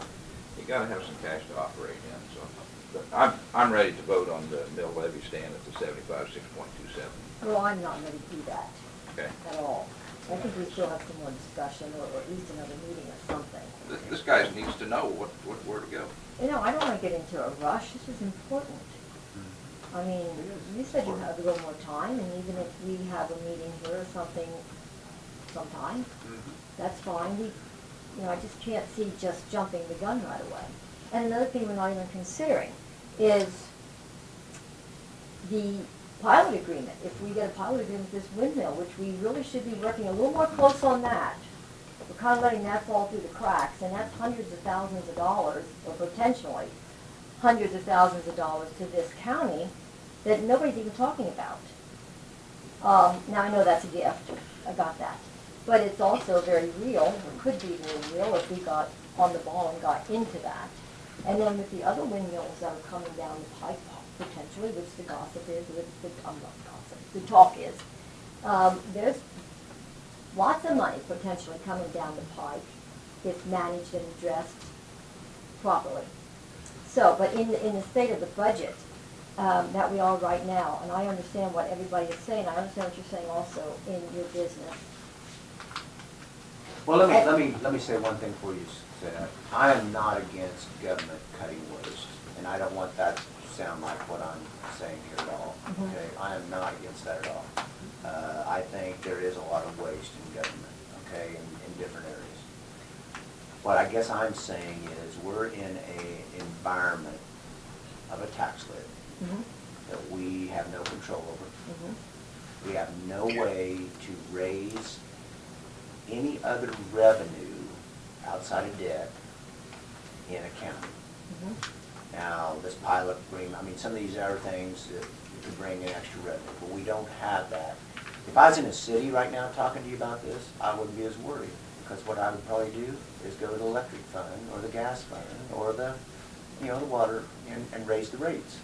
you gotta have some cash to operate in, so. But I'm ready to vote on the mill levy staying at the 75.6.27. Well, I'm not ready to do that Okay. at all. I think we still have some more discussion, or at least another meeting or something. This guy needs to know where to go. You know, I don't want to get into a rush. This is important. I mean, you said you have a little more time, and even if we have a meeting here or something sometime, that's fine. I just can't see just jumping the gun right away. And another thing we're not even considering is the pilot agreement. If we get a pilot agreement with this windmill, which we really should be working a little more close on that, we're kind of letting that fall through the cracks, and that's hundreds of thousands of dollars, or potentially hundreds of thousands of dollars to this county that nobody's even talking about. Now, I know that's a gift. I got that. But it's also very real, or could be very real, if we got on the ball and got into that. And then with the other windmills that are coming down the pipe, potentially, which the gossip is, I'm not gossip, the talk is, there's lots of money potentially coming down the pipe if managed and addressed properly. So, but in the state of the budget that we are right now, and I understand what everybody is saying, I understand what you're saying also in your business. Well, let me say one thing before you say that. I am not against government cutting waste, and I don't want that to sound like what I'm saying here at all. Okay, I am not against that at all. I think there is a lot of waste in government, okay, in different areas. What I guess I'm saying is we're in an environment of a tax lid that we have no control over. We have no way to raise any other revenue outside of debt in a county. Now, this pilot agreement, I mean, some of these other things that you could bring in extra revenue, but we don't have that. If I was in a city right now talking to you about this, I wouldn't be as worried, because what I would probably do is go to the electric fund or the gas fund or the the water and raise the rates,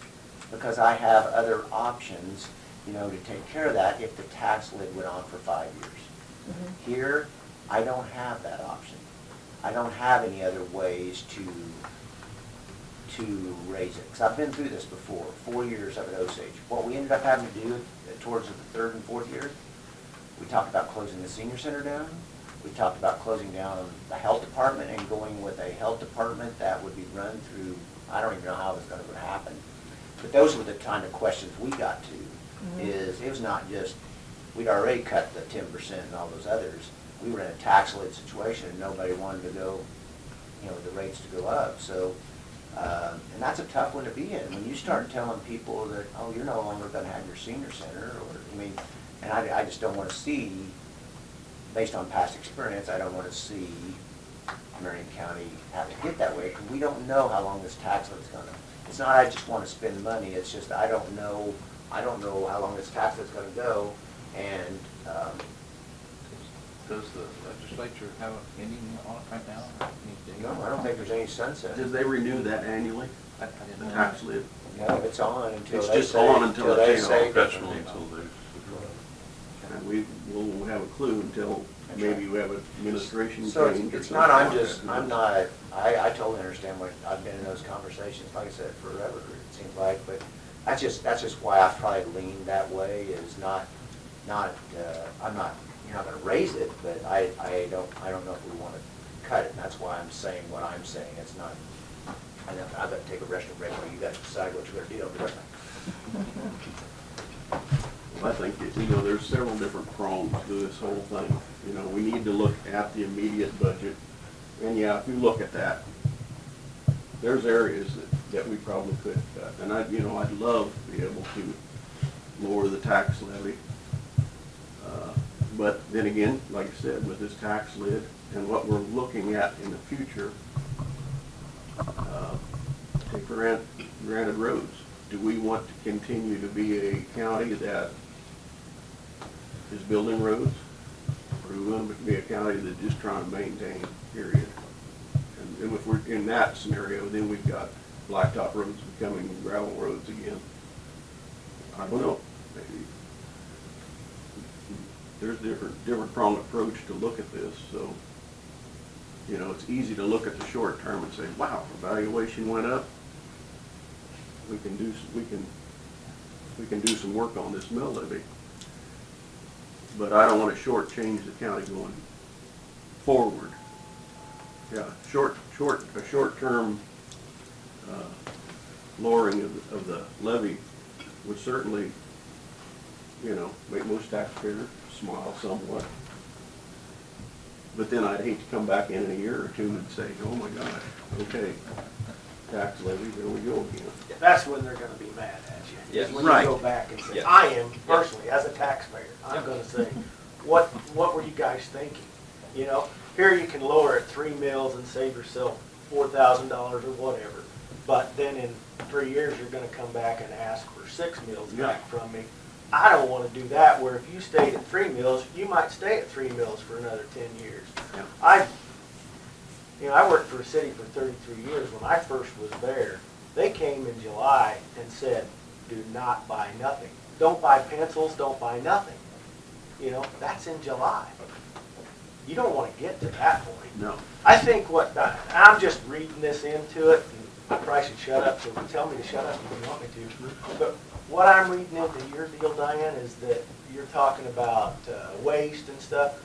because I have other options, to take care of that if the tax lid went on for 5 years. Here, I don't have that option. I don't have any other ways to raise it, because I've been through this before, 4 years of it Osage. What we ended up having to do towards the third and fourth year, we talked about closing the senior center down. We talked about closing down the health department and going with a health department that would be run through, I don't even know how it was going to happen. But those were the kind of questions we got to, is it was not just, we'd already cut the 10% and all those others. We were in a tax lid situation and nobody wanted to go, the rates to go up. So And that's a tough one to be in. When you start telling people that, oh, you're no longer gonna have your senior center, or, I mean, and I just don't wanna see, based on past experience, I don't wanna see Marion County have to get that way, because we don't know how long this tax lid's gonna. It's not I just wanna spend money, it's just I don't know how long this tax lid's gonna go, and, Does the legislature have a meeting on it right now? Or any date? no, I don't think there's any sunset. Did they renew that annually, I didn't the know. tax lid? No, it's on until It's they just say. on until they they say change. Perpetual until they. And we will have a clue until maybe we have an administration So change or it's something. not, I totally understand what, I've been in those conversations, like I said, forever, it seems like, but that's just why I probably lean that way, is not, I'm not, you're not gonna raise it, but I don't know if we wanna cut it, and that's why I'm saying what I'm saying, it's not, I've got to take a restaurant break, or you guys decide what you're gonna do, I'll be right back. I think, there's several different prongs to this whole thing. We need to look at the immediate budget. And yeah, if you look at that, there's areas that we probably could cut. And I'd love to be able to lower the tax levy. But then again, like I said, with this tax lid and what we're looking at in the future, take for granted roads. Do we want to continue to be a county that is building roads? Or do we want to be a county that's just trying to maintain, period? And if we're in that scenario, then we've got blacktop roads becoming gravel roads again. I don't know, maybe. There's different pronged approach to look at this, so, it's easy to look at the short term and say, wow, valuation went up. We can do some work on this mill levy. But I don't want to shortchange the county going forward. Yeah, a short-term lowering of the levy would certainly, make most taxpayers smile somewhat. But then I'd hate to come back in a year or two and say, oh my gosh, okay, tax levy, there we go again. That's when they're gonna be mad at you. Is when you Right. go back and say, Yes. I am personally, as a taxpayer, I'm gonna say, what were you guys thinking? Here you can lower it 3 mills and save yourself $4,000 or whatever. But then in 3 years, you're gonna come back and ask for 6 mills back from me. I don't wanna do that, where if you stayed at 3 mills, you might stay at 3 mills for another 10 years. Yeah. I worked for a city for 33 years. When I first was there, they came in July and said, do not buy nothing. Don't buy pencils, don't buy nothing. That's in July. You don't want to get to that point. No. I think I'm just reading this into it, and I probably should shut up, so tell me to shut up if you want me to. But what I'm reading into your deal, Diane, is that you're talking about waste and stuff.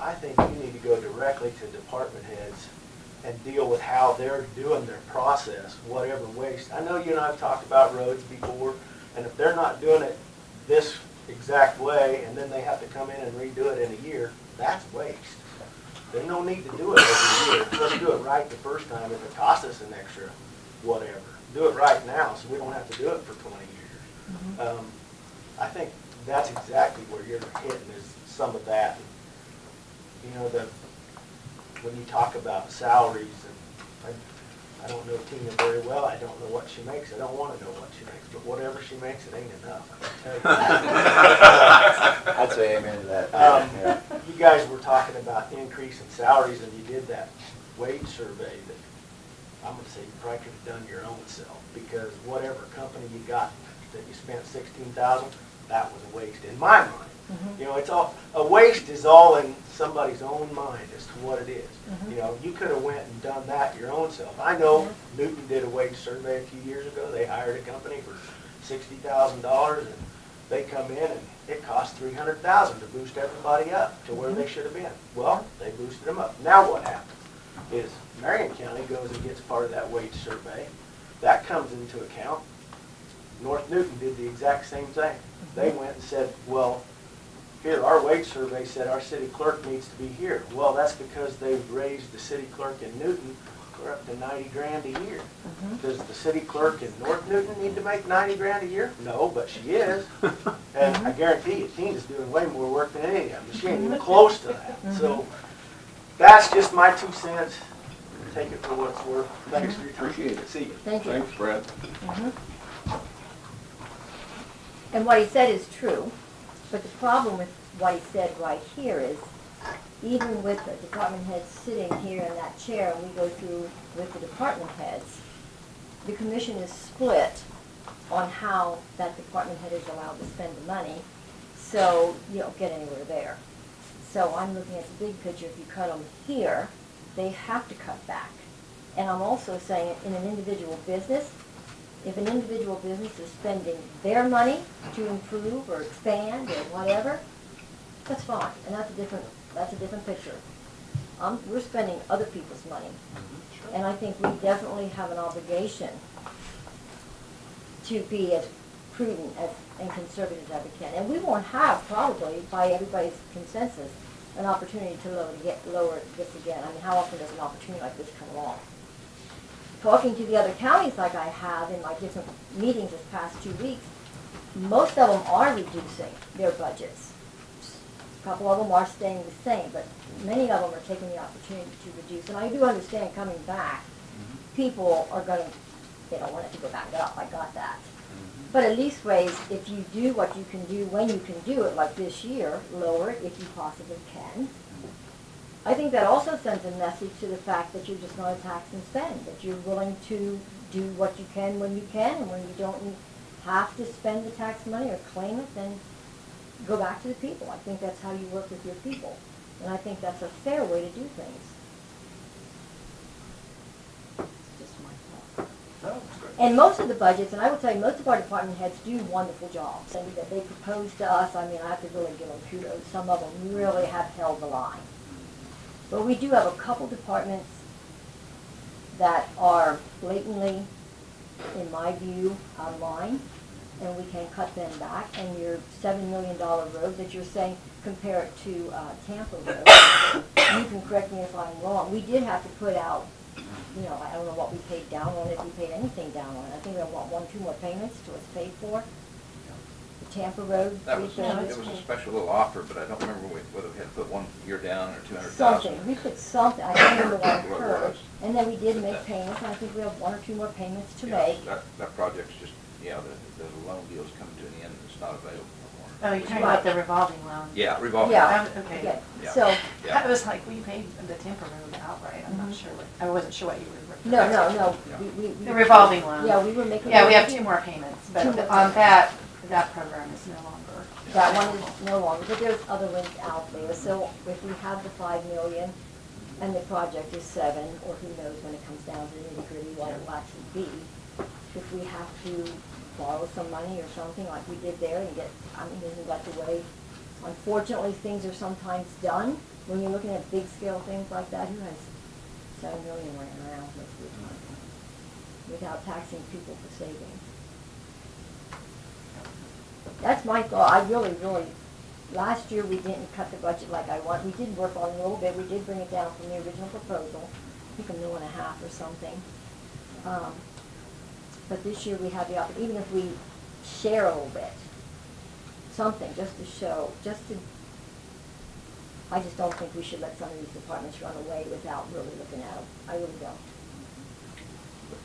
I think you need to go directly to department heads and deal with how they're doing their process, whatever waste. I know you and I have talked about roads before, and if they're not doing it this exact way, and then they have to come in and redo it in a year, that's waste. There's no need to do it every year. Let's do it right the first time. If it costs us an extra whatever, do it right now so we don't have to do it for 20 years. I think that's exactly where you're hitting, is some of that. When you talk about salaries, and I don't know Tina very well, I don't know what she makes, I don't want to know what she makes, but whatever she makes, it ain't enough, I can tell you that. I'd say amen to that. Yeah. You guys were talking about increase in salaries, and you did that wage survey that I'm gonna say you probably could have done your own self, because whatever company you got that you spent $16,000, that was a waste in my mind. It's all, a waste is all in somebody's own mind as to what it is. You could have went and done that your own self. I know Newton did a wage survey a few years ago. They hired a company for $60,000, and they come in and it cost $300,000 to boost everybody up to where they should have been. Well, they boosted them up. Now what happens is Marion County goes and gets part of that wage survey. That comes into account. North Newton did the exact same thing. They went and said, well, here, our wage survey said our city clerk needs to be here. Well, that's because they've raised the city clerk in Newton we're up to 90 grand a year. Mhm. Does the city clerk in North Newton need to make 90 grand a year? No, but she is. And I guarantee you, Tina's doing way more work than any of them. She ain't even close to that. So that's just my 2 cents. Take it for what it's worth. Thanks for your time. Appreciate it. See you. Thank you. Thanks, Brad. Mhm. And what he said is true, but the problem with what he said right here is, even with the department heads sitting here in that chair, and we go through with the department heads, the commission is split on how that department head is allowed to spend the money, so you don't get anywhere there. So I'm looking at the big picture. If you cut them here, they have to cut back. And I'm also saying, in an individual business, if an individual business is spending their money to improve or expand or whatever, that's fine, and that's a different picture. We're spending other people's money, and I think we definitely have an obligation to be as prudent and conservative as we can. And we won't have, probably, by everybody's consensus, an opportunity to lower this again. I mean, how often does an opportunity like this come along? Talking to the other counties like I have in my different meetings this past 2 weeks, most of them are reducing their budgets. A couple of them are staying the same, but many of them are taking the opportunity to reduce. And I do understand coming back, people are going to, they don't want it to go back up. I got that. But at least ways, if you do what you can do when you can do it, like this year, lower it if you possibly can. I think that also sends a message to the fact that you're just going to tax and spend, that you're willing to do what you can when you can, and when you don't have to spend the tax money or claim it, then go back to the people. I think that's how you work with your people, and I think that's a fair way to do things. It's just my thought. No, it's great. And most of the budgets, and I will tell you, most of our department heads do wonderful jobs. I mean, that they propose to us, I mean, I have to really give them kudos. Some of them really have held the line. But we do have a couple departments that are blatantly, in my view, out of line, and we can cut them back. And your $7 million road that you're saying, compare it to Tampa Road, you can correct me if I'm wrong. We did have to put out, you know, I don't know what we paid down on it, if we paid anything down on it. I think we have, what, 1-2 more payments to us paid for? The Tampa Road, That was, $3,000. it was a special little offer, but I don't remember whether we had to put 1 year down or 200,000. Something, we put something, I don't remember what I What it heard. was. And then we did make payments, and I think we have 1 or 2 more payments to Yeah, make. That project's just, yeah, the loan deal's coming to an end, it's not available no more. Oh, you're talking about the revolving loan? Yeah, revolving. Yeah. Okay. Okay, Yeah. so, Yeah. That was like, we paid the Tampa Road outright, I'm not sure what, I wasn't sure what you were. no, Yeah. we. The revolving loan. Yeah, we were making. Yeah, we have 2 more payments, but 2 more on that program is no longer. That one is no longer, but there's other ones out there. So if we have the 5 million and the project is 7, or who knows when it comes down to the nitty-gritty what it will actually be, if we have to borrow some money or something like we did there and get, I mean, isn't that the way, unfortunately, things are sometimes done? When you're looking at big scale things like that, who has 7 million laying around most of the time without taxing people for savings? That's my thought. I really, last year we didn't cut the budget like I want. We did work on it a little bit. We did bring it down from the original proposal, I think $1.5 million or something. But this year we have the opportunity, even if we share a little bit, something just to show, I just don't think we should let some of these departments run away without really looking at them. I really don't.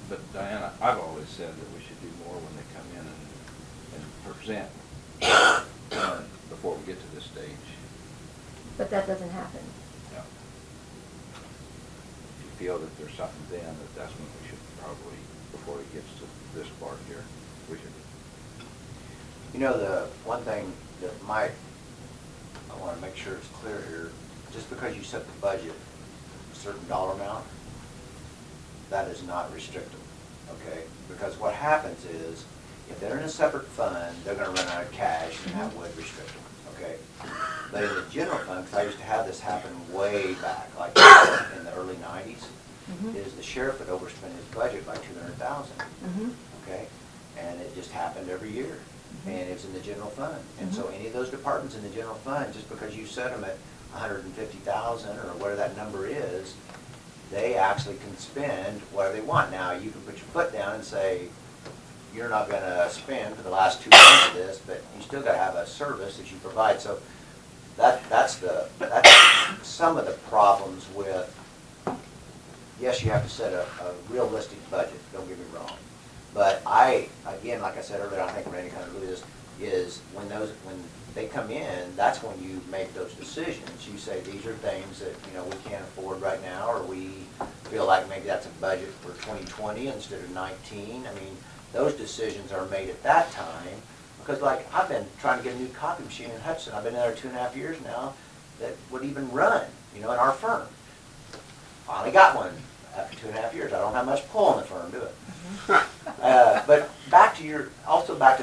But Diana, I've always said that we should do more when they come in and present before we get to this stage. But that doesn't happen. No. If you feel that there's something then, that's when we should probably, before it gets to this part here, we should. You know, the one thing that I want to make sure it's clear here, just because you set the budget a certain dollar amount, that is not restrictive, okay? Because what happens is, if they're in a separate fund, they're going to run out of cash, and that would restrict them, okay? But in the general fund, because I used to have this happen way back, like in the early 90s, is the sheriff would overspend his budget by $200,000, okay? And it just happened every year, and it's in the general fund. And so any of those departments in the general fund, just because you set them at $150,000 or whatever that number is, they actually can spend whatever they want. Now, you can put your foot down and say, you're not gonna spend for the last 2 months of this, but you still gotta have a service that you provide. So that's some of the problems with, yes, you have to set a realistic budget, don't get me wrong. But again, like I said earlier, I think Randy kind of alluded to this, is when they come in, that's when you make those decisions. You say, these are things that, we can't afford right now, or we feel like maybe that's a budget for 2020 instead of 19. I mean, those decisions are made at that time, because like, I've been trying to get a new copy machine in Hudson. I've been there 2.5 years now that would even run, in our firm. Finally got one after 2.5 years. I don't have much pull in the firm, do it? But back to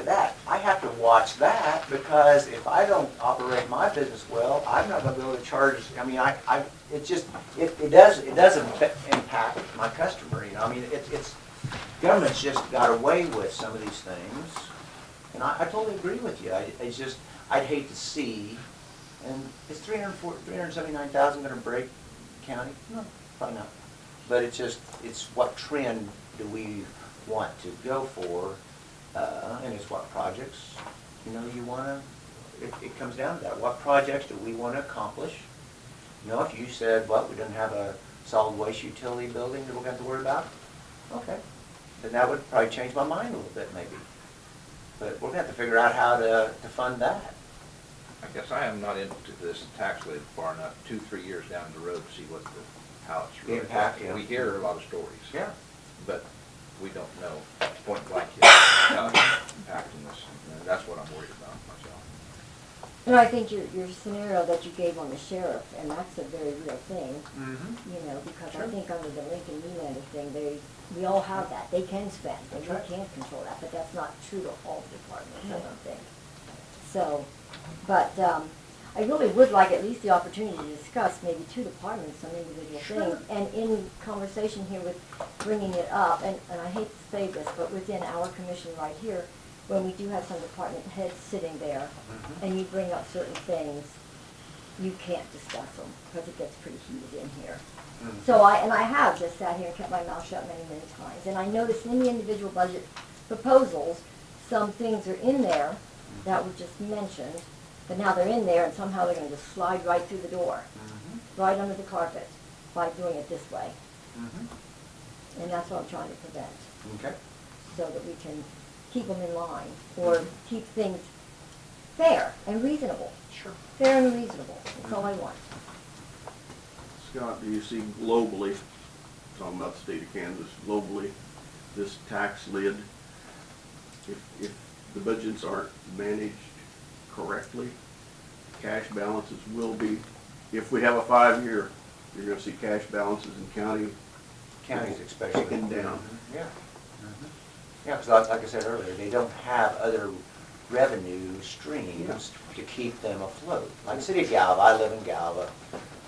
that, I have to watch that, because if I don't operate my business well, I'm not gonna be able to charge, it doesn't impact my customer, government's just got away with some of these things, and I totally agree with you. I'd hate to see, and is 379,000 gonna break county? No, probably not. But it's what trend do we want to go for, and it's what projects, you wanna, it comes down to that. What projects do we wanna accomplish? If you said, well, we didn't have a solid waste utility building that we're gonna have to worry about, okay, then that would probably change my mind a little bit, maybe. But we're gonna have to figure out how to fund that. I guess I am not into this tax lid far enough, 2-3 years down the road, to see how it's really Impact, yeah. We hear a lot of stories. Yeah. But we don't know point blank yet how it's impacting us. And that's what I'm worried about myself. I think your scenario that you gave on the sheriff, and that's a very real thing, because I think under the Lincoln Newlander thing, we all have that. They can spend, and we can't control that, but that's not true to all departments, I don't think. So, but I really would like at least the opportunity to discuss maybe 2 departments, some individual things, and in conversation here with bringing it up, and I hate to say this, but within our commission right here, when we do have some department heads sitting there, and you bring up certain things, you can't discuss them, because it gets pretty heated in here. So I have just sat here and kept my mouth shut many, many times, and I noticed in the individual budget proposals, some things are in there that were just mentioned, but now they're in there, and somehow they're going to just slide right through the door, right under the carpet, by doing it this way. And that's what I'm trying to prevent. Okay. So that we can keep them in line, or keep things fair and reasonable. Sure. Fair and reasonable, that's all I want. Scott, do you see globally, talking about the state of Kansas, globally, this tax lid, if the budgets aren't managed correctly, cash balances will be, if we have a 5-year, you're gonna see cash balances in Counties especially. taken down. Yeah. Yeah, because like I said earlier, they don't have other revenue streams to keep them afloat. Like the city of Galva, I live in Galva.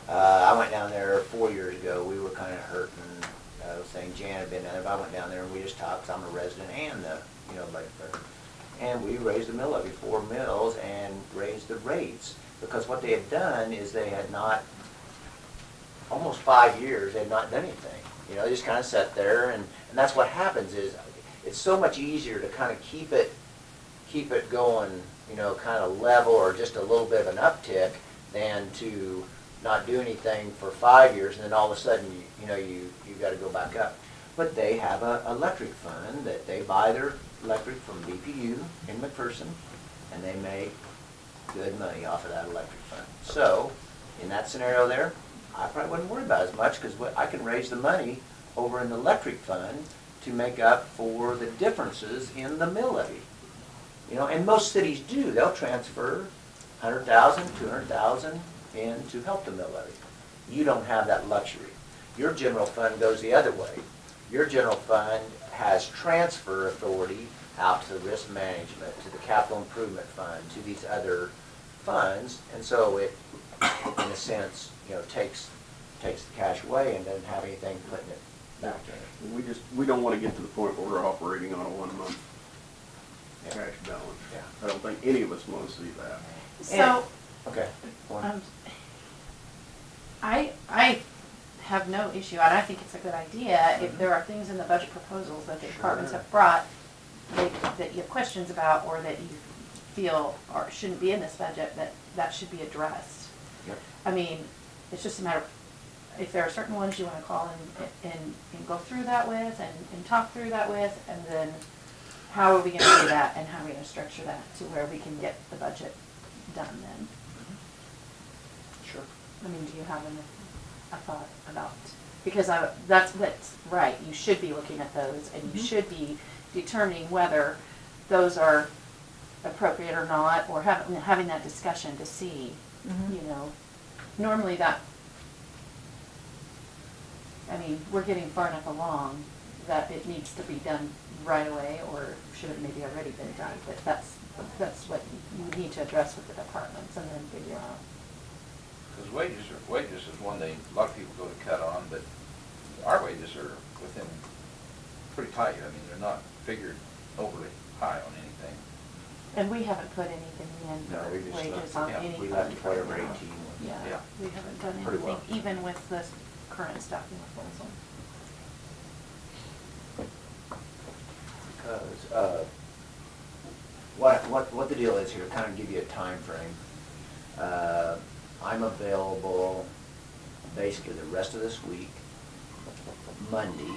I went down there 4 years ago. We were kind of hurting. I was saying Jan had been down there, but I went down there and we just talked, 'cause I'm a resident and budget clerk. And we raised the mill levy, 4 mills, and raised the rates. Because what they had done is they had not, almost 5 years, they had not done anything. They just kind of sat there, and that's what happens is, it's so much easier to kind of keep it going, kind of level or just a little bit of an uptick than to not do anything for 5 years and then all of a sudden, you got to go back up. But they have an electric fund that they buy their electric from BPU in McPherson, and they make good money off of that electric fund. So, in that scenario there, I probably wouldn't worry about it as much, because I can raise the money over in the electric fund to make up for the differences in the mill levy. And most cities do. They'll transfer 100,000, 200,000 in to help the mill levy. You don't have that luxury. Your general fund goes the other way. Your general fund has transfer authority out to the risk management, to the capital improvement fund, to these other funds, and so it, in a sense, takes the cash away and doesn't have anything putting it back in it. We don't want to get to the point where we're operating on a 1-month cash balance. Yeah. I don't think any of us want to see that. So, Okay. Go on. I have no issue, and I think it's a good idea, if there are things in the budget proposals that the departments have brought that you have questions about, or that you feel or shouldn't be in this budget, that should be addressed. Yep. I mean, it's just a matter of, if there are certain ones you want to call and go through that with, and talk through that with, and then how are we going to do that, and how are we going to structure that to where we can get the budget done then? Sure. I mean, do you have a thought about, because that's right, you should be looking at those, and you should be determining whether those are appropriate or not, or having that discussion to see, you know, normally that, I mean, we're getting far enough along that it needs to be done right away, or should have maybe already been done, but that's what you need to address with the departments and then figure out. Because wages is one thing a lot of people go to cut on, but our wages are within pretty tight. I mean, they're not figured overly high on anything. And we haven't put anything in No, we for just wages left, on yeah, anything. we left it whatever right 18 now. was. Yeah, Yeah. we haven't done Pretty anything, well. even with the current staffing proposal. Because, what the deal is here, kind of give you a time frame. I'm available basically the rest of this week, Monday,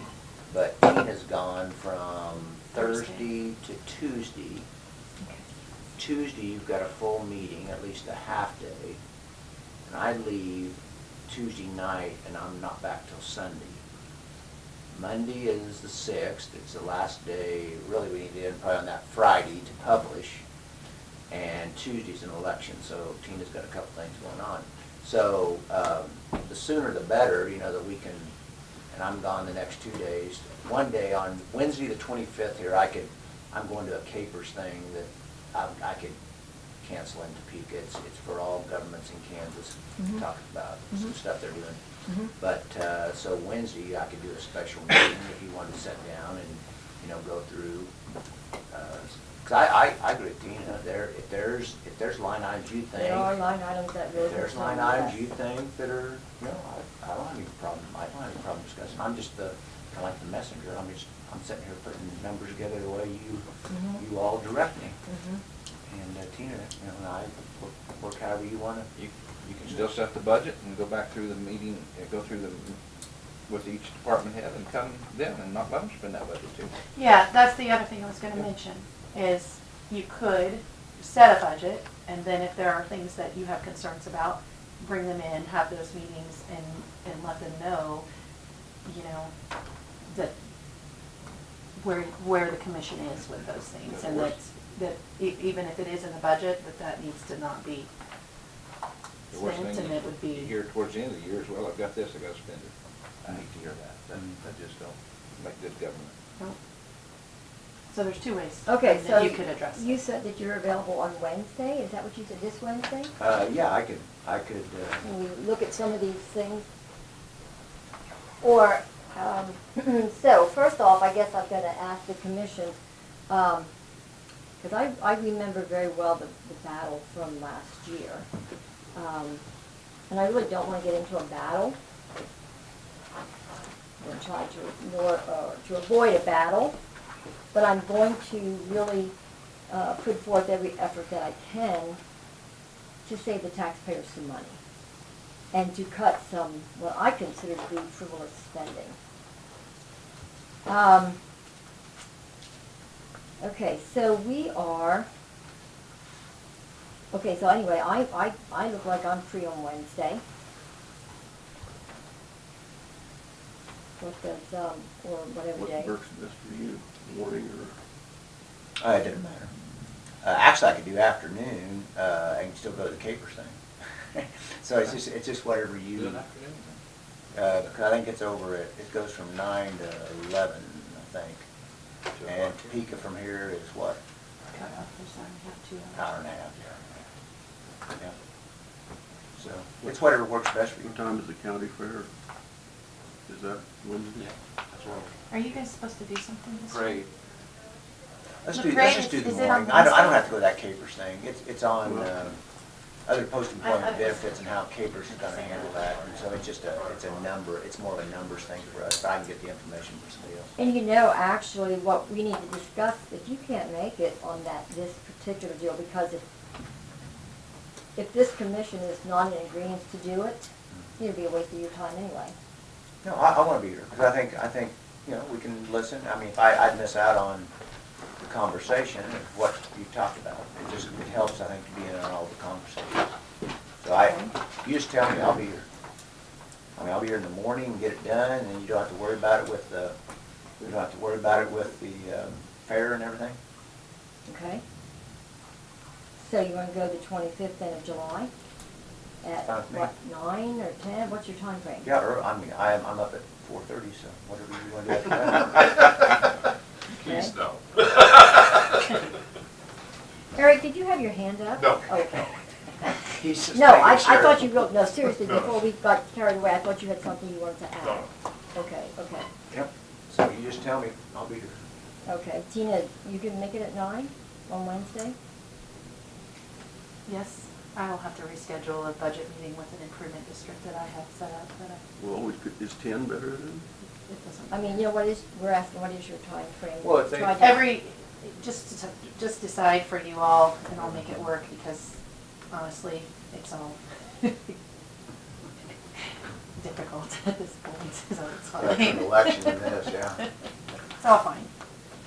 but Tina's gone from Thursday to Tuesday. Tuesday, you've got a full meeting, at least a half day, and I leave Tuesday night, and I'm not back till Sunday. Monday is the 6th, it's the last day, really we need to end probably on that Friday to publish, and Tuesday's an election, so Tina's got a couple things going on. So, the sooner the better, you know, that we can, and I'm gone the next 2 days. One day on Wednesday the 25th here, I'm going to a Capers thing that I could cancel in Topeka. It's for all governments in Kansas, talking about some stuff they're doing. But, so Wednesday, I could do a special meeting if you wanted to sit down and, you know, go through. Cause I agree with Tina, if there's line items you think. There are line items that really. If there's line items you think that are, you know, I don't have any problem, I don't have any problem discussing. I'm just kind of like the messenger. I'm sitting here putting numbers together the way you all direct me. And Tina, you know, and I work however you want to. You can still set the budget and go back through the meeting, go through with each department head and cut them and not let them spend that budget too. Yeah, that's the other thing I was gonna mention, is you could set a budget, and then if there are things that you have concerns about, bring them in, have those meetings, and let them know, you know, that where the commission is with those things, and that even if it is in the budget, that needs to not be The worst spent, thing and it would you be. hear towards the end of the year is, well, I've got this, I gotta spend it. I hate to hear that. That just don't make good government. Nope. So there's two ways Okay, so that you could address it. you said that you're available on Wednesday, is that what you said, this Wednesday? Yeah, I could, Can we look at some of these things? Or, so, first off, I guess I've got to ask the commission, because I remember very well the battle from last year. And I really don't want to get into a battle. I'm trying to ignore, to avoid a battle, but I'm going to really put forth every effort that I can to save the taxpayers some money and to cut some, what I consider to be frivolous spending. Okay, so we are, okay, so anyway, I look like I'm free on Wednesday. What does, or whatever What day. works best for you, morning or? it doesn't matter. Actually, I could do afternoon, and still go to the Capers thing. So it's just whatever Do you, an afternoon then. because I think it's over it goes from 9 to 11, I think. And Topeka from here is what, Cut off this hour and a half, 2 hours. hour and a half, yeah. So, it's whatever works best for you. What time is the county fair? Is that Wednesday? That's what Are you guys supposed to do something this week? Parade. Let's The just parade do the is it on morning. I don't Wednesday? have to go to that Capers thing. It's on, other post-employment benefits and how Capers is gonna handle that. And so it's just it's a number, it's more of a numbers thing for us, but I can get the information from somebody else. And you know, actually, what we need to discuss, if you can't make it on this particular deal, because if this commission is not in agreement to do it, it'll be a waste of your time anyway. No, I wanna be here, because I think, you know, we can listen. I mean, if I'd miss out on the conversation of what you talked about. It helps, I think, to be in on all the conversations. So you just tell me, I'll be here. I mean, I'll be here in the morning and get it done, and you don't have to worry about it with the, fair and everything. Okay? So you wanna go the 25th then of July? At Fine with me. what, 9 or 10? What's your time frame? Yeah, or, I mean, I'm up at 4:30, so whatever you want to do after that. Please no. Eric, did you have your hand up? No. Okay. He's just No, making I sure. thought you wrote, no, seriously, No. before we got carried away, I thought you had something you wanted to add. No. Okay, okay, Yep, so you just tell me, I'll be here. okay. Tina, you can make it at 9 on Wednesday? Yes, I will have to reschedule a budget meeting with an improvement district that I have set up, but Well, is 10 better than? it doesn't. I mean, you know, we're asking, what is your time frame? Well, if they- Try to- Just decide for you all, and I'll make it work, because honestly, it's all difficult at this point, so it's That's fine. an election in this, yeah. It's all fine.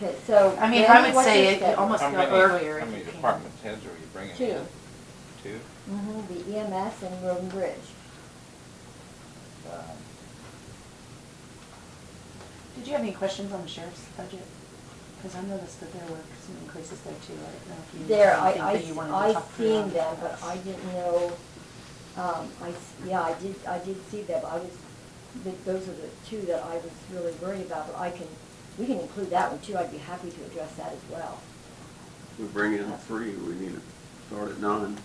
Okay, so. I mean, I Randy, would what's say your it schedule? almost go earlier How if many you can. department heads are you bringing Two. in? Two? The EMS and Road and Bridge. Did you have any questions on the sheriff's budget? Because I noticed that there were some increases there too. I don't know if you. There, anything that you wanted to I talk through seen on them, but that. I didn't know, I did see them, those are the two that I was really worried about, but we can include that one too, I'd be happy to address that as well. We bring in 3, we need to start at 9.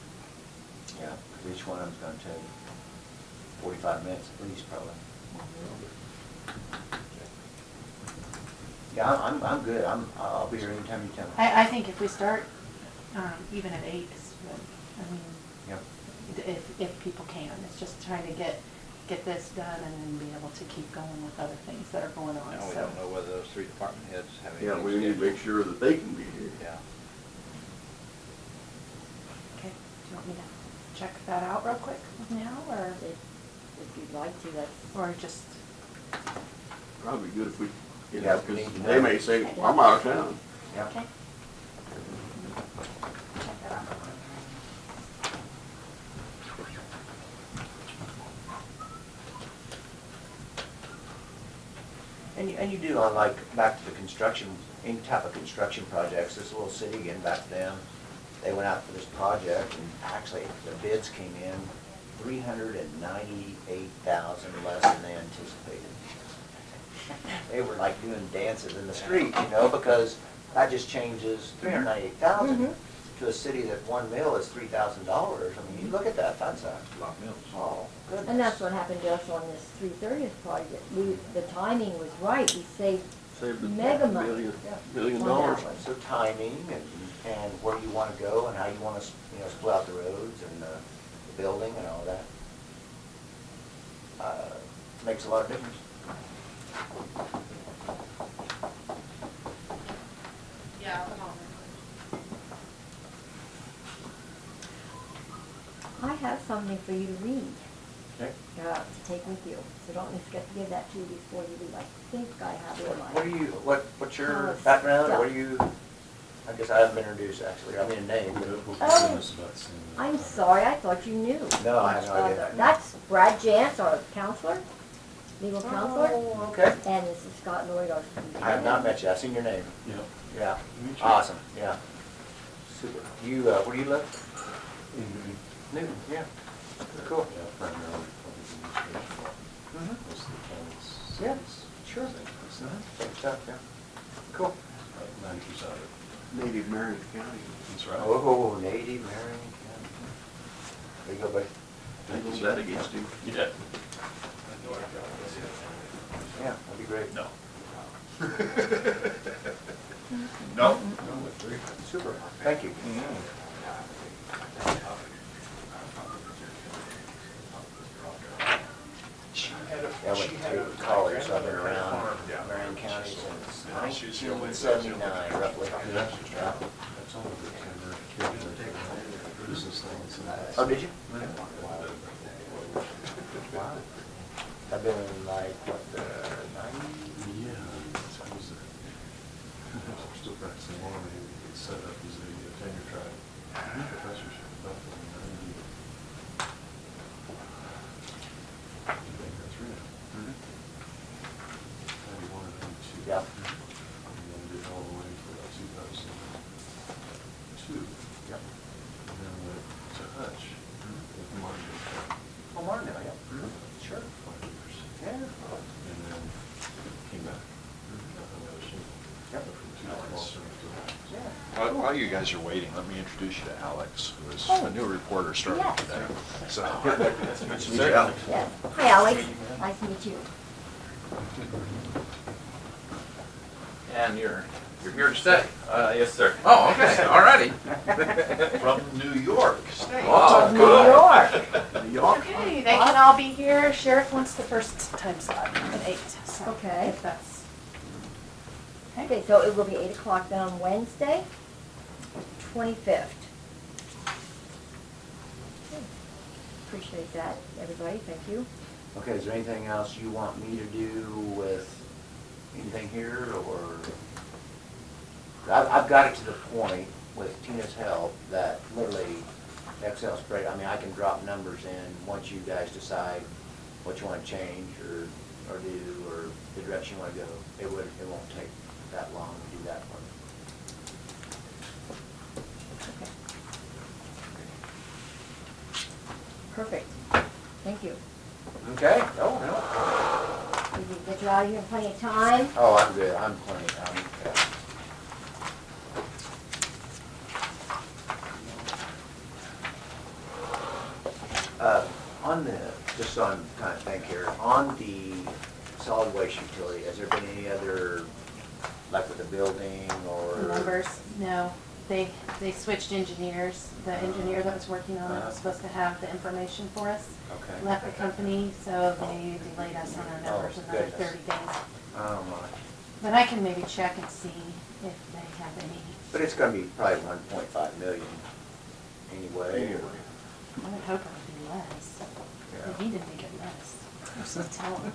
Yeah, 'cause each one of them's gonna take 45 minutes at least, probably. Yeah, I'm good. I'll be here anytime you tell me. I think if we start, even at 8 is good. I mean, Yep. if people can, it's just trying to get this done and then be able to keep going with other things that are going on, Now, we so. don't know whether those 3 department heads have anything Yeah, we need to scheduled. make sure that they can be here. Yeah. Okay, do you want me to check that out real quick now, or, If you'd like to, that's, or just, Probably good if we, you Yeah, know, we need because to they know. may say, I'm out of town. Yeah. okay? Check that out. And you do on like, back to the construction, any type of construction projects, this little city, getting back to them, they went out for this project and actually the bids came in 398,000 less than they anticipated. They were like doing dances in the street, you know, because that just changes 398,000 to a city that 1 mil is $3,000. I mean, you look at that, that's a Lot of mills. oh goodness. and that's what happened to us on this 330th project. The timing was right, we saved Saved a mega money. million, Yeah. $1 million. On that one. So timing and where you want to go and how you want to, you know, split out the roads and the building and all that. Makes a lot of difference. Yeah. I have something for you to read, Okay. to take with you. So don't forget to give that to you before you leave. I think I have it in What do mind. you, what's your Oh, background, or what stuff. do you, I guess I haven't been introduced actually, I mean a name. What was Oh, this about saying that? I'm sorry, I thought you knew. No, I have no idea. That's Brad Jantz, our counselor, legal counselor, Oh, okay. and this is Scott Lloyd, our. I have not met you, I've seen your name. Yeah. Yeah, Meet you. awesome, yeah. Super. You, where do you live? Mhm. Newton, yeah. Cool. Yeah, primarily public administration. Mhm. Most of the counties. Yeah, cities, sure. same place. Same stuff, yeah. Cool. 90% of it. Native Marion County. That's right. Oh, native Marion County. There you go, buddy. Don't hold that against you. Yeah. Yeah, that'd be great. No. No. Super, thank you. I went to college, so I've been around Marion County since 1979, roughly. Yeah. That's all of it. Business things. Oh, did you? Wow. I've been in like, what, the 90s? Yeah, I was there. I'm still practicing law, maybe get set up as a tenure track professorship about in 90. I think that's right. 91 or 92. Yep. And then did all the way for about 2002. Yep. And then went to Hutch with Martin. Oh, Martindale, yep. Sure. 5 years. Yeah. And then came back. Another ship. Yep. From 2012 to Hutch. Yeah. While you guys are waiting, let me introduce you to Alex, who is Oh. a new reporter starting Yes. today. So, Nice to meet you, Alex. Yes. Hi, Alex. Nice to meet you. And you're here to stay? Yes, sir. Oh, okay, all righty. from New York State. Oh, New good. York. New York. Okay, they can all be here. Sheriff wants the first time slot at 8. So Okay. if that's, Okay, so it will be 8 o'clock then on Wednesday, 25th. Okay. Appreciate that, everybody, thank you. Okay, is there anything else you want me to do with anything here, or? I've got it to the point with Tina's help that literally Excel spread, I mean, I can drop numbers in once you guys decide what you want to change or do, or the direction you want to go. It won't take that long to do that one. Okay. Perfect, thank you. Okay, oh, Did you get you out of here in plenty of time? no. Oh, I'm good, I'm plenty, yeah. On the, just so I'm kind of think here, on the solid waste utility, has there been any other, like with the building or? numbers, no. They switched engineers. The engineer that was working on it was supposed to have the information for us. Okay. Left the company, so they delayed us on our numbers Oh, another goodness. 30 days. Oh, my. But I can maybe check and see if they have any. But it's gonna be probably 1.5 million anyway. or- I would hope it would be less. Yeah. We need to make it less. I'm just telling.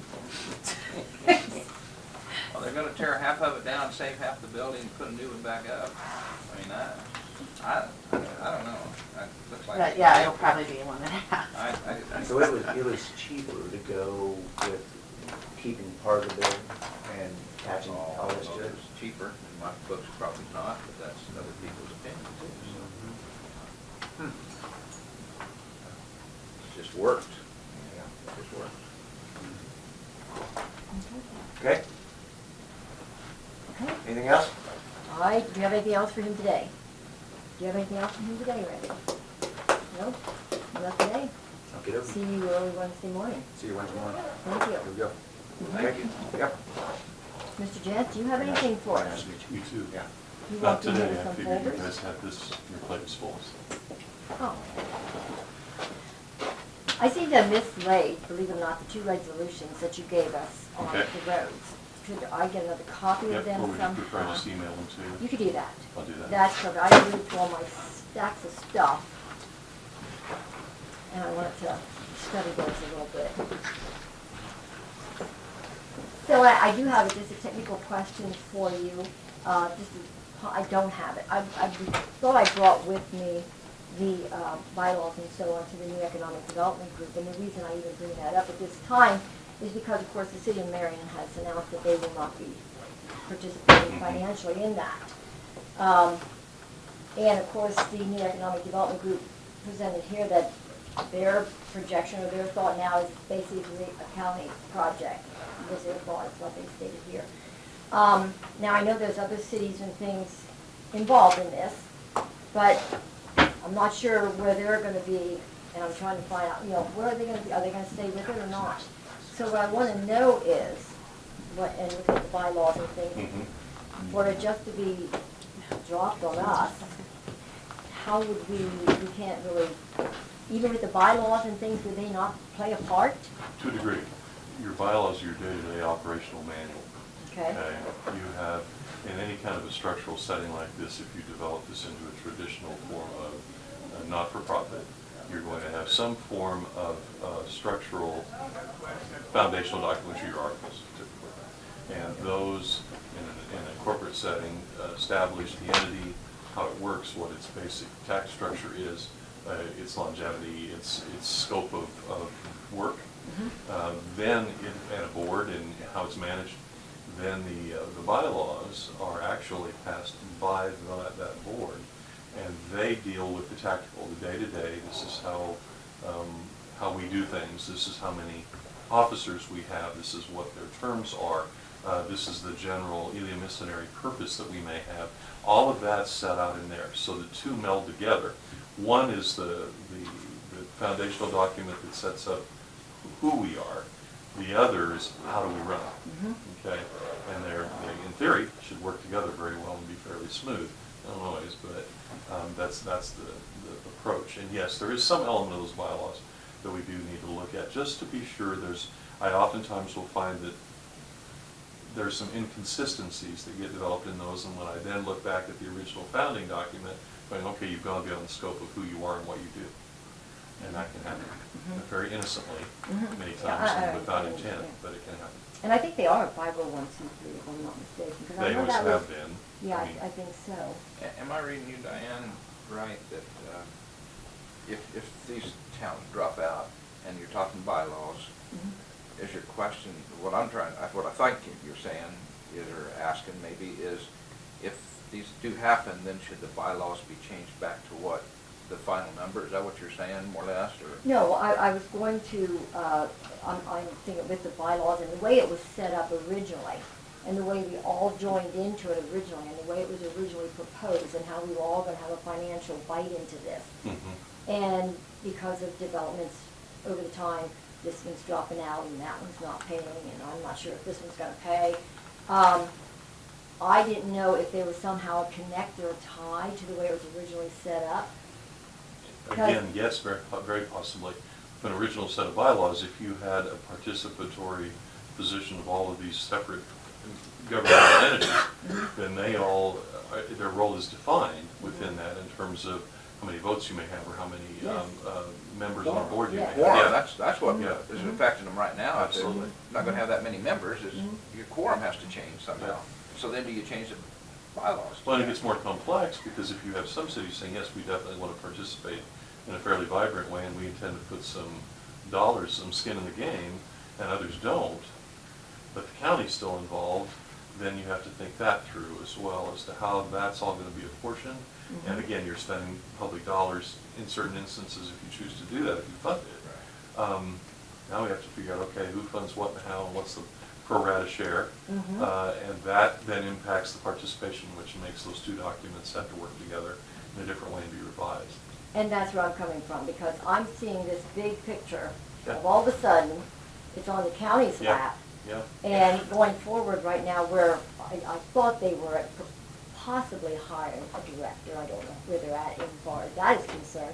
Well, they're gonna tear half of it down, save half the building, and put a new one back up. I mean, I don't know. That looks like. But yeah, it'll probably be 1.5. I So it was cheaper to go with keeping part of the building and attaching all this to it. It's cheaper, in my books probably not, but that's other people's opinion too, so. It just worked. Yeah, it just worked. Okay, Okay. anything else? All right, do you have anything else for him today? Do you have anything else for him today, Randy? No? Not today? Okay, See you early Wednesday morning. See you Wednesday morning. Thank Here you. we go. Thank you. Yep. Mr. Jantz, do you have anything for Nice us? to meet You too. Yeah. You Not want to today, give us I some figured you folders? guys had this, your plate was full. Oh. I seem to have mislaid, believe it or not, the 2 resolutions that you gave us on Okay. the roads. Could I get another copy Yep, of them or we could probably somehow? just email them to you. You could do that. I'll do that. That's perfect. I moved through all my stacks of stuff, and I wanted to study those a little bit. So I do have just a technical question for you. I don't have it. I thought I brought with me the bylaws and so on to the new economic development group, and the reason I even bring that up at this time is because, of course, the city of Marion has announced that they will not be participating financially in that. And of course, the new economic development group presented here that their projection or their thought now is basically a county project. Was their thought, is what they stated here. Now, I know there's other cities and things involved in this, but I'm not sure where they're gonna be, and I'm trying to find out, where are they gonna be? Are they gonna stay with it or not? So what I wanna know is, and look at the bylaws and things, for it just to be dropped on us, how would we can't really, even with the bylaws and things, would they not play a part? To a degree. your bylaws are your day-to-day operational manual. Okay. You have, in any kind of a structural setting like this, if you develop this into a traditional form of not-for-profit, you're going to have some form of structural foundational documents, your articles typically. And those, in a corporate setting, establish the entity, how it works, what its basic tax structure is, its longevity, its scope of work. Then, and a board and how it's managed, then the bylaws are actually passed by that board, and they deal with the tactical, the day-to-day. This is how we do things. This is how many officers we have. This is what their terms are. This is the general eleemosynary purpose that we may have. All of that's set out in there, so the two meld together. One is the foundational document that sets up who we are. The other is how do we run it, okay? And they, in theory, should work together very well and be fairly smooth. Not always, but that's the approach. And yes, there is some element of those bylaws that we do need to look at, just to be sure. I oftentimes will find that there's some inconsistencies that get developed in those, and when I then look back at the original founding document, going, okay, you've gone beyond the scope of who you are and what you do. And that can happen very innocently, many times, and without intent, but it can happen. And I think they are a 501c3, if I'm not mistaken. 'cause I They know always that was- have been. Yeah, I mean, I think so. Am I reading you, Diane, right, that if these towns drop out and you're talking bylaws, is your question, what I think you're saying is, or asking maybe, is if these do happen, then should the bylaws be changed back to what, the final number? Is that what you're saying, more or less, or? No, I was going to, I'm thinking with the bylaws and the way it was set up originally, and the way we all joined into it originally, and the way it was originally proposed, and how we were all going to have a financial bite into this. And because of developments over the time, this one's dropping out and that one's not paying, and I'm not sure if this one's going to pay. I didn't know if there was somehow a connect or a tie to the way it was originally set up. Again, yes, very possibly. An original set of bylaws, if you had a participatory position of all of these separate governmental entities, then they all, their role is defined within that in terms of how many votes you may have or how many members on a board you may have. Yeah, that's what Yeah. is affecting them right now. If they're Absolutely. not gonna have that many members, is your quorum has to change somehow. So then do you change the bylaws? Well, it gets more complex because if you have some cities saying, yes, we definitely want to participate in a fairly vibrant way and we intend to put some dollars, some skin in the game, and others don't, but the county's still involved, then you have to think that through as well as to how that's all going to be apportioned. And again, you're spending public dollars in certain instances if you choose to do that, if you fund it. Now we have to figure out, okay, who funds what and how, and what's the pro rata share. And that then impacts the participation, which makes those two documents have to work together in a different way and be revised. And that's where I'm coming from, because I'm seeing this big picture Yeah. of all of a sudden, it's on the county's Yeah. lap. Yeah. And going forward right now, where I thought they were possibly hiring a director, I don't know where they're at as far as that is concerned.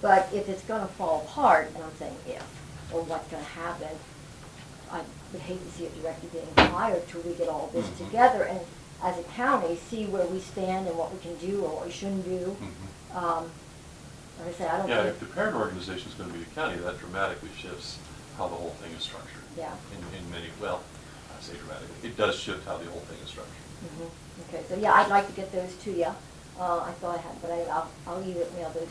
But if it's gonna fall apart, and I'm saying if, or what's gonna happen, I would hate to see a director getting hired till we get all this together and as a county, see where we stand and what we can do or what we shouldn't do. Like I said, I don't Yeah, think. if the parent organization is going to be the county, that dramatically shifts how the whole thing is structured. Yeah. In many, well, I say dramatically, it does shift how the whole thing is structured. Okay, so yeah, I'd like to get those to you. I thought I had, but I'll either mail those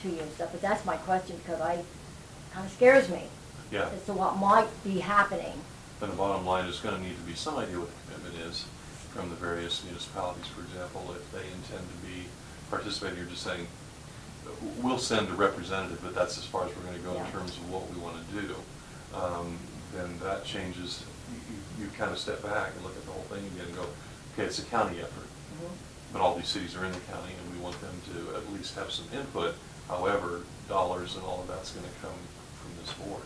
to you and stuff. But that's my question because kind of scares me Yeah. as to what might be happening. Then the bottom line is going to need to be some idea what the commitment is from the various municipalities, for example, if they intend to be participating. You're just saying, we'll send a representative, but that's as far as we're going to go in terms of what we want to do. Then that changes, you kind of step back and look at the whole thing again and go, okay, it's a county effort, but all these cities are in the county and we want them to at least have some input. However, dollars and all of that's going to come from this board.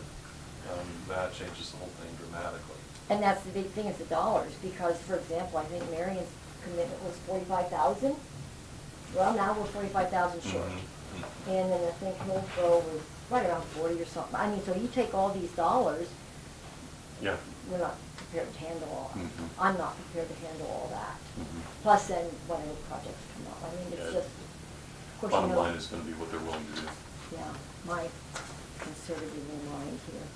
That changes the whole thing dramatically. And that's the big thing is the dollars because, for example, I think Marion's commitment was $45,000. Well, now we're 45,000 short. And then I think Hillsborough was right around 40 or something. I mean, so you take all these dollars, Yeah. we're not prepared to handle all, Mhm. I'm not prepared to handle all that. Mhm. Plus then whatever projects come up, I mean, it's Yeah. just, of course, you Bottom know. line is gonna be what they're willing to do. Yeah, my conservative mind here.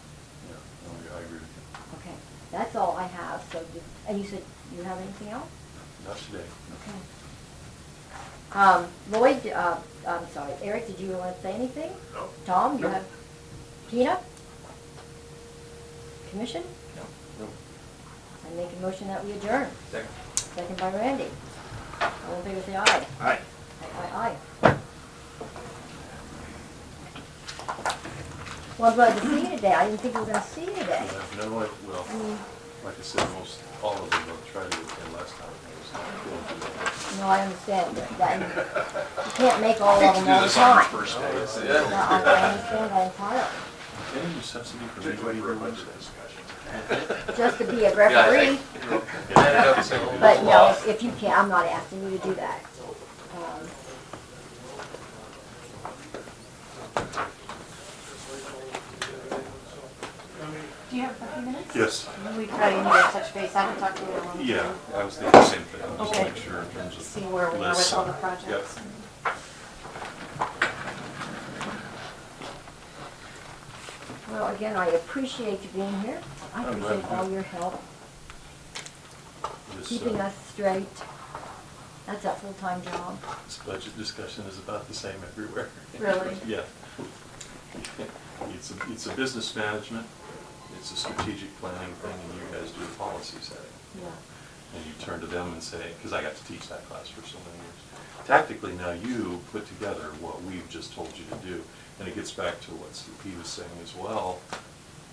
Yeah, no, I agree with you. Okay, that's all I have, so, and you said you have anything else? Not today. Okay. Lloyd, I'm sorry, Eric, did you want to say anything? No. Tom, you No. have, Tina? Commission? No. I make a motion that we adjourn. Second. Second by Randy. All in favor, say aye. Aye. Aye. Well, I'm glad to see you today. I didn't think we were gonna see you today. Yeah, no, well, like I said, most, all of them will try to attend last time. I was not feeling too well. No, I understand that. You can't make all of Hate to them do all the this on your time. first day. No, I understand that entirely. Any necessity for me to be here Wednesday? Just to be a referee, but no, if you can't, I'm not asking you to do that. Do you have a few minutes? Yes. We probably need to touch base. I haven't talked to you in a long time. Yeah, I was thinking the same thing, just to Okay. make sure in terms of. See where we are lists with all the and- projects. Well, again, I appreciate you being here. I I'm glad appreciate to. all your help, This, keeping us straight. That's a full-time job. This budget discussion is about the same everywhere. Really? Yeah. It's a business management, it's a strategic planning thing, and you guys do the policy setting. Yeah. And you turn to them and say, because I got to teach that class for so many years. Tactically, now you put together what we've just told you to do. And it gets back to what he was saying as well.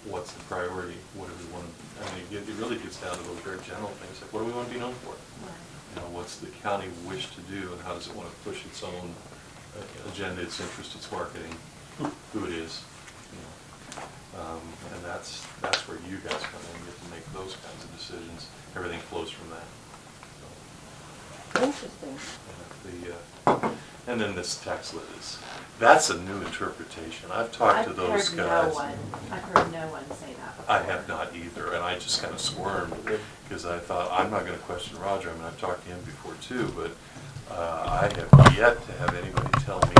What's the priority? What do we want to, I mean, it really gets down to those very general things, like what do we want to be known for? You know, what's the county wish to do, and how does it want to push its own agenda, its interest, its marketing, who it is, you know. And that's where you guys come in, you get to make those kinds of decisions. Everything flows from that. So, Interesting. and then this tax lid is, that's a new interpretation. I've talked to those guys. I've heard no one say that before. I have not either, and I just kind of squirmed, because I thought, I'm not going to question Roger. I mean, I've talked to him before too, but I have yet to have anybody tell me